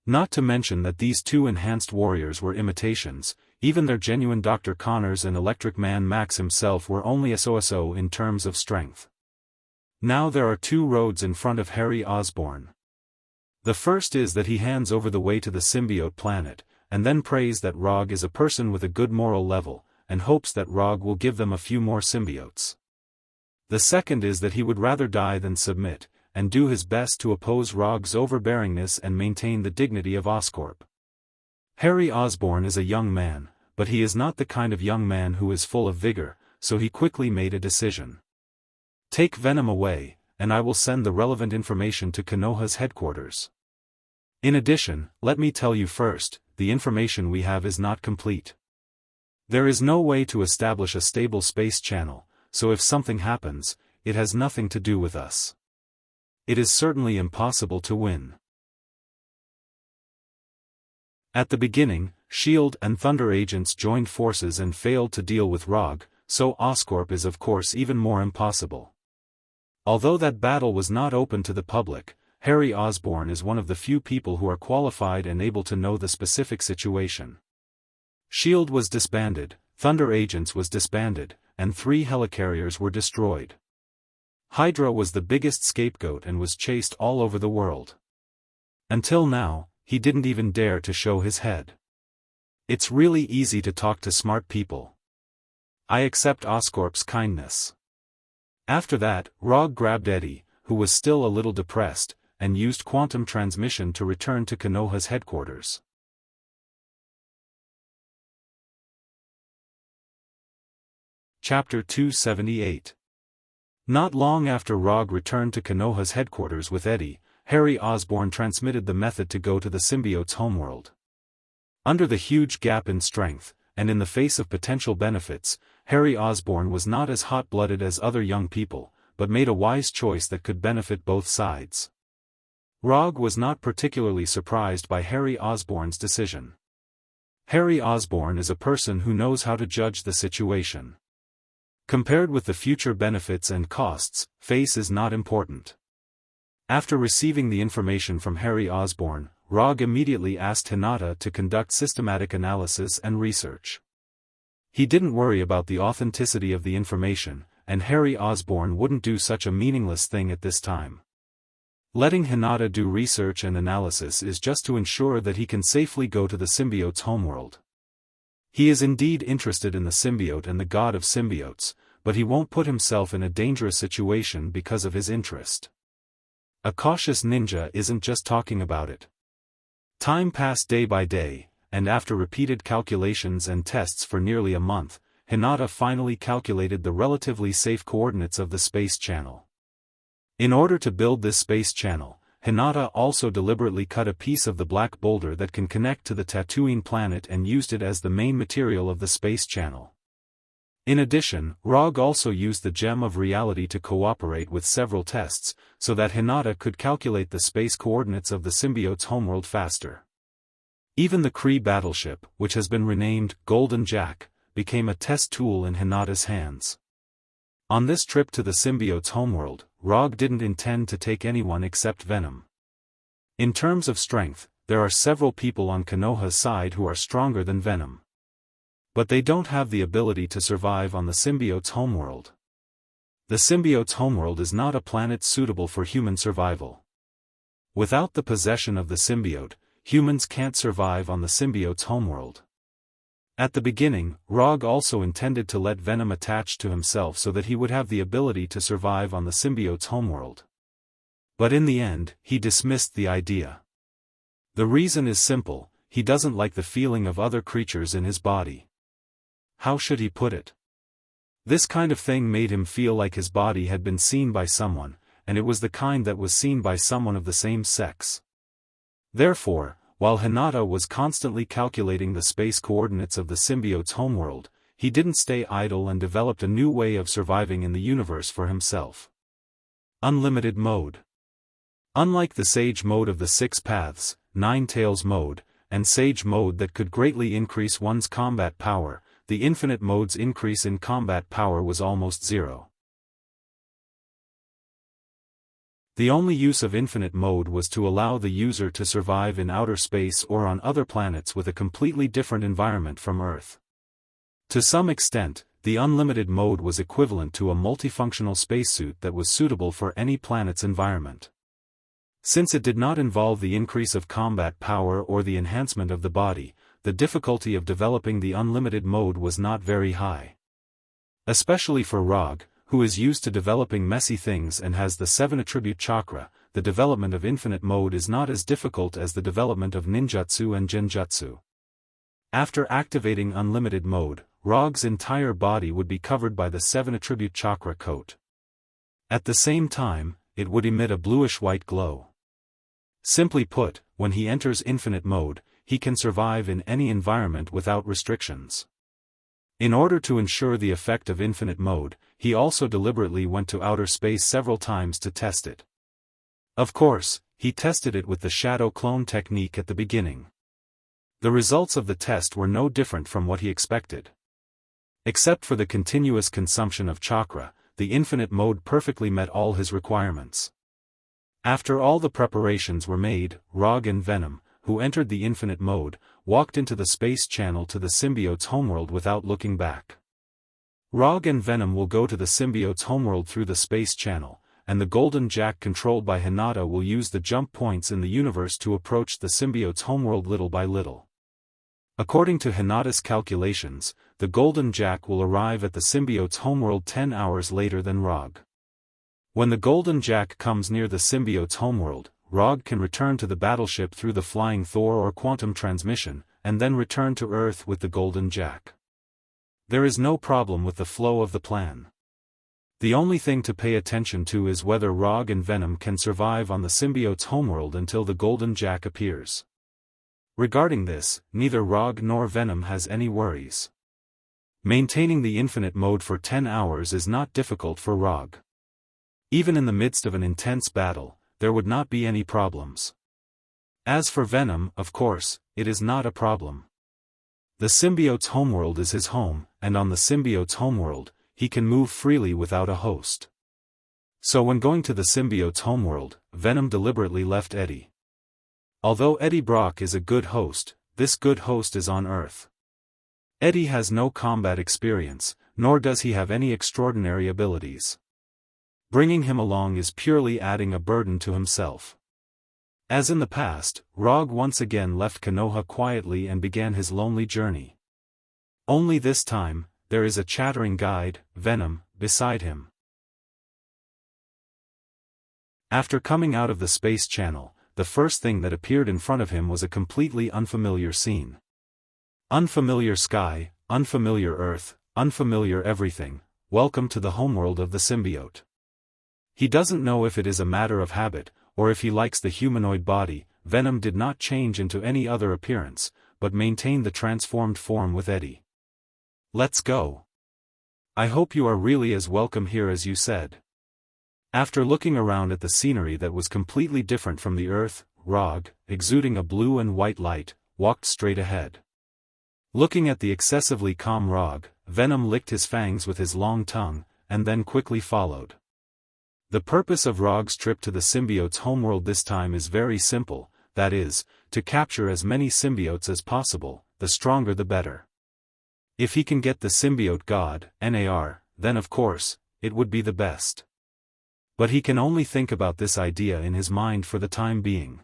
Not to mention that these two enhanced warriors were imitations, even their genuine Dr. Connors and Electric Man Max himself were only so in terms of strength. Now there are two roads in front of Harry Osborn. The first is that he hands over the way to the symbiote planet, and then prays that Rog is a person with a good moral level, and hopes that Rog will give them a few more symbiotes. The second is that he would rather die than submit, and do his best to oppose Rog's overbearingness and maintain the dignity of Oscorp. Harry Osborn is a young man, but he is not the kind of young man who is full of vigor, so he quickly made a decision. Take Venom away, and I will send the relevant information to Konoha's headquarters. In addition, let me tell you first, the information we have is not complete. There is no way to establish a stable space channel, so if something happens, it has nothing to do with us. It is certainly impossible to win. At the beginning, S.H.I.E.L.D. and Thunder agents joined forces and failed to deal with Rog, so Oscorp is of course even more impossible. Although that battle was not open to the public, Harry Osborn is one of the few people who are qualified and able to know the specific situation. S.H.I.E.L.D. was disbanded, Thunder agents was disbanded, and 3 helicarriers were destroyed. Hydra was the biggest scapegoat and was chased all over the world. Until now, he didn't even dare to show his head. It's really easy to talk to smart people. I accept Oscorp's kindness. After that, Rog grabbed Eddie, who was still a little depressed, and used quantum transmission to return to Konoha's headquarters. Chapter 278. Not long after Rog returned to Konoha's headquarters with Eddie, Harry Osborn transmitted the method to go to the symbiote's homeworld. Under the huge gap in strength, and in the face of potential benefits, Harry Osborn was not as hot-blooded as other young people, but made a wise choice that could benefit both sides. Rog was not particularly surprised by Harry Osborn's decision. Harry Osborn is a person who knows how to judge the situation. Compared with the future benefits and costs, face is not important. After receiving the information from Harry Osborn, Rog immediately asked Hinata to conduct systematic analysis and research. He didn't worry about the authenticity of the information, and Harry Osborn wouldn't do such a meaningless thing at this time. Letting Hinata do research and analysis is just to ensure that he can safely go to the symbiote's homeworld. He is indeed interested in the symbiote and the god of symbiotes, but he won't put himself in a dangerous situation because of his interest. A cautious ninja isn't just talking about it. Time passed day by day, and after repeated calculations and tests for nearly a month, Hinata finally calculated the relatively safe coordinates of the space channel. In order to build this space channel, Hinata also deliberately cut a piece of the black boulder that can connect to the Tatooine planet and used it as the main material of the space channel. In addition, Rog also used the Gem of Reality to cooperate with several tests, so that Hinata could calculate the space coordinates of the symbiote's homeworld faster. Even the Kree battleship, which has been renamed Golden Jack, became a test tool in Hinata's hands. On this trip to the symbiote's homeworld, Rog didn't intend to take anyone except Venom. In terms of strength, there are several people on Konoha's side who are stronger than Venom. But they don't have the ability to survive on the symbiote's homeworld. The symbiote's homeworld is not a planet suitable for human survival. Without the possession of the symbiote, humans can't survive on the symbiote's homeworld. At the beginning, Rog also intended to let Venom attach to himself so that he would have the ability to survive on the symbiote's homeworld. But in the end, he dismissed the idea. The reason is simple: he doesn't like the feeling of other creatures in his body. How should he put it? This kind of thing made him feel like his body had been seen by someone, and it was the kind that was seen by someone of the same sex. Therefore, while Hinata was constantly calculating the space coordinates of the symbiote's homeworld, he didn't stay idle and developed a new way of surviving in the universe for himself. Unlimited mode. Unlike the Sage mode of the Six Paths, Nine Tails mode, and Sage mode that could greatly increase one's combat power, the Infinite mode's increase in combat power was almost zero. The only use of Infinite mode was to allow the user to survive in outer space or on other planets with a completely different environment from Earth. To some extent, the Unlimited mode was equivalent to a multifunctional spacesuit that was suitable for any planet's environment. Since it did not involve the increase of combat power or the enhancement of the body, the difficulty of developing the Unlimited mode was not very high. Especially for Rog, who is used to developing messy things and has the 7 attribute chakra, the development of Infinite mode is not as difficult as the development of ninjutsu and genjutsu. After activating Unlimited mode, Rog's entire body would be covered by the 7 attribute chakra coat. At the same time, it would emit a bluish-white glow. Simply put, when he enters Infinite mode, he can survive in any environment without restrictions. In order to ensure the effect of Infinite mode, he also deliberately went to outer space several times to test it. Of course, he tested it with the shadow clone technique at the beginning. The results of the test were no different from what he expected. Except for the continuous consumption of chakra, the Infinite mode perfectly met all his requirements. After all the preparations were made, Rog and Venom, who entered the Infinite mode, walked into the space channel to the symbiote's homeworld without looking back. Rog and Venom will go to the symbiote's homeworld through the space channel, and the Golden Jack controlled by Hinata will use the jump points in the universe to approach the symbiote's homeworld little by little. According to Hinata's calculations, the Golden Jack will arrive at the symbiote's homeworld 10 hours later than Rog. When the Golden Jack comes near the symbiote's homeworld, Rog can return to the battleship through the Flying Thor or quantum transmission, and then return to Earth with the Golden Jack. There is no problem with the flow of the plan. The only thing to pay attention to is whether Rog and Venom can survive on the symbiote's homeworld until the Golden Jack appears. Regarding this, neither Rog nor Venom has any worries. Maintaining the Infinite mode for 10 hours is not difficult for Rog. Even in the midst of an intense battle, there would not be any problems. As for Venom, of course, it is not a problem. The symbiote's homeworld is his home, and on the symbiote's homeworld, he can move freely without a host. So when going to the symbiote's homeworld, Venom deliberately left Eddie. Although Eddie Brock is a good host, this good host is on Earth. Eddie has no combat experience, nor does he have any extraordinary abilities. Bringing him along is purely adding a burden to himself. As in the past, Rog once again left Konoha quietly and began his lonely journey. Only this time, there is a chattering guide, Venom, beside him. After coming out of the space channel, the first thing that appeared in front of him was a completely unfamiliar scene. Unfamiliar sky, unfamiliar Earth, unfamiliar everything. Welcome to the homeworld of the symbiote. He doesn't know if it is a matter of habit, or if he likes the humanoid body. Venom did not change into any other appearance, but maintained the transformed form with Eddie. Let's go. I hope you are really as welcome here as you said. After looking around at the scenery that was completely different from the earth, Rog, exuding a blue and white light, walked straight ahead. Looking at the excessively calm Rog, Venom licked his fangs with his long tongue, and then quickly followed. The purpose of Rog's trip to the symbiote's homeworld this time is very simple, that is, to capture as many symbiotes as possible, the stronger the better. If he can get the symbiote god, NAR, then of course, it would be the best. But he can only think about this idea in his mind for the time being.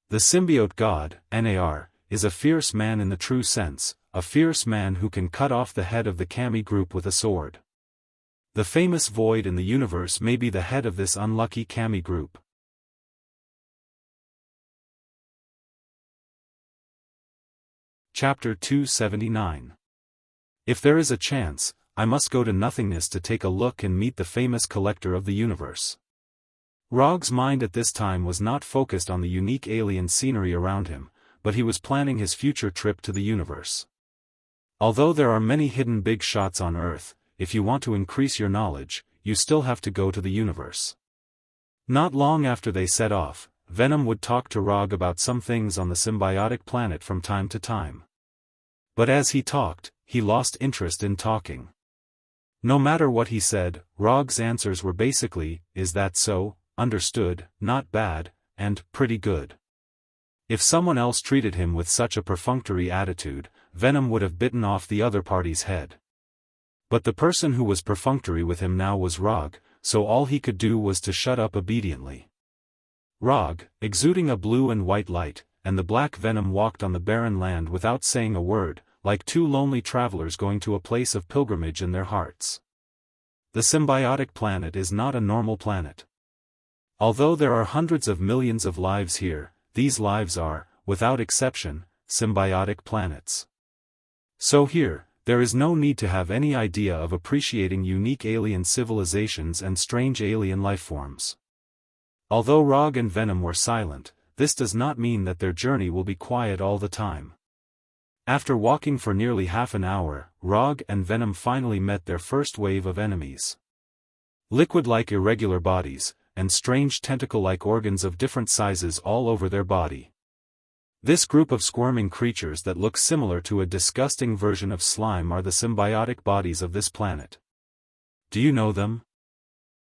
The symbiote god, NAR, is a fierce man in the true sense, a fierce man who can cut off the head of the Kami group with a sword. The famous void in the universe may be the head of this unlucky Kami group. Chapter 279. If there is a chance, I must go to nothingness to take a look and meet the famous collector of the universe. Rog's mind at this time was not focused on the unique alien scenery around him, but he was planning his future trip to the universe. Although there are many hidden big shots on Earth, if you want to increase your knowledge, you still have to go to the universe. Not long after they set off, Venom would talk to Rog about some things on the symbiotic planet from time to time. But as he talked, he lost interest in talking. No matter what he said, Rog's answers were basically, "Is that so? Understood, not bad, and pretty good." If someone else treated him with such a perfunctory attitude, Venom would have bitten off the other party's head. But the person who was perfunctory with him now was Rog, so all he could do was to shut up obediently. Rog, exuding a blue and white light, and the black Venom walked on the barren land without saying a word, like two lonely travelers going to a place of pilgrimage in their hearts. The symbiotic planet is not a normal planet. Although there are hundreds of millions of lives here, these lives are, without exception, symbiotic planets. So here, there is no need to have any idea of appreciating unique alien civilizations and strange alien lifeforms. Although Rog and Venom were silent, this does not mean that their journey will be quiet all the time. After walking for nearly half an hour, Rog and Venom finally met their first wave of enemies. Liquid-like irregular bodies, and strange tentacle-like organs of different sizes all over their body. This group of squirming creatures that look similar to a disgusting version of slime are the symbiotic bodies of this planet. Do you know them?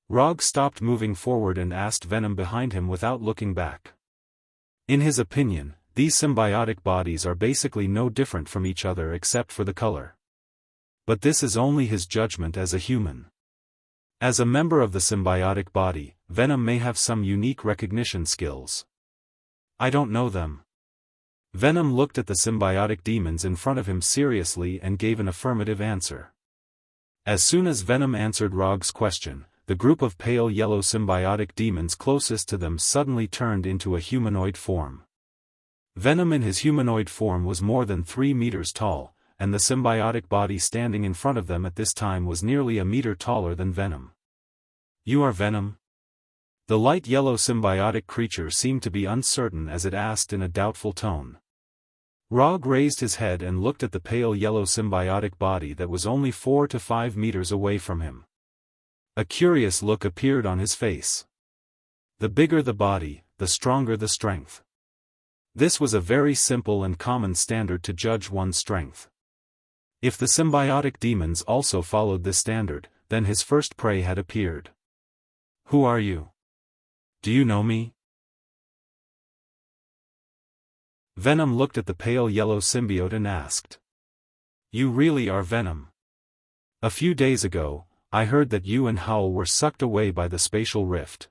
Rog stopped moving forward and asked Venom behind him without looking back. In his opinion, these symbiotic bodies are basically no different from each other except for the color. But this is only his judgment as a human. As a member of the symbiotic body, Venom may have some unique recognition skills. I don't know them. Venom looked at the symbiotic demons in front of him seriously and gave an affirmative answer. As soon as Venom answered Rog's question, the group of pale yellow symbiotic demons closest to them suddenly turned into a humanoid form. Venom in his humanoid form was more than 3 meters tall, and the symbiotic body standing in front of them at this time was nearly a meter taller than Venom. You are Venom? The light yellow symbiotic creature seemed to be uncertain as it asked in a doubtful tone. Rog raised his head and looked at the pale yellow symbiotic body that was only 4 to 5 meters away from him. A curious look appeared on his face. The bigger the body, the stronger the strength. This was a very simple and common standard to judge one's strength. If the symbiotic demons also followed this standard, then his first prey had appeared. Who are you? Do you know me? Venom looked at the pale yellow symbiote and asked. You really are Venom. A few days ago, I heard that you and Howl were sucked away by the spatial rift.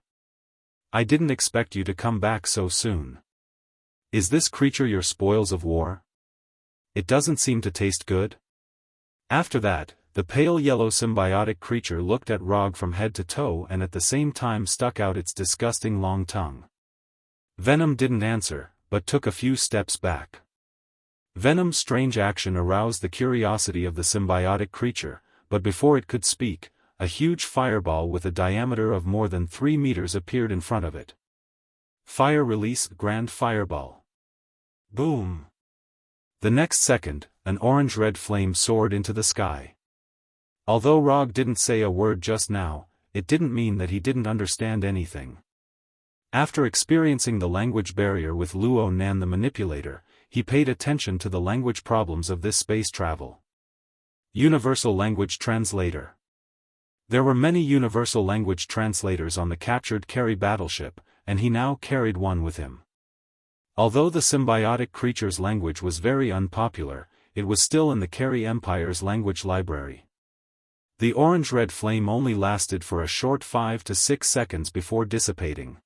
I didn't expect you to come back so soon. Is this creature your spoils of war? It doesn't seem to taste good. After that, the pale yellow symbiotic creature looked at Rog from head to toe and at the same time stuck out its disgusting long tongue. Venom didn't answer, but took a few steps back. Venom's strange action aroused the curiosity of the symbiotic creature, but before it could speak, a huge fireball with a diameter of more than 3 meters appeared in front of it. Fire release Grand Fireball. Boom! The next second, an orange-red flame soared into the sky. Although Rog didn't say a word just now, it didn't mean that he didn't understand anything. After experiencing the language barrier with Luo Nan the manipulator, he paid attention to the language problems of this space travel. Universal Language Translator. There were many universal language translators on the captured Carry battleship, and he now carried one with him. Although the symbiotic creature's language was very unpopular, it was still in the Carry Empire's language library. The orange-red flame only lasted for a short 5 to 6 seconds before dissipating.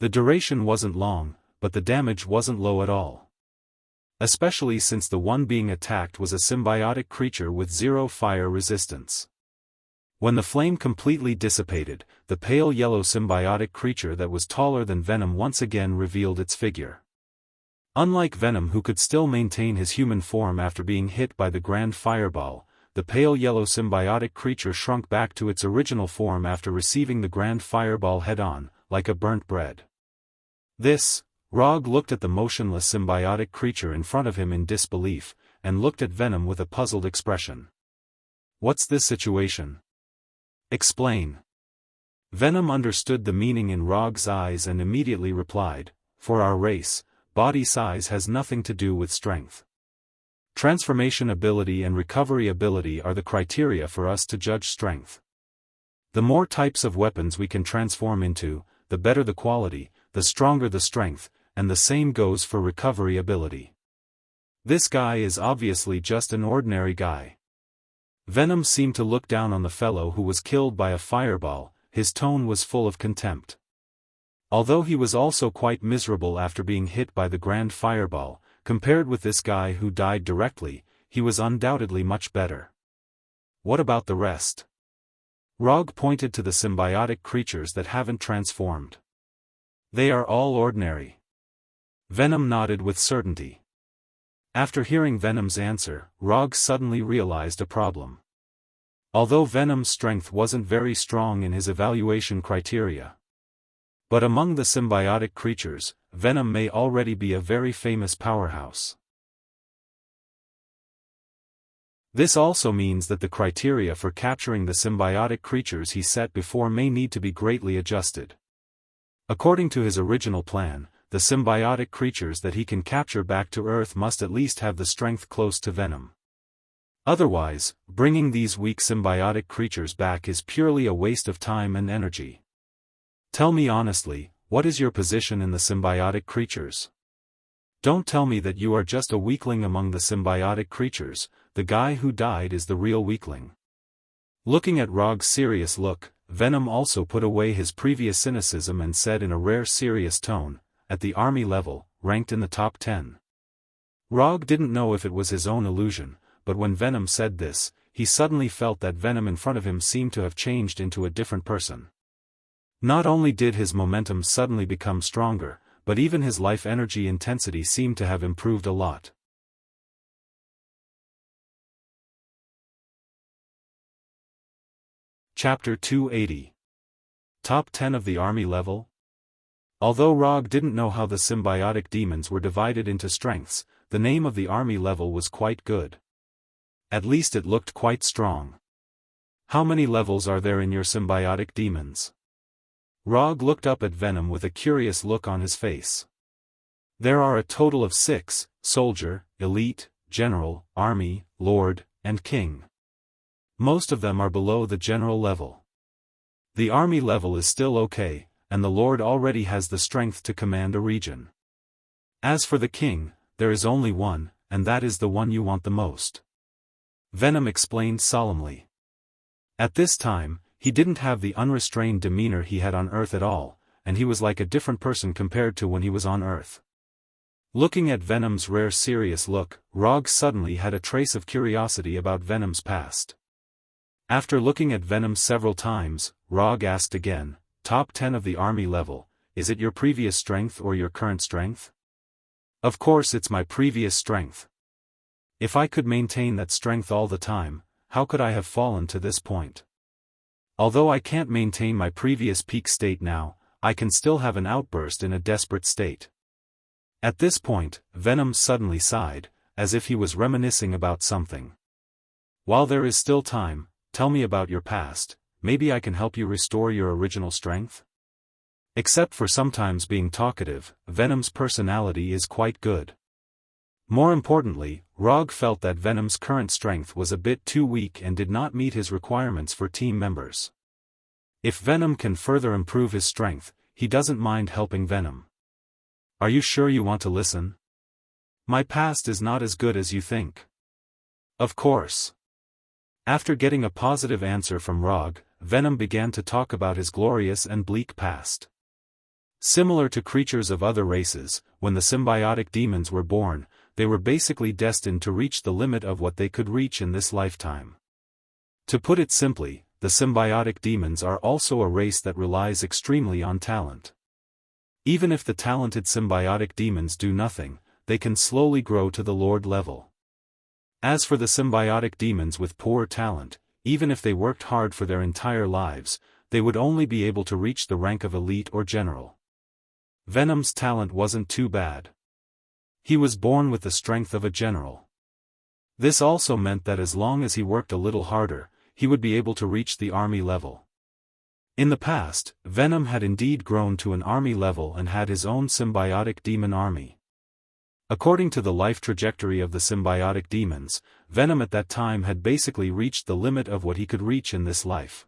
The duration wasn't long, but the damage wasn't low at all. Especially since the one being attacked was a symbiotic creature with 0 fire resistance. When the flame completely dissipated, the pale yellow symbiotic creature that was taller than Venom once again revealed its figure. Unlike Venom, who could still maintain his human form after being hit by the Grand Fireball, the pale yellow symbiotic creature shrunk back to its original form after receiving the Grand Fireball head-on, like a burnt bread. Rog looked at the motionless symbiotic creature in front of him in disbelief, and looked at Venom with a puzzled expression. "What's this situation? Explain." Venom understood the meaning in Rog's eyes and immediately replied, "For our race, body size has nothing to do with strength. Transformation ability and recovery ability are the criteria for us to judge strength. The more types of weapons we can transform into, the better the quality, the stronger the strength, and the same goes for recovery ability. This guy is obviously just an ordinary guy." Venom seemed to look down on the fellow who was killed by a fireball. His tone was full of contempt. Although he was also quite miserable after being hit by the Grand Fireball, compared with this guy who died directly, he was undoubtedly much better. "What about the rest?" Rog pointed to the symbiotic creatures that haven't transformed. "They are all ordinary." Venom nodded with certainty. After hearing Venom's answer, Rog suddenly realized a problem. Although Venom's strength wasn't very strong in his evaluation criteria, but among the symbiotic creatures, Venom may already be a very famous powerhouse. This also means that the criteria for capturing the symbiotic creatures he set before may need to be greatly adjusted. According to his original plan, the symbiotic creatures that he can capture back to Earth must at least have the strength close to Venom. Otherwise, bringing these weak symbiotic creatures back is purely a waste of time and energy. Tell me honestly, what is your position in the symbiotic creatures? Don't tell me that you are just a weakling among the symbiotic creatures. The guy who died is the real weakling. Looking at Rog's serious look, Venom also put away his previous cynicism and said in a rare serious tone, "At the army level, ranked in the top 10. Rog didn't know if it was his own illusion, but when Venom said this, he suddenly felt that Venom in front of him seemed to have changed into a different person. Not only did his momentum suddenly become stronger, but even his life energy intensity seemed to have improved a lot. Chapter 280. Top 10 of the Army Level? Although Rog didn't know how the symbiotic demons were divided into strengths, the name of the Army Level was quite good. At least it looked quite strong. How many levels are there in your symbiotic demons? Rog looked up at Venom with a curious look on his face. There are a total of 6, Soldier, Elite, General, Army, Lord, and King. Most of them are below the General level. The Army level is still okay, and the Lord already has the strength to command a region. As for the King, there is only one, and that is the one you want the most. Venom explained solemnly. At this time, he didn't have the unrestrained demeanor he had on Earth at all, and he was like a different person compared to when he was on Earth. Looking at Venom's rare serious look, Rog suddenly had a trace of curiosity about Venom's past. After looking at Venom several times, Rog asked again, "Top 10 of the Army level, is it your previous strength or your current strength?" "Of course it's my previous strength. If I could maintain that strength all the time, how could I have fallen to this point? Although I can't maintain my previous peak state now, I can still have an outburst in a desperate state." At this point, Venom suddenly sighed, as if he was reminiscing about something. "While there is still time, tell me about your past, maybe I can help you restore your original strength? Except for sometimes being talkative, Venom's personality is quite good. More importantly, Rog felt that Venom's current strength was a bit too weak and did not meet his requirements for team members. If Venom can further improve his strength, he doesn't mind helping Venom. Are you sure you want to listen? My past is not as good as you think. Of course. After getting a positive answer from Rog, Venom began to talk about his glorious and bleak past. Similar to creatures of other races, when the symbiotic demons were born, they were basically destined to reach the limit of what they could reach in this lifetime. To put it simply, the symbiotic demons are also a race that relies extremely on talent. Even if the talented symbiotic demons do nothing, they can slowly grow to the Lord level. As for the symbiotic demons with poor talent, even if they worked hard for their entire lives, they would only be able to reach the rank of elite or general. Venom's talent wasn't too bad. He was born with the strength of a general. This also meant that as long as he worked a little harder, he would be able to reach the army level. In the past, Venom had indeed grown to an army level and had his own symbiotic demon army. According to the life trajectory of the symbiotic demons, Venom at that time had basically reached the limit of what he could reach in this life.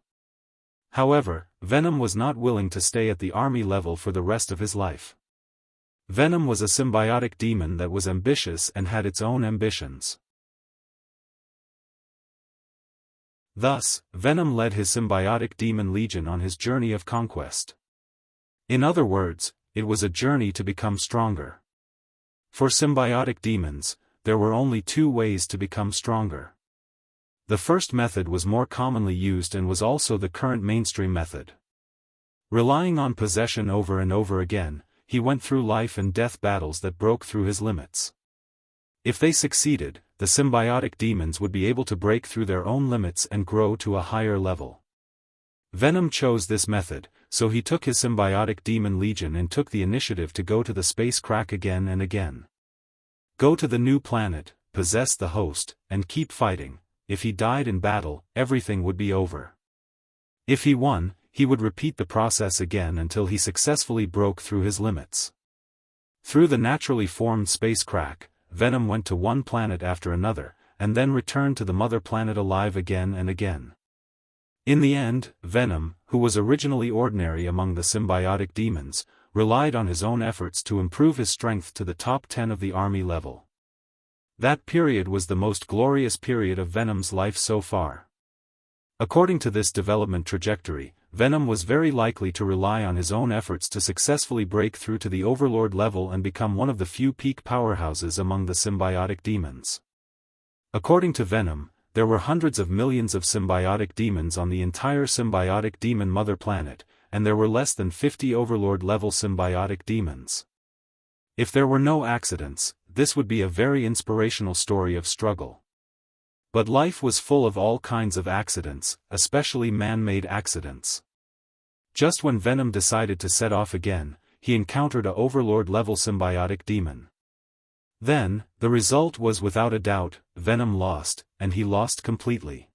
However, Venom was not willing to stay at the army level for the rest of his life. Venom was a symbiotic demon that was ambitious and had its own ambitions. Thus, Venom led his symbiotic demon legion on his journey of conquest. In other words, it was a journey to become stronger. For symbiotic demons, there were only two ways to become stronger. The first method was more commonly used and was also the current mainstream method. Relying on possession over and over again, he went through life and death battles that broke through his limits. If they succeeded, the symbiotic demons would be able to break through their own limits and grow to a higher level. Venom chose this method, so he took his symbiotic demon legion and took the initiative to go to the space crack again and again. Go to the new planet, possess the host, and keep fighting. If he died in battle, everything would be over. If he won, he would repeat the process again until he successfully broke through his limits. Through the naturally formed space crack, Venom went to one planet after another, and then returned to the mother planet alive again and again. In the end, Venom, who was originally ordinary among the symbiotic demons, relied on his own efforts to improve his strength to the top 10 of the army level. That period was the most glorious period of Venom's life so far. According to this development trajectory, Venom was very likely to rely on his own efforts to successfully break through to the Overlord level and become one of the few peak powerhouses among the symbiotic demons. According to Venom, there were hundreds of millions of symbiotic demons on the entire symbiotic demon mother planet, and there were less than 50 Overlord-level symbiotic demons. If there were no accidents, this would be a very inspirational story of struggle. But life was full of all kinds of accidents, especially man-made accidents. Just when Venom decided to set off again, he encountered a Overlord-level symbiotic demon. Then, the result was without a doubt, Venom lost, and he lost completely.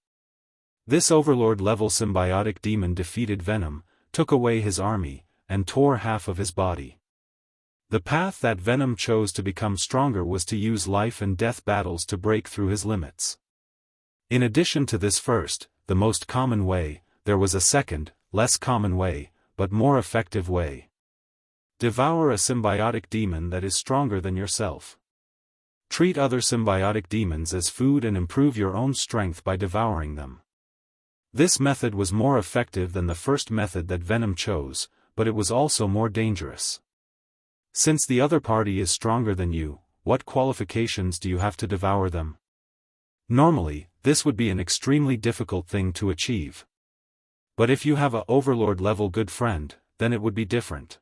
This Overlord-level symbiotic demon defeated Venom, took away his army, and tore half of his body. The path that Venom chose to become stronger was to use life and death battles to break through his limits. In addition to this first, the most common way, there was a second, less common way, but more effective way. Devour a symbiotic demon that is stronger than yourself. Treat other symbiotic demons as food and improve your own strength by devouring them. This method was more effective than the first method that Venom chose, but it was also more dangerous. Since the other party is stronger than you, what qualifications do you have to devour them? Normally, this would be an extremely difficult thing to achieve. But if you have a Overlord-level good friend, then it would be different.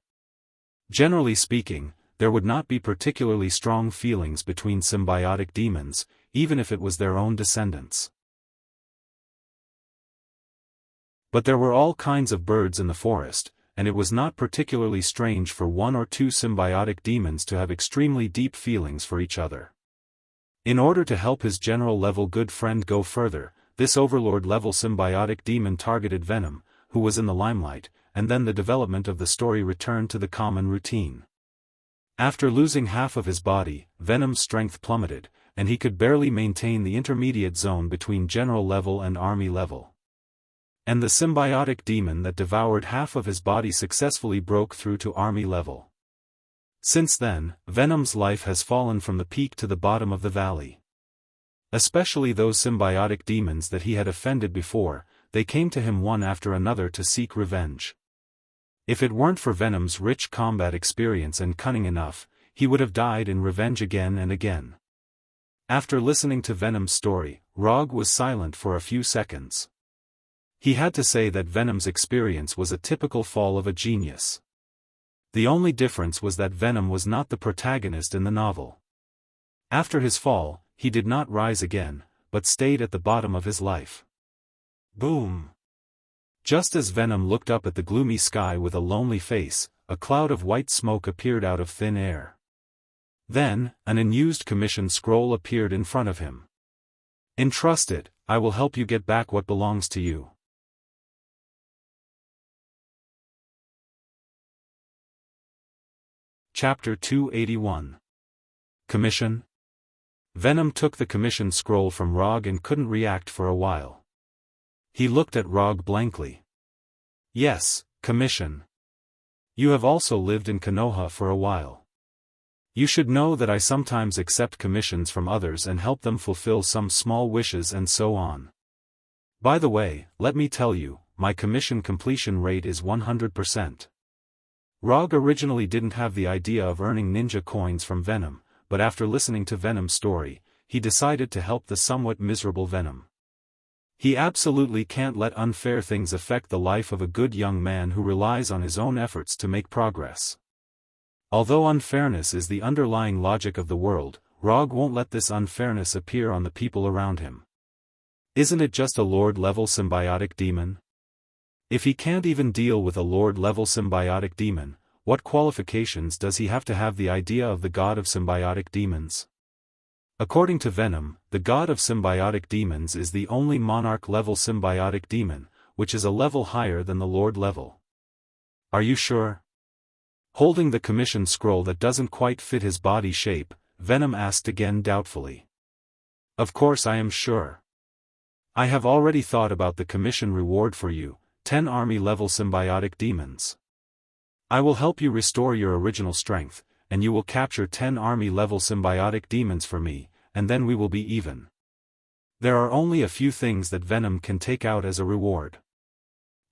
Generally speaking, there would not be particularly strong feelings between symbiotic demons, even if it was their own descendants. But there were all kinds of birds in the forest, and it was not particularly strange for one or two symbiotic demons to have extremely deep feelings for each other. In order to help his general-level good friend go further, this Overlord-level symbiotic demon targeted Venom, who was in the limelight, and then the development of the story returned to the common routine. After losing half of his body, Venom's strength plummeted, and he could barely maintain the intermediate zone between general level and army level. And the symbiotic demon that devoured half of his body successfully broke through to army level. Since then, Venom's life has fallen from the peak to the bottom of the valley. Especially those symbiotic demons that he had offended before, they came to him one after another to seek revenge. If it weren't for Venom's rich combat experience and cunning enough, he would have died in revenge again and again. After listening to Venom's story, Rog was silent for a few seconds. He had to say that Venom's experience was a typical fall of a genius. The only difference was that Venom was not the protagonist in the novel. After his fall, he did not rise again, but stayed at the bottom of his life. Boom! Just as Venom looked up at the gloomy sky with a lonely face, a cloud of white smoke appeared out of thin air. Then, an unused commission scroll appeared in front of him. Entrust it, I will help you get back what belongs to you. Chapter 281. Commission? Venom took the commission scroll from Rog and couldn't react for a while. He looked at Rog blankly. Yes, commission. You have also lived in Konoha for a while. You should know that I sometimes accept commissions from others and help them fulfill some small wishes and so on. By the way, let me tell you, my commission completion rate is 100%. Rog originally didn't have the idea of earning ninja coins from Venom, but after listening to Venom's story, he decided to help the somewhat miserable Venom. He absolutely can't let unfair things affect the life of a good young man who relies on his own efforts to make progress. Although unfairness is the underlying logic of the world, Rog won't let this unfairness appear on the people around him. Isn't it just a Lord-level symbiotic demon? If he can't even deal with a Lord-level symbiotic demon, what qualifications does he have to have the idea of the god of symbiotic demons? According to Venom, the god of symbiotic demons is the only monarch-level symbiotic demon, which is a level higher than the Lord level. Are you sure? Holding the commission scroll that doesn't quite fit his body shape, Venom asked again doubtfully. Of course I am sure. I have already thought about the commission reward for you, 10 army-level symbiotic demons. I will help you restore your original strength, and you will capture 10 army-level symbiotic demons for me, and then we will be even. There are only a few things that Venom can take out as a reward.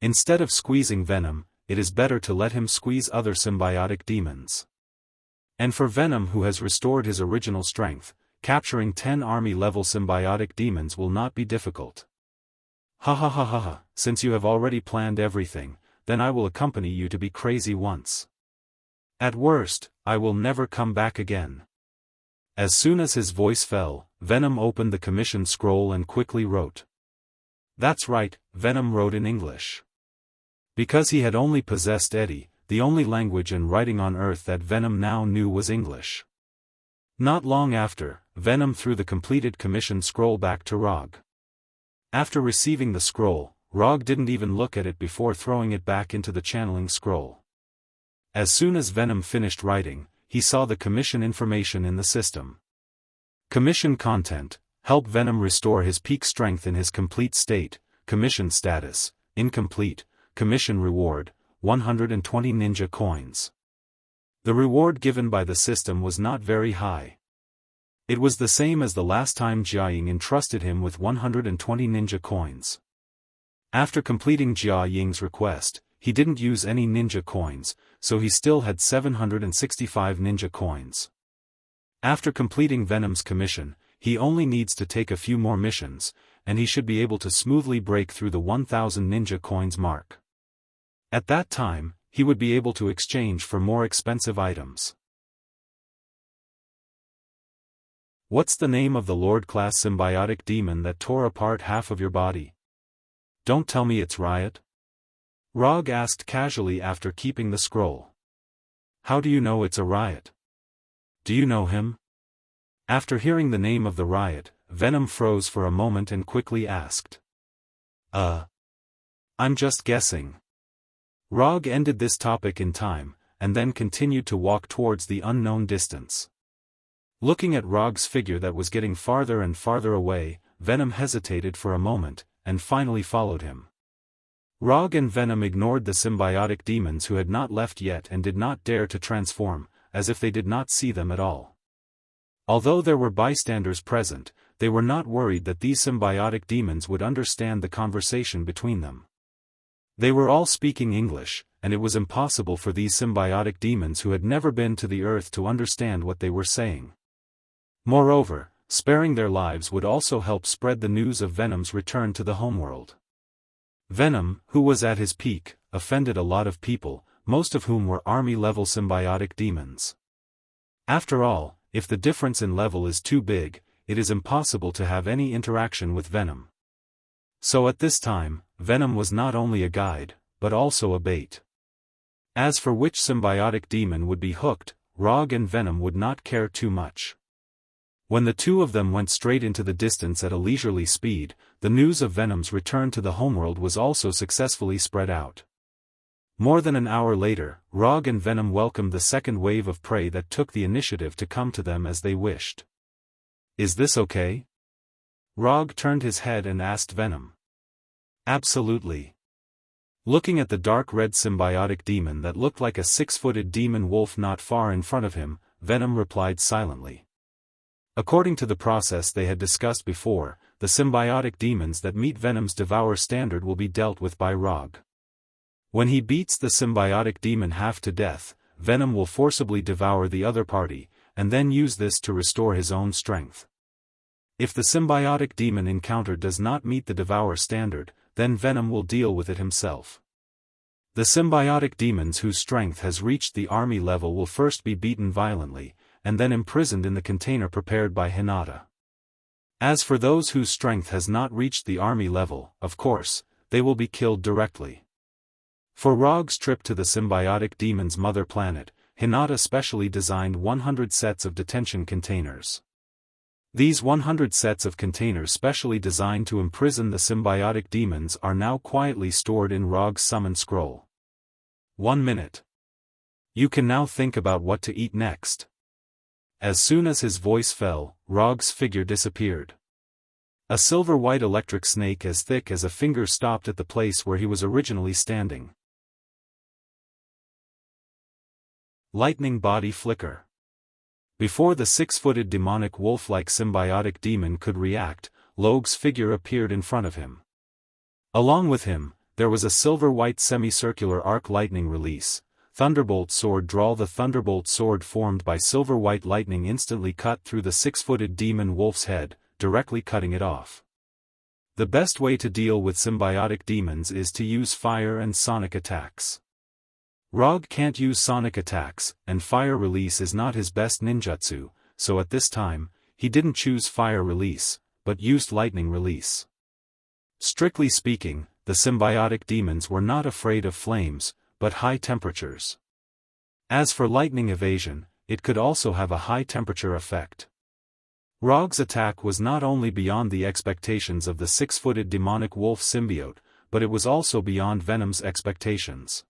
Instead of squeezing Venom, it is better to let him squeeze other symbiotic demons. And for Venom who has restored his original strength, capturing 10 army-level symbiotic demons will not be difficult. Ha ha ha ha ha, since you have already planned everything, then I will accompany you to be crazy once. At worst, I will never come back again. As soon as his voice fell, Venom opened the commission scroll and quickly wrote. That's right, Venom wrote in English. Because he had only possessed Eddie, the only language and writing on Earth that Venom now knew was English. Not long after, Venom threw the completed commission scroll back to Rog. After receiving the scroll, Rog didn't even look at it before throwing it back into the channeling scroll. As soon as Venom finished writing, he saw the commission information in the system. Commission content: help Venom restore his peak strength in his complete state. Commission status: incomplete. Commission reward: 120 ninja coins. The reward given by the system was not very high. It was the same as the last time Jiang entrusted him with 120 ninja coins. After completing Jia Ying's request, he didn't use any ninja coins, so he still had 765 ninja coins. After completing Venom's commission, he only needs to take a few more missions, and he should be able to smoothly break through the 1000 ninja coins mark. At that time, he would be able to exchange for more expensive items. What's the name of the Lord-class symbiotic demon that tore apart half of your body? Don't tell me it's Riot? Rog asked casually after keeping the scroll. How do you know it's a Riot? Do you know him? After hearing the name of the Riot, Venom froze for a moment and quickly asked. I'm just guessing. Rog ended this topic in time, and then continued to walk towards the unknown distance. Looking at Rog's figure that was getting farther and farther away, Venom hesitated for a moment, and finally followed him. Rog and Venom ignored the symbiotic demons who had not left yet and did not dare to transform, as if they did not see them at all. Although there were bystanders present, they were not worried that these symbiotic demons would understand the conversation between them. They were all speaking English, and it was impossible for these symbiotic demons who had never been to the earth to understand what they were saying. Moreover, sparing their lives would also help spread the news of Venom's return to the homeworld. Venom, who was at his peak, offended a lot of people, most of whom were army-level symbiotic demons. After all, if the difference in level is too big, it is impossible to have any interaction with Venom. So at this time, Venom was not only a guide, but also a bait. As for which symbiotic demon would be hooked, Rog and Venom would not care too much. When the two of them went straight into the distance at a leisurely speed, the news of Venom's return to the homeworld was also successfully spread out. More than an hour later, Rog and Venom welcomed the second wave of prey that took the initiative to come to them as they wished. Is this okay? Rog turned his head and asked Venom. Absolutely. Looking at the dark red symbiotic demon that looked like a 6-footed demon wolf not far in front of him, Venom replied silently. According to the process they had discussed before, the symbiotic demons that meet Venom's Devour standard will be dealt with by Rog. When he beats the symbiotic demon half to death, Venom will forcibly devour the other party, and then use this to restore his own strength. If the symbiotic demon encountered does not meet the Devour standard, then Venom will deal with it himself. The symbiotic demons whose strength has reached the army level will first be beaten violently, and then imprisoned in the container prepared by Hinata. As for those whose strength has not reached the army level, of course, they will be killed directly. For Rog's trip to the symbiotic demon's mother planet, Hinata specially designed 100 sets of detention containers. These 100 sets of containers specially designed to imprison the symbiotic demons are now quietly stored in Rog's summon scroll. 1 minute. You can now think about what to eat next. As soon as his voice fell, Rog's figure disappeared. A silver-white electric snake as thick as a finger stopped at the place where he was originally standing. Lightning body flicker. Before the 6-footed demonic wolf-like symbiotic demon could react, Log's figure appeared in front of him. Along with him, there was a silver-white semicircular arc lightning release. Thunderbolt sword draw. The thunderbolt sword formed by silver-white lightning instantly cut through the 6-footed demon wolf's head, directly cutting it off. The best way to deal with symbiotic demons is to use fire and sonic attacks. Rog can't use sonic attacks, and fire release is not his best ninjutsu, so at this time, he didn't choose fire release, but used lightning release. Strictly speaking, the symbiotic demons were not afraid of flames, but high temperatures. As for lightning evasion, it could also have a high temperature effect. Rog's attack was not only beyond the expectations of the 6-footed demonic wolf symbiote, but it was also beyond Venom's expectations.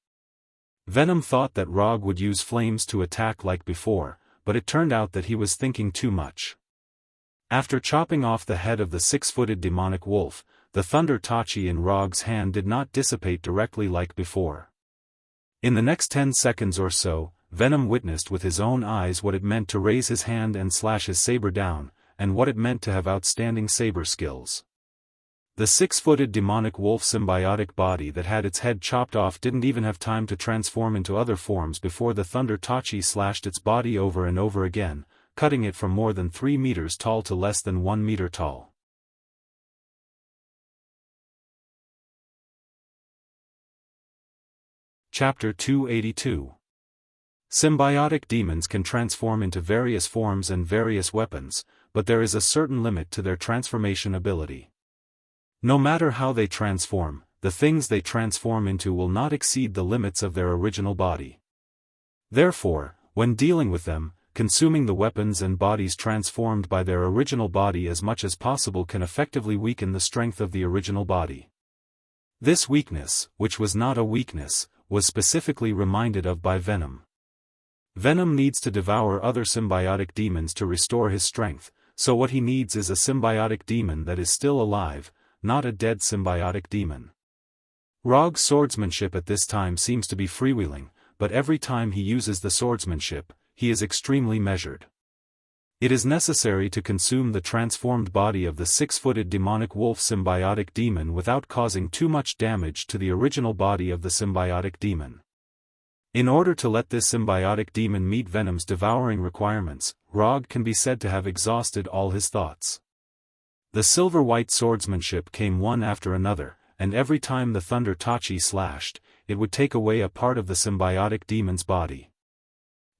Venom thought that Rog would use flames to attack like before, but it turned out that he was thinking too much. After chopping off the head of the 6-footed demonic wolf, the thunder tachi in Rog's hand did not dissipate directly like before. In the next 10 seconds or so, Venom witnessed with his own eyes what it meant to raise his hand and slash his saber down, and what it meant to have outstanding saber skills. The 6-footed demonic wolf symbiotic body that had its head chopped off didn't even have time to transform into other forms before the thunder tachi slashed its body over and over again, cutting it from more than 3 meters tall to less than 1 meter tall. Chapter 282. Symbiotic demons can transform into various forms and various weapons, but there is a certain limit to their transformation ability. No matter how they transform, the things they transform into will not exceed the limits of their original body. Therefore, when dealing with them, consuming the weapons and bodies transformed by their original body as much as possible can effectively weaken the strength of the original body. This weakness, which was not a weakness, was specifically reminded of by Venom. Venom needs to devour other symbiotic demons to restore his strength, so what he needs is a symbiotic demon that is still alive, not a dead symbiotic demon. Rog's swordsmanship at this time seems to be freewheeling, but every time he uses the swordsmanship, he is extremely measured. It is necessary to consume the transformed body of the six-footed demonic wolf symbiotic demon without causing too much damage to the original body of the symbiotic demon. In order to let this symbiotic demon meet Venom's devouring requirements, Rog can be said to have exhausted all his thoughts. The silver-white swordsmanship came one after another, and every time the thunder tachi slashed, it would take away a part of the symbiotic demon's body.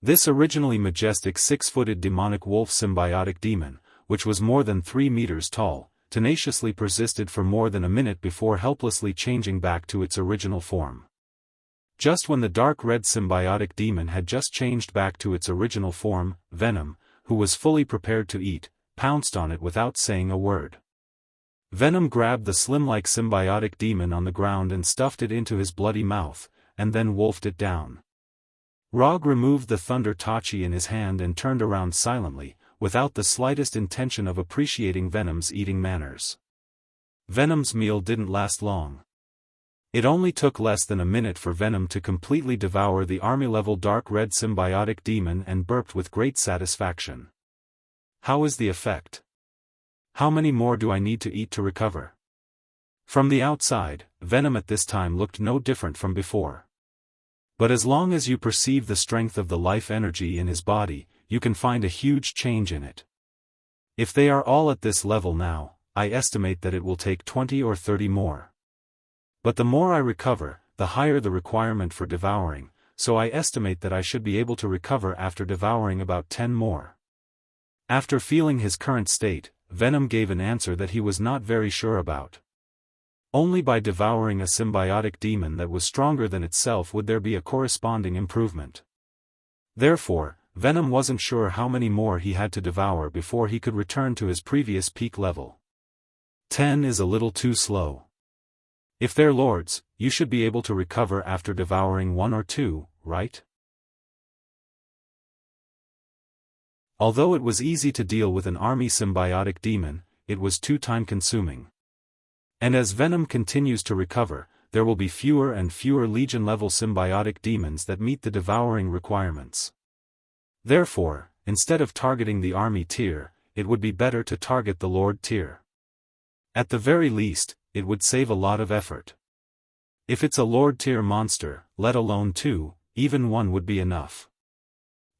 This originally majestic six-footed demonic wolf symbiotic demon, which was more than 3 meters tall, tenaciously persisted for more than a minute before helplessly changing back to its original form. Just when the dark red symbiotic demon had just changed back to its original form, Venom, who was fully prepared to eat, pounced on it without saying a word. Venom grabbed the slim-like symbiotic demon on the ground and stuffed it into his bloody mouth, and then wolfed it down. Rog removed the thunder tachi in his hand and turned around silently, without the slightest intention of appreciating Venom's eating manners. Venom's meal didn't last long. It only took less than a minute for Venom to completely devour the army-level dark red symbiotic demon and burped with great satisfaction. How is the effect? How many more do I need to eat to recover? From the outside, Venom at this time looked no different from before. But as long as you perceive the strength of the life energy in his body, you can find a huge change in it. If they are all at this level now, I estimate that it will take 20 or 30 more. But the more I recover, the higher the requirement for devouring, so I estimate that I should be able to recover after devouring about 10 more. After feeling his current state, Venom gave an answer that he was not very sure about. Only by devouring a symbiotic demon that was stronger than itself would there be a corresponding improvement. Therefore, Venom wasn't sure how many more he had to devour before he could return to his previous peak level. 10 is a little too slow. If they're lords, you should be able to recover after devouring 1 or 2, right? Although it was easy to deal with an army symbiotic demon, it was too time-consuming. And as Venom continues to recover, there will be fewer and fewer Legion-level symbiotic demons that meet the devouring requirements. Therefore, instead of targeting the army tier, it would be better to target the Lord tier. At the very least, it would save a lot of effort. If it's a Lord tier monster, let alone 2, even 1 would be enough.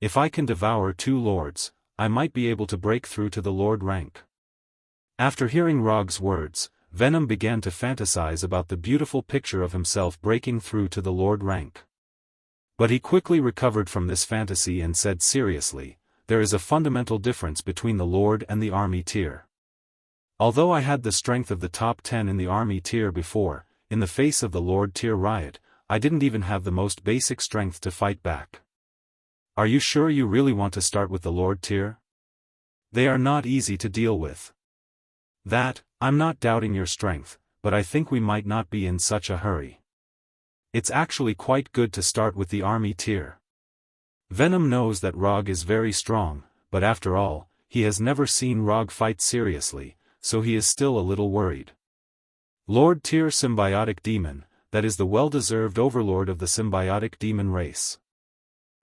If I can devour 2 lords, I might be able to break through to the Lord rank. After hearing Rog's words, Venom began to fantasize about the beautiful picture of himself breaking through to the Lord rank. But he quickly recovered from this fantasy and said seriously, there is a fundamental difference between the Lord and the army tier. Although I had the strength of the top 10 in the army tier before, in the face of the Lord tier riot, I didn't even have the most basic strength to fight back. Are you sure you really want to start with the Lord tier? They are not easy to deal with. I'm not doubting your strength, but I think we might not be in such a hurry. It's actually quite good to start with the army tier. Venom knows that Rog is very strong, but after all, he has never seen Rog fight seriously, so he is still a little worried. Lord tier symbiotic demon, that is the well-deserved overlord of the symbiotic demon race.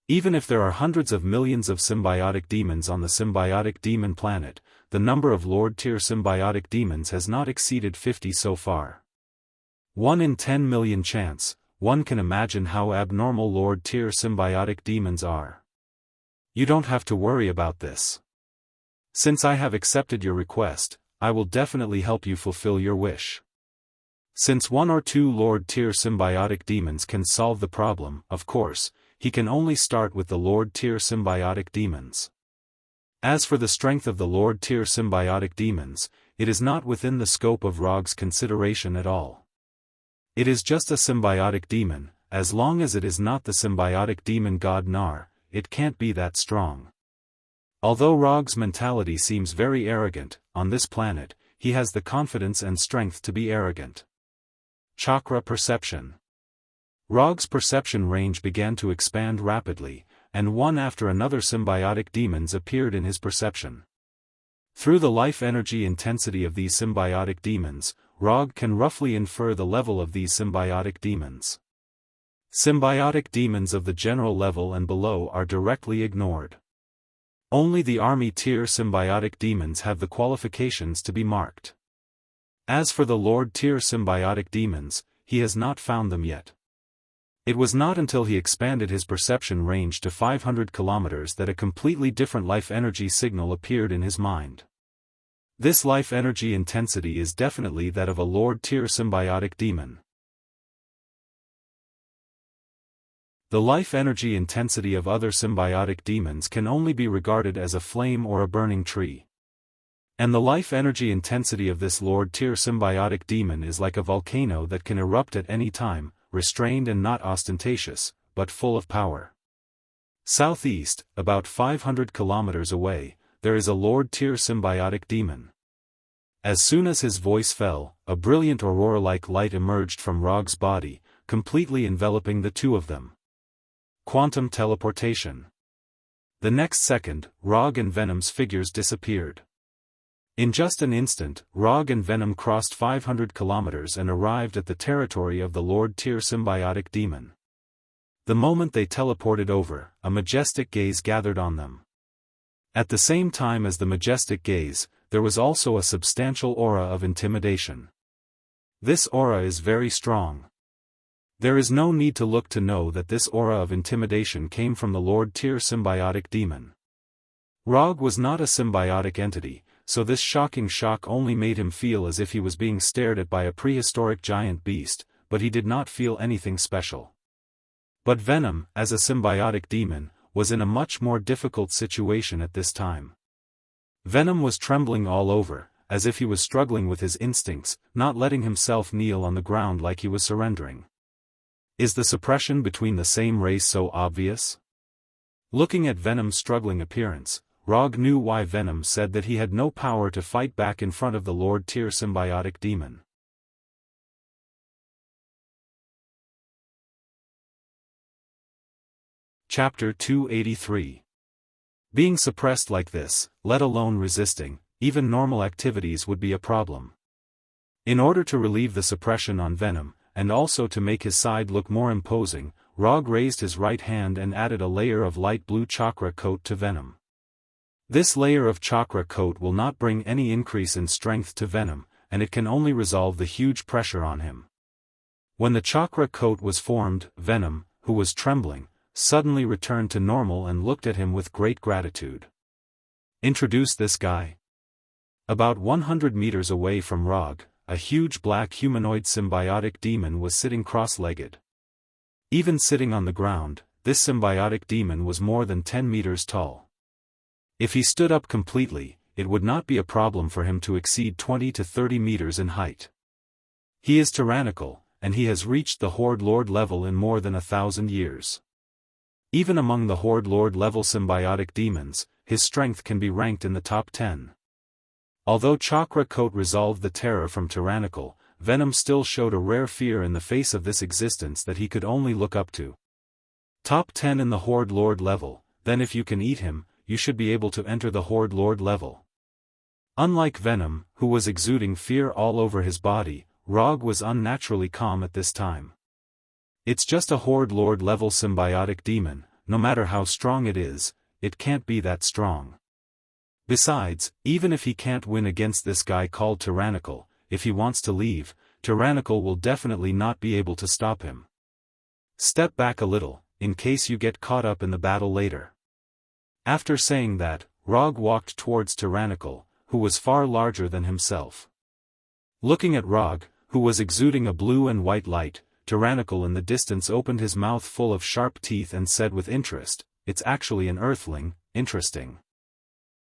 Even if there are hundreds of millions of symbiotic demons on the symbiotic demon planet, the number of Lord tier symbiotic demons has not exceeded 50 so far. 1 in 10 million chance, one can imagine how abnormal Lord tier symbiotic demons are. You don't have to worry about this. Since I have accepted your request, I will definitely help you fulfill your wish. Since 1 or 2 Lord tier symbiotic demons can solve the problem, of course, he can only start with the Lord tier symbiotic demons. As for the strength of the Lord tier symbiotic demons, it is not within the scope of Rog's consideration at all. It is just a symbiotic demon, as long as it is not the symbiotic demon god Nar, it can't be that strong. Although Rog's mentality seems very arrogant, on this planet, he has the confidence and strength to be arrogant. Chakra perception. Rog's perception range began to expand rapidly, and one after another symbiotic demons appeared in his perception. Through the life energy intensity of these symbiotic demons, Rog can roughly infer the level of these symbiotic demons. Symbiotic demons of the general level and below are directly ignored. Only the army tier symbiotic demons have the qualifications to be marked. As for the Lord tier symbiotic demons, he has not found them yet. It was not until he expanded his perception range to 500 kilometers that a completely different life energy signal appeared in his mind. This life energy intensity is definitely that of a Lord tier symbiotic demon. The life energy intensity of other symbiotic demons can only be regarded as a flame or a burning tree. And the life energy intensity of this Lord tier symbiotic demon is like a volcano that can erupt at any time, restrained and not ostentatious, but full of power. Southeast, about 500 kilometers away, there is a Lord tier symbiotic demon. As soon as his voice fell, a brilliant aurora-like light emerged from Rog's body, completely enveloping the two of them. Quantum teleportation. The next second, Rog and Venom's figures disappeared. In just an instant, Rog and Venom crossed 500 kilometers and arrived at the territory of the Lord tier symbiotic demon. The moment they teleported over, a majestic gaze gathered on them. At the same time as the majestic gaze, there was also a substantial aura of intimidation. This aura is very strong. There is no need to look to know that this aura of intimidation came from the Lord tier symbiotic demon. Rog was not a symbiotic entity, so this shocking shock only made him feel as if he was being stared at by a prehistoric giant beast, but he did not feel anything special. But Venom, as a symbiotic demon, was in a much more difficult situation at this time. Venom was trembling all over, as if he was struggling with his instincts, not letting himself kneel on the ground like he was surrendering. Is the suppression between the same race so obvious? Looking at Venom's struggling appearance, Rog knew why Venom said that he had no power to fight back in front of the Lord tier symbiotic demon. Chapter 283. Being suppressed like this, let alone resisting, even normal activities would be a problem. In order to relieve the suppression on Venom, and also to make his side look more imposing, Rog raised his right hand and added a layer of light blue chakra coat to Venom. This layer of chakra coat will not bring any increase in strength to Venom, and it can only resolve the huge pressure on him. When the chakra coat was formed, Venom, who was trembling, suddenly returned to normal and looked at him with great gratitude. Introduce this guy. About 100 meters away from Rog, a huge black humanoid symbiotic demon was sitting cross-legged. Even sitting on the ground, this symbiotic demon was more than 10 meters tall. If he stood up completely, it would not be a problem for him to exceed 20 to 30 meters in height. He is tyrannical, and he has reached the Horde Lord level in more than 1,000 years. Even among the Horde Lord level symbiotic demons, his strength can be ranked in the top 10. Although Chakra Coat resolved the terror from tyrannical, Venom still showed a rare fear in the face of this existence that he could only look up to. Top 10 in the Horde Lord level, then if you can eat him, you should be able to enter the Horde Lord level. Unlike Venom, who was exuding fear all over his body, Rog was unnaturally calm at this time. It's just a Horde Lord level symbiotic demon, no matter how strong it is, it can't be that strong. Besides, even if he can't win against this guy called Tyrannical, if he wants to leave, Tyrannical will definitely not be able to stop him. Step back a little, in case you get caught up in the battle later. After saying that, Rog walked towards Tyrannical, who was far larger than himself. Looking at Rog, who was exuding a blue and white light, Tyrannical in the distance opened his mouth full of sharp teeth and said with interest, "It's actually an Earthling, interesting."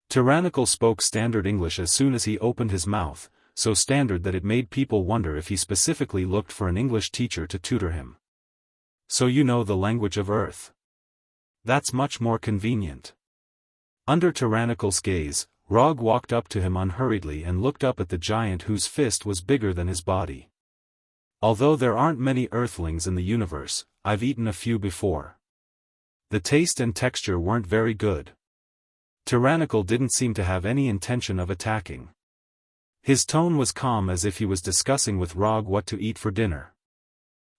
Tyrannical spoke standard English as soon as he opened his mouth, so standard that it made people wonder if he specifically looked for an English teacher to tutor him. So you know the language of Earth. That's much more convenient. Under Tyrannical's gaze, Rog walked up to him unhurriedly and looked up at the giant whose fist was bigger than his body. Although there aren't many Earthlings in the universe, I've eaten a few before. The taste and texture weren't very good. Tyrannical didn't seem to have any intention of attacking. His tone was calm, as if he was discussing with Rog what to eat for dinner.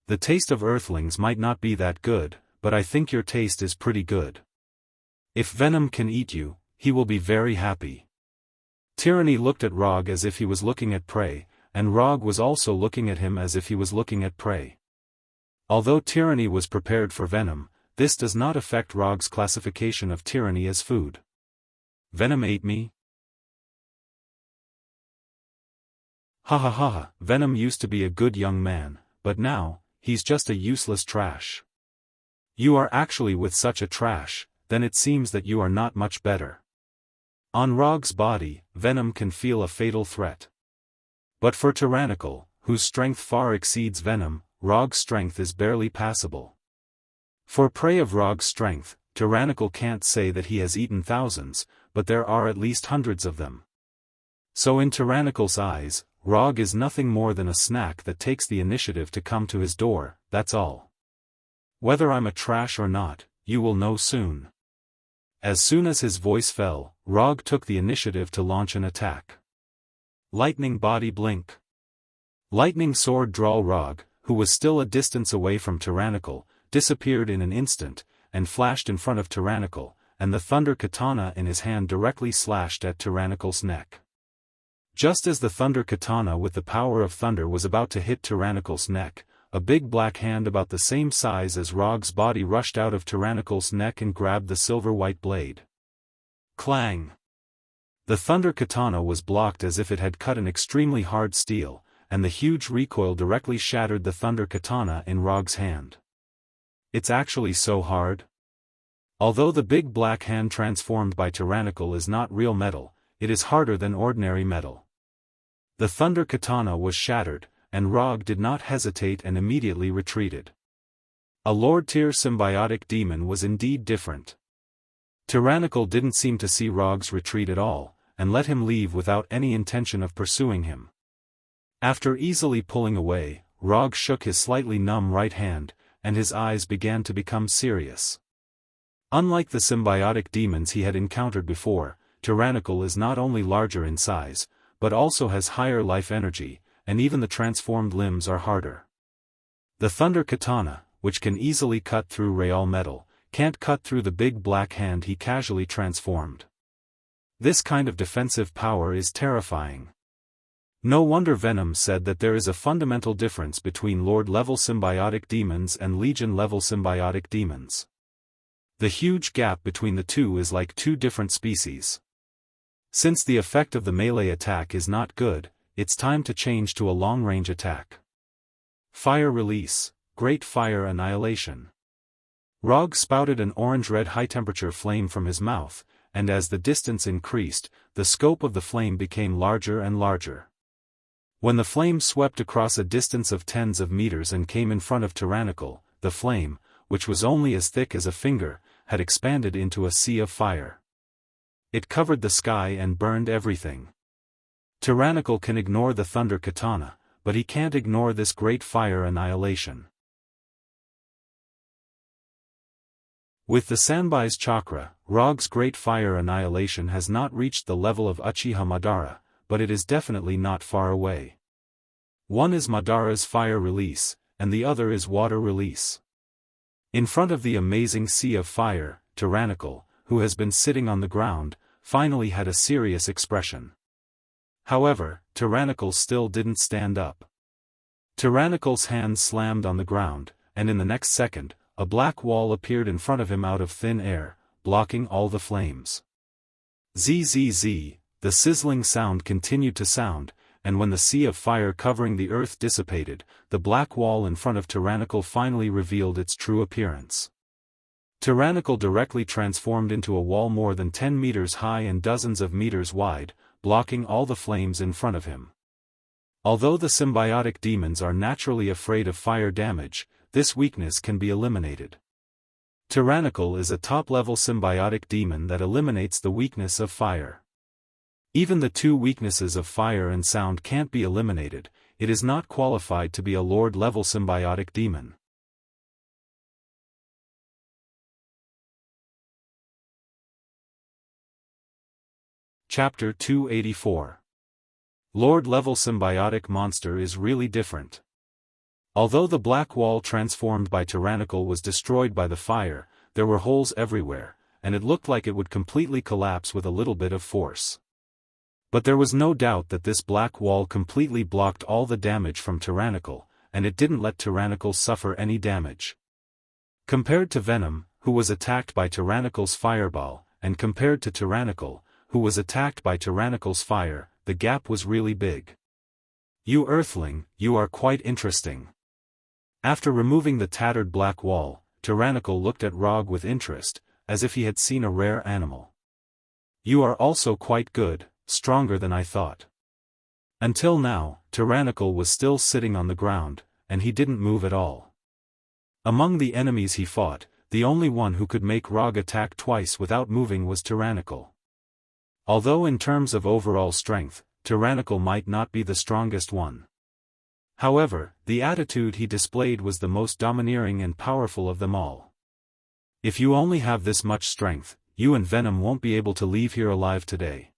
The taste of Earthlings might not be that good, but I think your taste is pretty good. If Venom can eat you, he will be very happy. Tyranny looked at Rog as if he was looking at prey, and Rog was also looking at him as if he was looking at prey. Although Tyranny was prepared for Venom, this does not affect Rog's classification of Tyranny as food. Venom ate me? Ha ha ha ha, Venom used to be a good young man, but now, he's just a useless trash. You are actually with such a trash, then it seems that you are not much better. On Rog's body, Venom can feel a fatal threat. But for Tyrannical, whose strength far exceeds Venom, Rog's strength is barely passable. For prey of Rog's strength, Tyrannical can't say that he has eaten thousands, but there are at least hundreds of them. So in Tyrannical's eyes, Rog is nothing more than a snack that takes the initiative to come to his door, that's all. Whether I'm a trash or not, you will know soon. As soon as his voice fell, Rog took the initiative to launch an attack. Lightning body blink. Lightning sword draw. Rog, who was still a distance away from Tyrannical, disappeared in an instant, and flashed in front of Tyrannical, and the thunder katana in his hand directly slashed at Tyrannical's neck. Just as the thunder katana with the power of thunder was about to hit Tyrannical's neck, a big black hand about the same size as Rog's body rushed out of Tyrannical's neck and grabbed the silver-white blade. Clang! The thunder katana was blocked as if it had cut an extremely hard steel, and the huge recoil directly shattered the thunder katana in Rog's hand. It's actually so hard? Although the big black hand transformed by Tyrannical is not real metal, it is harder than ordinary metal. The thunder katana was shattered, and Rog did not hesitate and immediately retreated. A Lord-tier symbiotic demon was indeed different. Tyrannical didn't seem to see Rog's retreat at all, and let him leave without any intention of pursuing him. After easily pulling away, Rog shook his slightly numb right hand, and his eyes began to become serious. Unlike the symbiotic demons he had encountered before, Tyrannical is not only larger in size, but also has higher life energy, and even the transformed limbs are harder. The thunder katana, which can easily cut through real metal, can't cut through the big black hand he casually transformed. This kind of defensive power is terrifying. No wonder Venom said that there is a fundamental difference between Lord-level symbiotic demons and Legion-level symbiotic demons. The huge gap between the two is like two different species. Since the effect of the melee attack is not good, it's time to change to a long-range attack. Fire release, Great Fire Annihilation. Rog spouted an orange-red high-temperature flame from his mouth, and as the distance increased, the scope of the flame became larger and larger. When the flame swept across a distance of tens of meters and came in front of Tyrannical, the flame, which was only as thick as a finger, had expanded into a sea of fire. It covered the sky and burned everything. Tyrannical can ignore the thunder katana, but he can't ignore this great fire annihilation. With the Sanbai's chakra, Rog's great fire annihilation has not reached the level of Uchiha Madara, but it is definitely not far away. One is Madara's fire release, and the other is water release. In front of the amazing sea of fire, Tyrannical, who has been sitting on the ground, finally had a serious expression. However, Tyrannical still didn't stand up. Tyrannical's hands slammed on the ground, and in the next second, a black wall appeared in front of him out of thin air, blocking all the flames. Zzz, the sizzling sound continued to sound, and when the sea of fire covering the earth dissipated, the black wall in front of Tyrannical finally revealed its true appearance. Tyrannical directly transformed into a wall more than 10 meters high and dozens of meters wide, blocking all the flames in front of him. Although the symbiotic demons are naturally afraid of fire damage, this weakness can be eliminated. Tyrannical is a top-level symbiotic demon that eliminates the weakness of fire. Even the two weaknesses of fire and sound can't be eliminated. It is not qualified to be a Lord-level symbiotic demon. Chapter 284. Lord-level symbiotic monster is really different. Although the black wall transformed by Tyrannical was destroyed by the fire, there were holes everywhere, and it looked like it would completely collapse with a little bit of force. But there was no doubt that this black wall completely blocked all the damage from Tyrannical, and it didn't let Tyrannical suffer any damage. Compared to Venom, who was attacked by Tyrannical's fireball, and compared to Tyrannical, who was attacked by Tyrannical's fire, the gap was really big. "You Earthling, you are quite interesting." After removing the tattered black wall, Tyrannical looked at Rog with interest, as if he had seen a rare animal. "You are also quite good, stronger than I thought." Until now, Tyrannical was still sitting on the ground, and he didn't move at all. Among the enemies he fought, the only one who could make Rog attack twice without moving was Tyrannical. Although in terms of overall strength, Tyrannical might not be the strongest one. However, the attitude he displayed was the most domineering and powerful of them all. "If you only have this much strength, you and Venom won't be able to leave here alive today.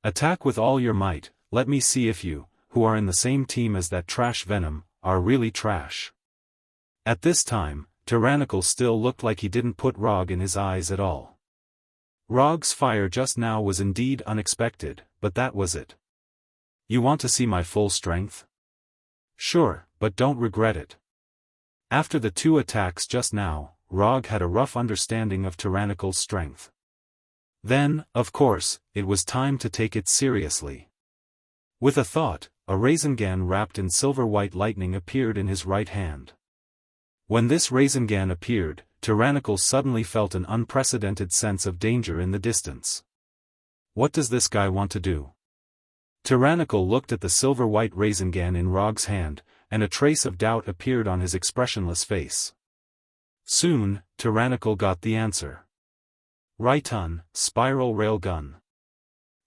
Attack with all your might. Let me see if you, who are in the same team as that trash Venom, are really trash." At this time, Tyrannical still looked like he didn't put Rog in his eyes at all. Rog's fire just now was indeed unexpected, but that was it. "You want to see my full strength? Sure, but don't regret it." After the two attacks just now, Rog had a rough understanding of Tyrannical's strength. Then, of course, it was time to take it seriously. With a thought, a Rasengan wrapped in silver-white lightning appeared in his right hand. When this Rasengan appeared, Tyrannical suddenly felt an unprecedented sense of danger in the distance. What does this guy want to do? Tyrannical looked at the silver-white Rasengan in Rog's hand, and a trace of doubt appeared on his expressionless face. Soon, Tyrannical got the answer. Right-on, spiral railgun.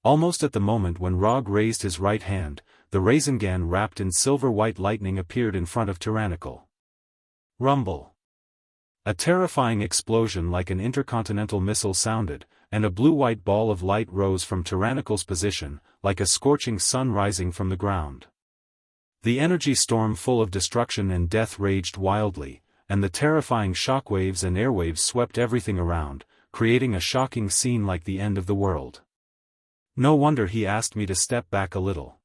Almost at the moment when Rog raised his right hand, the Rasengan wrapped in silver-white lightning appeared in front of Tyrannical. Rumble. A terrifying explosion like an intercontinental missile sounded, and a blue-white ball of light rose from Tyrannical's position, like a scorching sun rising from the ground. The energy storm full of destruction and death raged wildly, and the terrifying shockwaves and airwaves swept everything around, creating a shocking scene like the end of the world. No wonder he asked me to step back a little.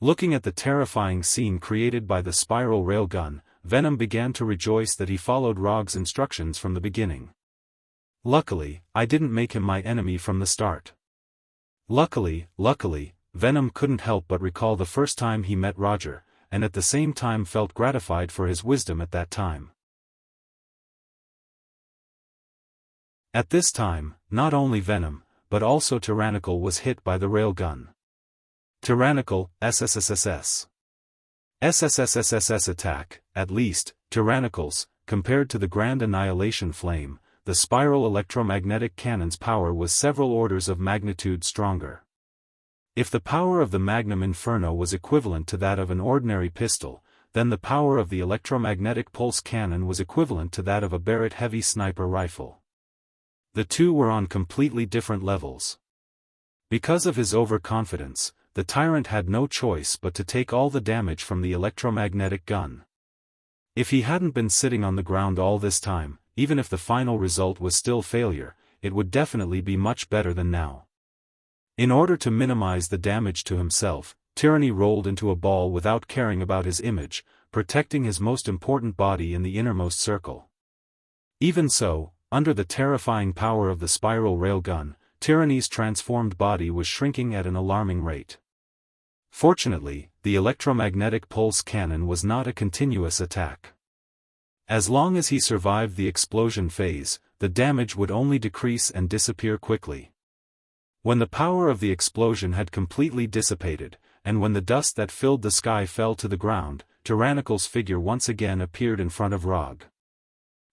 Looking at the terrifying scene created by the spiral railgun, Venom began to rejoice that he followed Rog's instructions from the beginning. Luckily, I didn't make him my enemy from the start. Luckily, Venom couldn't help but recall the first time he met Roger, and at the same time felt gratified for his wisdom at that time. At this time, not only Venom, but also Tyrannical was hit by the railgun. Tyrannical, SSSSS. SSSSSS attack, at least, Tyrannical's, compared to the Grand Annihilation Flame, the spiral electromagnetic cannon's power was several orders of magnitude stronger. If the power of the Magnum Inferno was equivalent to that of an ordinary pistol, then the power of the electromagnetic pulse cannon was equivalent to that of a Barrett heavy sniper rifle. The two were on completely different levels. Because of his overconfidence, the tyrant had no choice but to take all the damage from the electromagnetic gun. If he hadn't been sitting on the ground all this time, even if the final result was still failure, it would definitely be much better than now. In order to minimize the damage to himself, Tyranny rolled into a ball without caring about his image, protecting his most important body in the innermost circle. Even so, under the terrifying power of the spiral railgun, Tyranny's transformed body was shrinking at an alarming rate. Fortunately, the electromagnetic pulse cannon was not a continuous attack. As long as he survived the explosion phase, the damage would only decrease and disappear quickly. When the power of the explosion had completely dissipated, and when the dust that filled the sky fell to the ground, Tyrannical's figure once again appeared in front of Rog.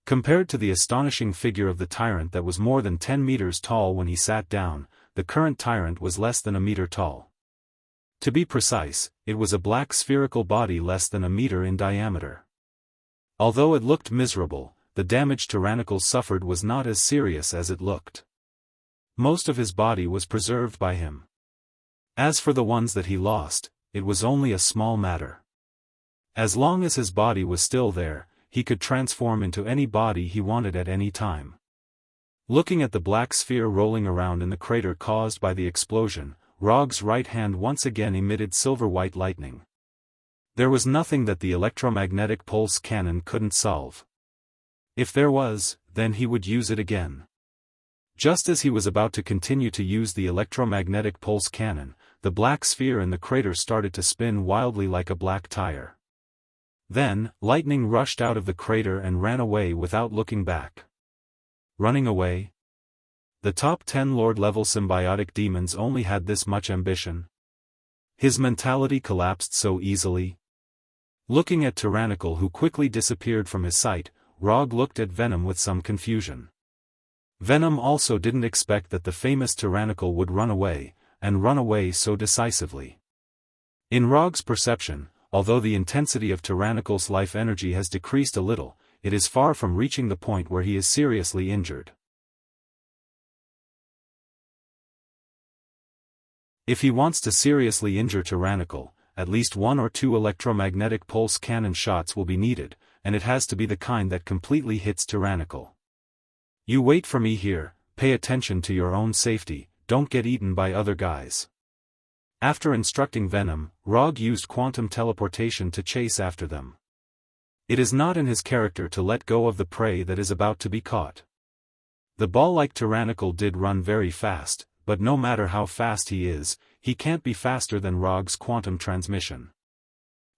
Compared to the astonishing figure of the tyrant that was more than 10 meters tall when he sat down, the current tyrant was less than a meter tall. To be precise, it was a black spherical body less than a meter in diameter. Although it looked miserable, the damage Tyrannical suffered was not as serious as it looked. Most of his body was preserved by him. As for the ones that he lost, it was only a small matter. As long as his body was still there, he could transform into any body he wanted at any time. Looking at the black sphere rolling around in the crater caused by the explosion, Rog's right hand once again emitted silver-white lightning. There was nothing that the electromagnetic pulse cannon couldn't solve. If there was, then he would use it again. Just as he was about to continue to use the electromagnetic pulse cannon, the black sphere in the crater started to spin wildly like a black tire. Then, lightning rushed out of the crater and ran away without looking back. Running away? The top 10 Lord-level symbiotic demons only had this much ambition. His mentality collapsed so easily. Looking at Tyrannical, who quickly disappeared from his sight, Rog looked at Venom with some confusion. Venom also didn't expect that the famous Tyrannical would run away, and run away so decisively. In Rog's perception, although the intensity of Tyrannical's life energy has decreased a little, it is far from reaching the point where he is seriously injured. If he wants to seriously injure Tyrannical, at least 1 or 2 electromagnetic pulse cannon shots will be needed, and it has to be the kind that completely hits Tyrannical. You wait for me here, pay attention to your own safety, don't get eaten by other guys. After instructing Venom, Rog used quantum teleportation to chase after them. It is not in his character to let go of the prey that is about to be caught. The ball-like Tyrannical did run very fast, but no matter how fast he is, he can't be faster than Rog's quantum transmission.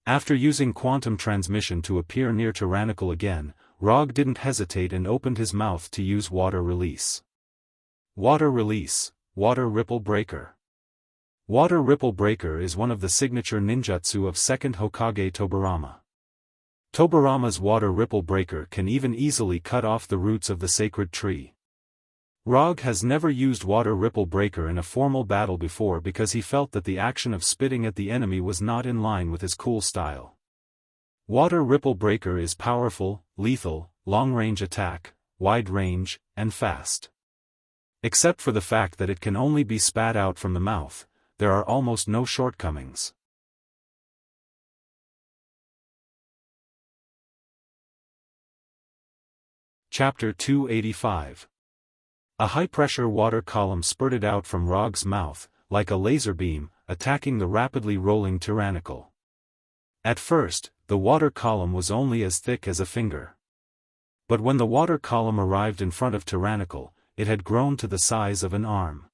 After using quantum transmission to appear near Tyrannical again, Rog didn't hesitate and opened his mouth to use water release. Water release, water ripple breaker. Water ripple breaker is one of the signature ninjutsu of 2nd Hokage Tobirama. Tobirama's water ripple breaker can even easily cut off the roots of the sacred tree. Rog has never used water ripple breaker in a formal battle before because he felt that the action of spitting at the enemy was not in line with his cool style. Water ripple breaker is powerful, lethal, long-range attack, wide range, and fast. Except for the fact that it can only be spat out from the mouth, there are almost no shortcomings. Chapter 285. A high-pressure water column spurted out from Rog's mouth, like a laser beam, attacking the rapidly rolling Tyrannical. At first, the water column was only as thick as a finger. But when the water column arrived in front of Tyrannical, it had grown to the size of an arm.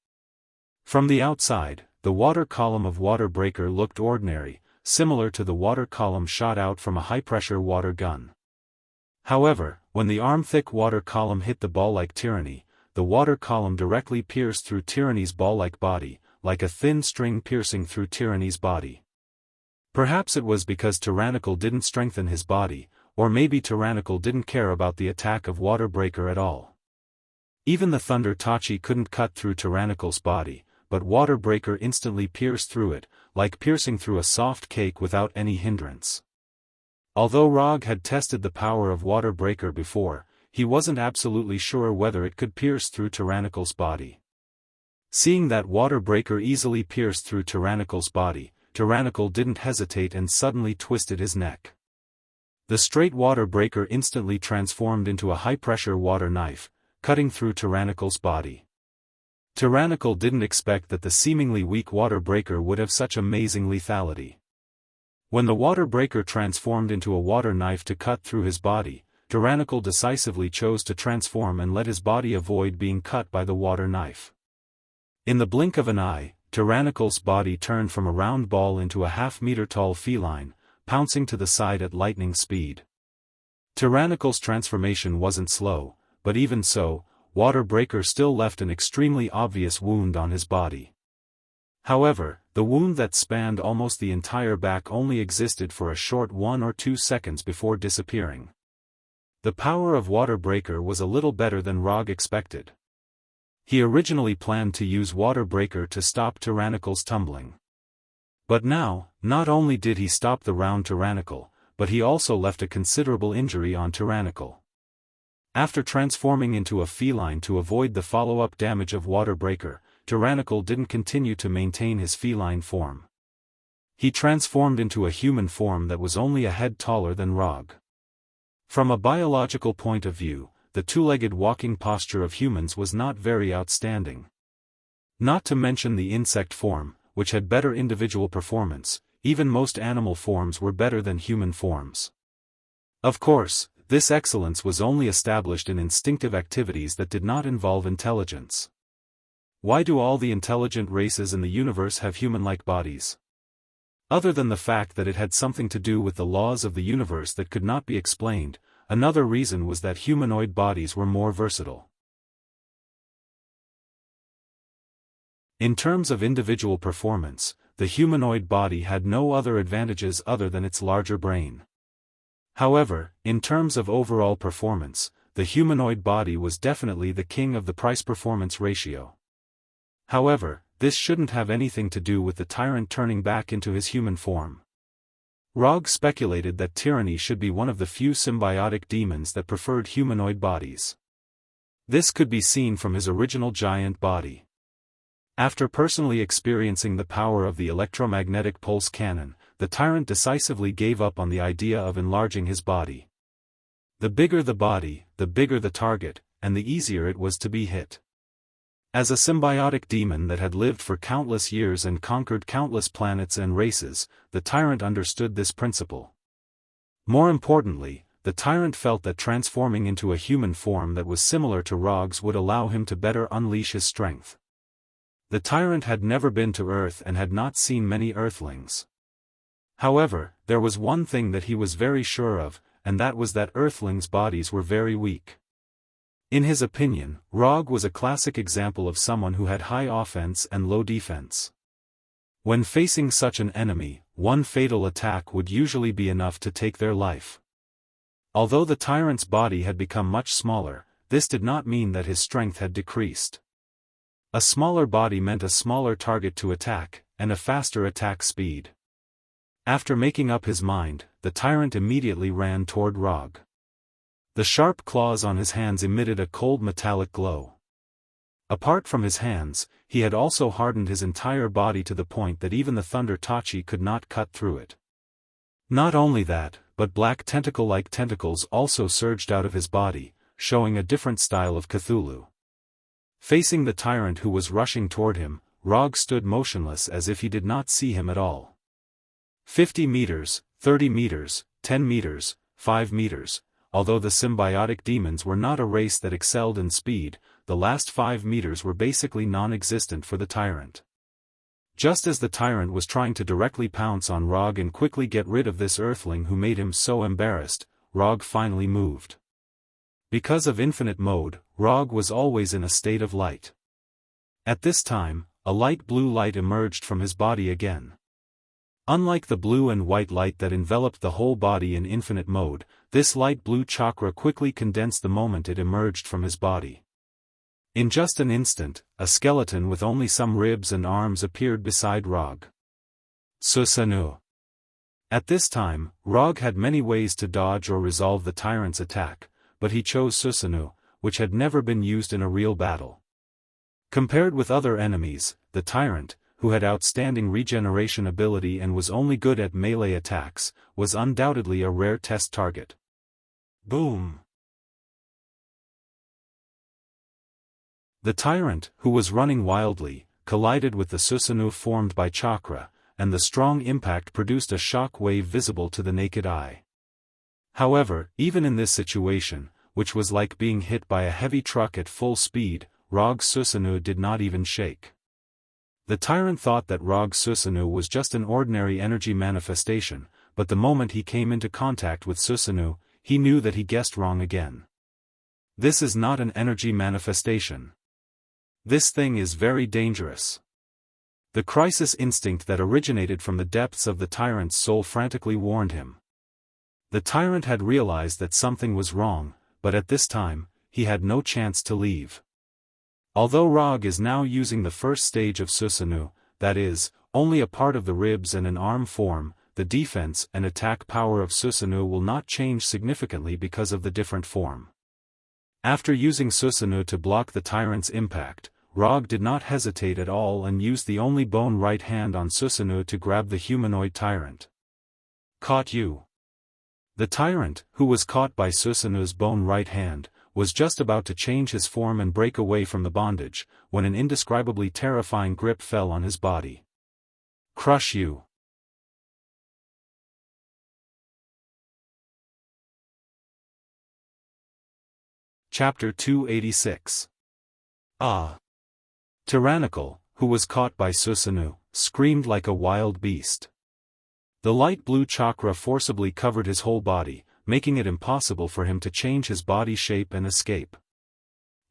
From the outside, the water column of Water Breaker looked ordinary, similar to the water column shot out from a high-pressure water gun. However, when the arm-thick water column hit the ball-like Tyranny, the water column directly pierced through Tyranny's ball-like body, like a thin string piercing through Tyranny's body. Perhaps it was because Tyrannical didn't strengthen his body, or maybe Tyrannical didn't care about the attack of Water Breaker at all. Even the Thunder Tachi couldn't cut through Tyrannical's body, but Water Breaker instantly pierced through it, like piercing through a soft cake without any hindrance. Although Rog had tested the power of Water Breaker before, he wasn't absolutely sure whether it could pierce through Tyrannical's body. Seeing that Water Breaker easily pierced through Tyrannical's body, Tyrannical didn't hesitate and suddenly twisted his neck. The straight Water Breaker instantly transformed into a high-pressure water knife, cutting through Tyrannical's body. Tyrannical didn't expect that the seemingly weak Water Breaker would have such amazing lethality. When the Water Breaker transformed into a water knife to cut through his body, Tyrannical decisively chose to transform and let his body avoid being cut by the water knife. In the blink of an eye, Tyrannical's body turned from a round ball into a half-meter-tall feline, pouncing to the side at lightning speed. Tyrannical's transformation wasn't slow, but even so, Water Breaker still left an extremely obvious wound on his body. However, the wound that spanned almost the entire back only existed for a short 1 or 2 seconds before disappearing. The power of Water Breaker was a little better than Rog expected. He originally planned to use Water Breaker to stop Tyrannical's tumbling. But now, not only did he stop the round Tyrannical, but he also left a considerable injury on Tyrannical. After transforming into a feline to avoid the follow-up damage of Water Breaker, Tyrannical didn't continue to maintain his feline form. He transformed into a human form that was only a head taller than Rog. From a biological point of view, the two-legged walking posture of humans was not very outstanding. Not to mention the insect form, which had better individual performance. Even most animal forms were better than human forms. Of course, this excellence was only established in instinctive activities that did not involve intelligence. Why do all the intelligent races in the universe have human-like bodies? Other than the fact that it had something to do with the laws of the universe that could not be explained, another reason was that humanoid bodies were more versatile. In terms of individual performance, the humanoid body had no other advantages other than its larger brain. However, in terms of overall performance, the humanoid body was definitely the king of the price-performance ratio. However, this shouldn't have anything to do with the tyrant turning back into his human form. Rog speculated that tyranny should be one of the few symbiotic demons that preferred humanoid bodies. This could be seen from his original giant body. After personally experiencing the power of the electromagnetic pulse cannon, the tyrant decisively gave up on the idea of enlarging his body. The bigger the body, the bigger the target, and the easier it was to be hit. As a symbiotic demon that had lived for countless years and conquered countless planets and races, the tyrant understood this principle. More importantly, the tyrant felt that transforming into a human form that was similar to Rog's would allow him to better unleash his strength. The tyrant had never been to Earth and had not seen many Earthlings. However, there was one thing that he was very sure of, and that was that Earthlings' bodies were very weak. In his opinion, Rog was a classic example of someone who had high offense and low defense. When facing such an enemy, one fatal attack would usually be enough to take their life. Although the tyrant's body had become much smaller, this did not mean that his strength had decreased. A smaller body meant a smaller target to attack, and a faster attack speed. After making up his mind, the tyrant immediately ran toward Rog. The sharp claws on his hands emitted a cold metallic glow. Apart from his hands, he had also hardened his entire body to the point that even the thunder tachi could not cut through it. Not only that, but black tentacle-like tentacles also surged out of his body, showing a different style of Cthulhu. Facing the tyrant who was rushing toward him, Rog stood motionless as if he did not see him at all. 50 meters, 30 meters, 10 meters, 5 meters. Although the symbiotic demons were not a race that excelled in speed, the last 5 meters were basically non-existent for the tyrant. Just as the tyrant was trying to directly pounce on Rog and quickly get rid of this earthling who made him so embarrassed, Rog finally moved. Because of infinite mode, Rog was always in a state of light. At this time, a light blue light emerged from his body again. Unlike the blue and white light that enveloped the whole body in infinite mode, this light blue chakra quickly condensed the moment it emerged from his body. In just an instant, a skeleton with only some ribs and arms appeared beside Rog. Susanoo. At this time, Rog had many ways to dodge or resolve the tyrant's attack, but he chose Susanoo, which had never been used in a real battle. Compared with other enemies, the tyrant, who had outstanding regeneration ability and was only good at melee attacks, was undoubtedly a rare test target. Boom! The tyrant, who was running wildly, collided with the Susanoo formed by chakra, and the strong impact produced a shock wave visible to the naked eye. However, even in this situation, which was like being hit by a heavy truck at full speed, Rog's Susanoo did not even shake. The tyrant thought that Rog's Susanoo was just an ordinary energy manifestation, but the moment he came into contact with Susanoo, he knew that he guessed wrong again. This is not an energy manifestation. This thing is very dangerous. The crisis instinct that originated from the depths of the tyrant's soul frantically warned him. The tyrant had realized that something was wrong, but at this time, he had no chance to leave. Although Rog is now using the first stage of Susanoo, that is, only a part of the ribs and an arm form, the defense and attack power of Susanoo will not change significantly because of the different form. After using Susanoo to block the tyrant's impact, Rog did not hesitate at all and used the only bone right hand on Susanoo to grab the humanoid tyrant. Caught you. The tyrant, who was caught by Susanoo's bone right hand, was just about to change his form and break away from the bondage, when an indescribably terrifying grip fell on his body. Crush you. Chapter 286. Ah! Tyrannical, who was caught by Susanoo, screamed like a wild beast. The light blue chakra forcibly covered his whole body, making it impossible for him to change his body shape and escape.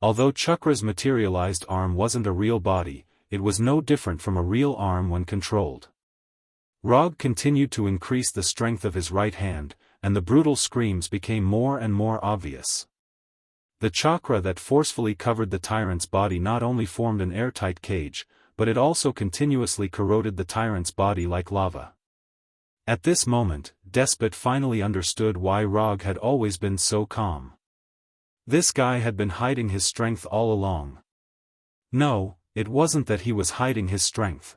Although Chakra's materialized arm wasn't a real body, it was no different from a real arm when controlled. Rog continued to increase the strength of his right hand, and the brutal screams became more and more obvious. The chakra that forcefully covered the tyrant's body not only formed an airtight cage, but it also continuously corroded the tyrant's body like lava. At this moment, Despot finally understood why Rog had always been so calm. This guy had been hiding his strength all along. No, it wasn't that he was hiding his strength.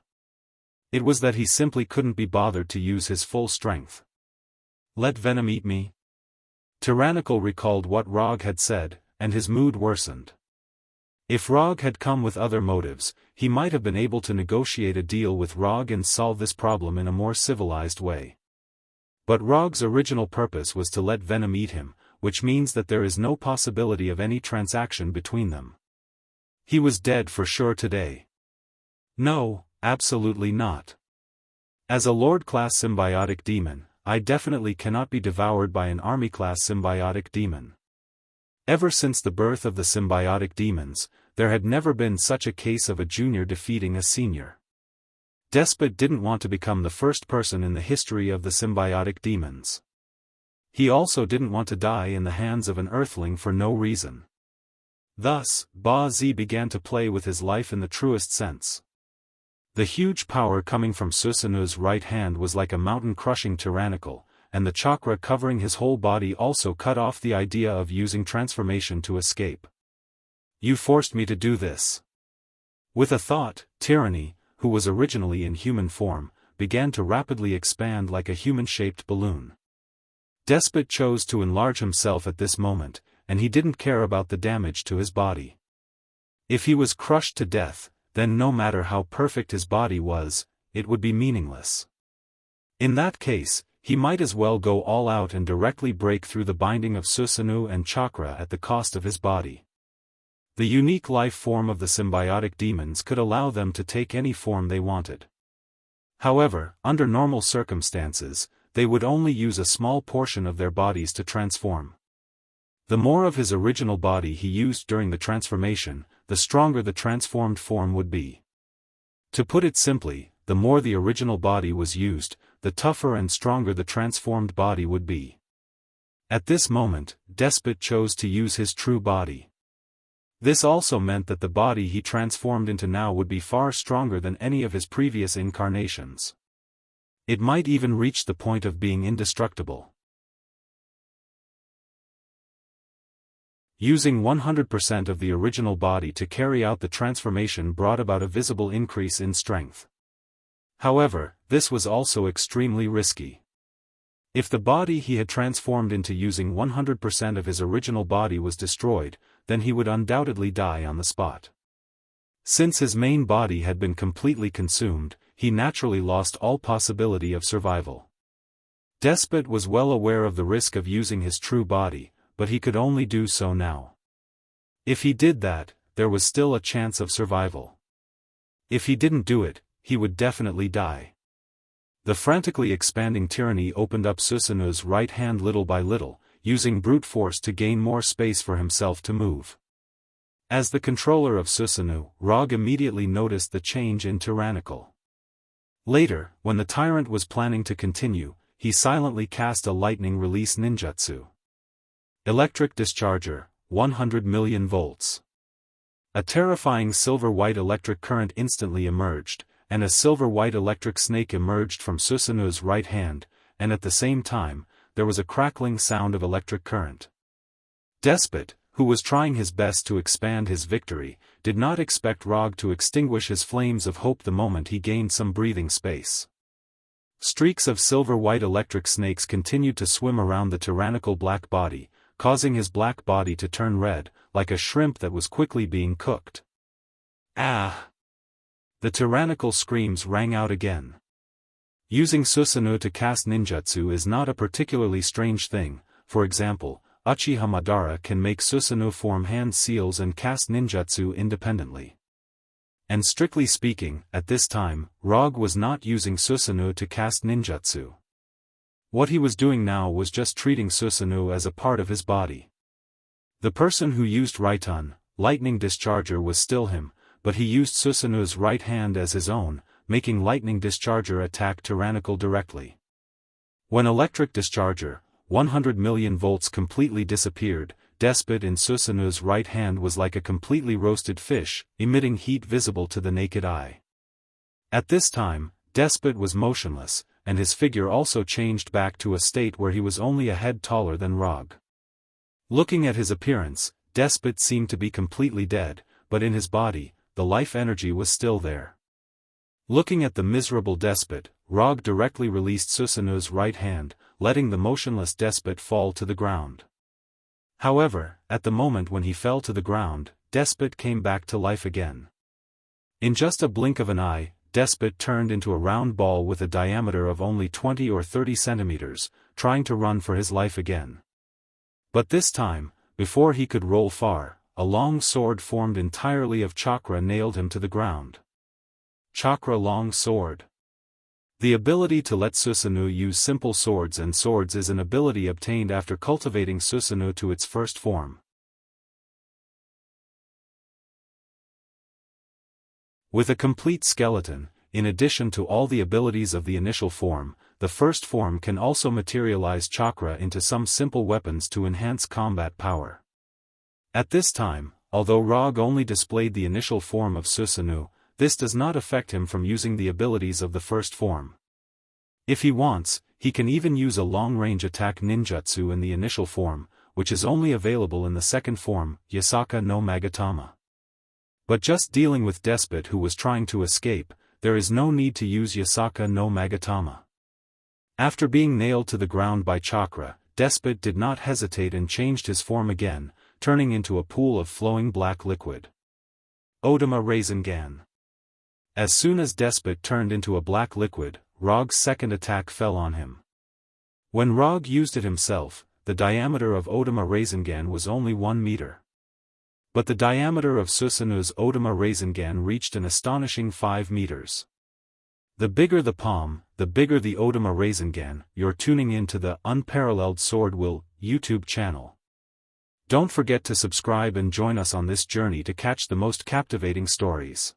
It was that he simply couldn't be bothered to use his full strength. Let venom eat me? Tyrannical recalled what Rog had said, and his mood worsened. If Rog had come with other motives, he might have been able to negotiate a deal with Rog and solve this problem in a more civilized way. But Rog's original purpose was to let venom eat him, which means that there is no possibility of any transaction between them. He was dead for sure today. No, absolutely not. As a Lord-class symbiotic demon, I definitely cannot be devoured by an army-class symbiotic demon. Ever since the birth of the symbiotic demons, there had never been such a case of a junior defeating a senior. Despot didn't want to become the first person in the history of the symbiotic demons. He also didn't want to die in the hands of an earthling for no reason. Thus, Ba Zi began to play with his life in the truest sense. The huge power coming from Susanoo's right hand was like a mountain crushing tyrannical, and the chakra covering his whole body also cut off the idea of using transformation to escape. You forced me to do this. With a thought, Tyranny, who was originally in human form, began to rapidly expand like a human-shaped balloon. Despot chose to enlarge himself at this moment, and he didn't care about the damage to his body. If he was crushed to death, then no matter how perfect his body was, it would be meaningless. In that case, he might as well go all out and directly break through the binding of Susanoo and chakra at the cost of his body. The unique life form of the symbiotic demons could allow them to take any form they wanted. However, under normal circumstances, they would only use a small portion of their bodies to transform. The more of his original body he used during the transformation, the stronger the transformed form would be. To put it simply, the more the original body was used, the tougher and stronger the transformed body would be. At this moment, Despot chose to use his true body. This also meant that the body he transformed into now would be far stronger than any of his previous incarnations. It might even reach the point of being indestructible. Using 100% of the original body to carry out the transformation brought about a visible increase in strength. However, this was also extremely risky. If the body he had transformed into using 100% of his original body was destroyed, then he would undoubtedly die on the spot. Since his main body had been completely consumed, he naturally lost all possibility of survival. Despot was well aware of the risk of using his true body, but he could only do so now. If he did that, there was still a chance of survival. If he didn't do it, he would definitely die. The frantically expanding tyranny opened up Susanoo's right hand little by little, using brute force to gain more space for himself to move. As the controller of Susanoo, Rog immediately noticed the change in tyrannical. Later, when the tyrant was planning to continue, he silently cast a lightning release ninjutsu. Electric discharger, 100 million volts. A terrifying silver-white electric current instantly emerged, and a silver-white electric snake emerged from Susanu's right hand, and at the same time, there was a crackling sound of electric current. Despot, who was trying his best to expand his victory, did not expect Rog to extinguish his flames of hope the moment he gained some breathing space. Streaks of silver-white electric snakes continued to swim around the tyrannical black body, causing his black body to turn red, like a shrimp that was quickly being cooked. Ah! The tyrannical screams rang out again. Using Susanu to cast ninjutsu is not a particularly strange thing. For example, Uchiha Madara can make Susanu form hand seals and cast ninjutsu independently. And strictly speaking, at this time, Rog was not using Susanu to cast ninjutsu. What he was doing now was just treating Susanu as a part of his body. The person who used Raitun, lightning discharger, was still him, but he used Susanu's right hand as his own, making lightning discharger attack tyrannical directly. When electric discharger, 100 million volts completely disappeared, Despot in Susanu's right hand was like a completely roasted fish, emitting heat visible to the naked eye. At this time, Despot was motionless, and his figure also changed back to a state where he was only a head taller than Rog. Looking at his appearance, Despot seemed to be completely dead, but in his body, the life energy was still there. Looking at the miserable Despot, Rog directly released Susanu's right hand, letting the motionless Despot fall to the ground. However, at the moment when he fell to the ground, Despot came back to life again. In just a blink of an eye, Despot turned into a round ball with a diameter of only 20 or 30 centimeters, trying to run for his life again. But this time, before he could roll far, a long sword formed entirely of chakra nailed him to the ground. Chakra long sword. The ability to let Susanu use simple swords and swords is an ability obtained after cultivating Susanu to its first form. With a complete skeleton, in addition to all the abilities of the initial form, the first form can also materialize chakra into some simple weapons to enhance combat power. At this time, although Rog only displayed the initial form of Susanu, this does not affect him from using the abilities of the first form. If he wants, he can even use a long-range attack ninjutsu in the initial form, which is only available in the second form, Yasaka no Magatama. But just dealing with Despot who was trying to escape, there is no need to use Yasaka no Magatama. After being nailed to the ground by chakra, Despot did not hesitate and changed his form again, turning into a pool of flowing black liquid. Odama Rasengan. As soon as Despot turned into a black liquid, Rog's second attack fell on him. When Rog used it himself, the diameter of Odama Rasengan was only 1 meter. But the diameter of Susanu's Odama Rasengan reached an astonishing 5 meters. The bigger the palm, the bigger the Odama Rasengan. You're tuning in to the Unparalleled SwordWill YouTube channel. Don't forget to subscribe and join us on this journey to catch the most captivating stories.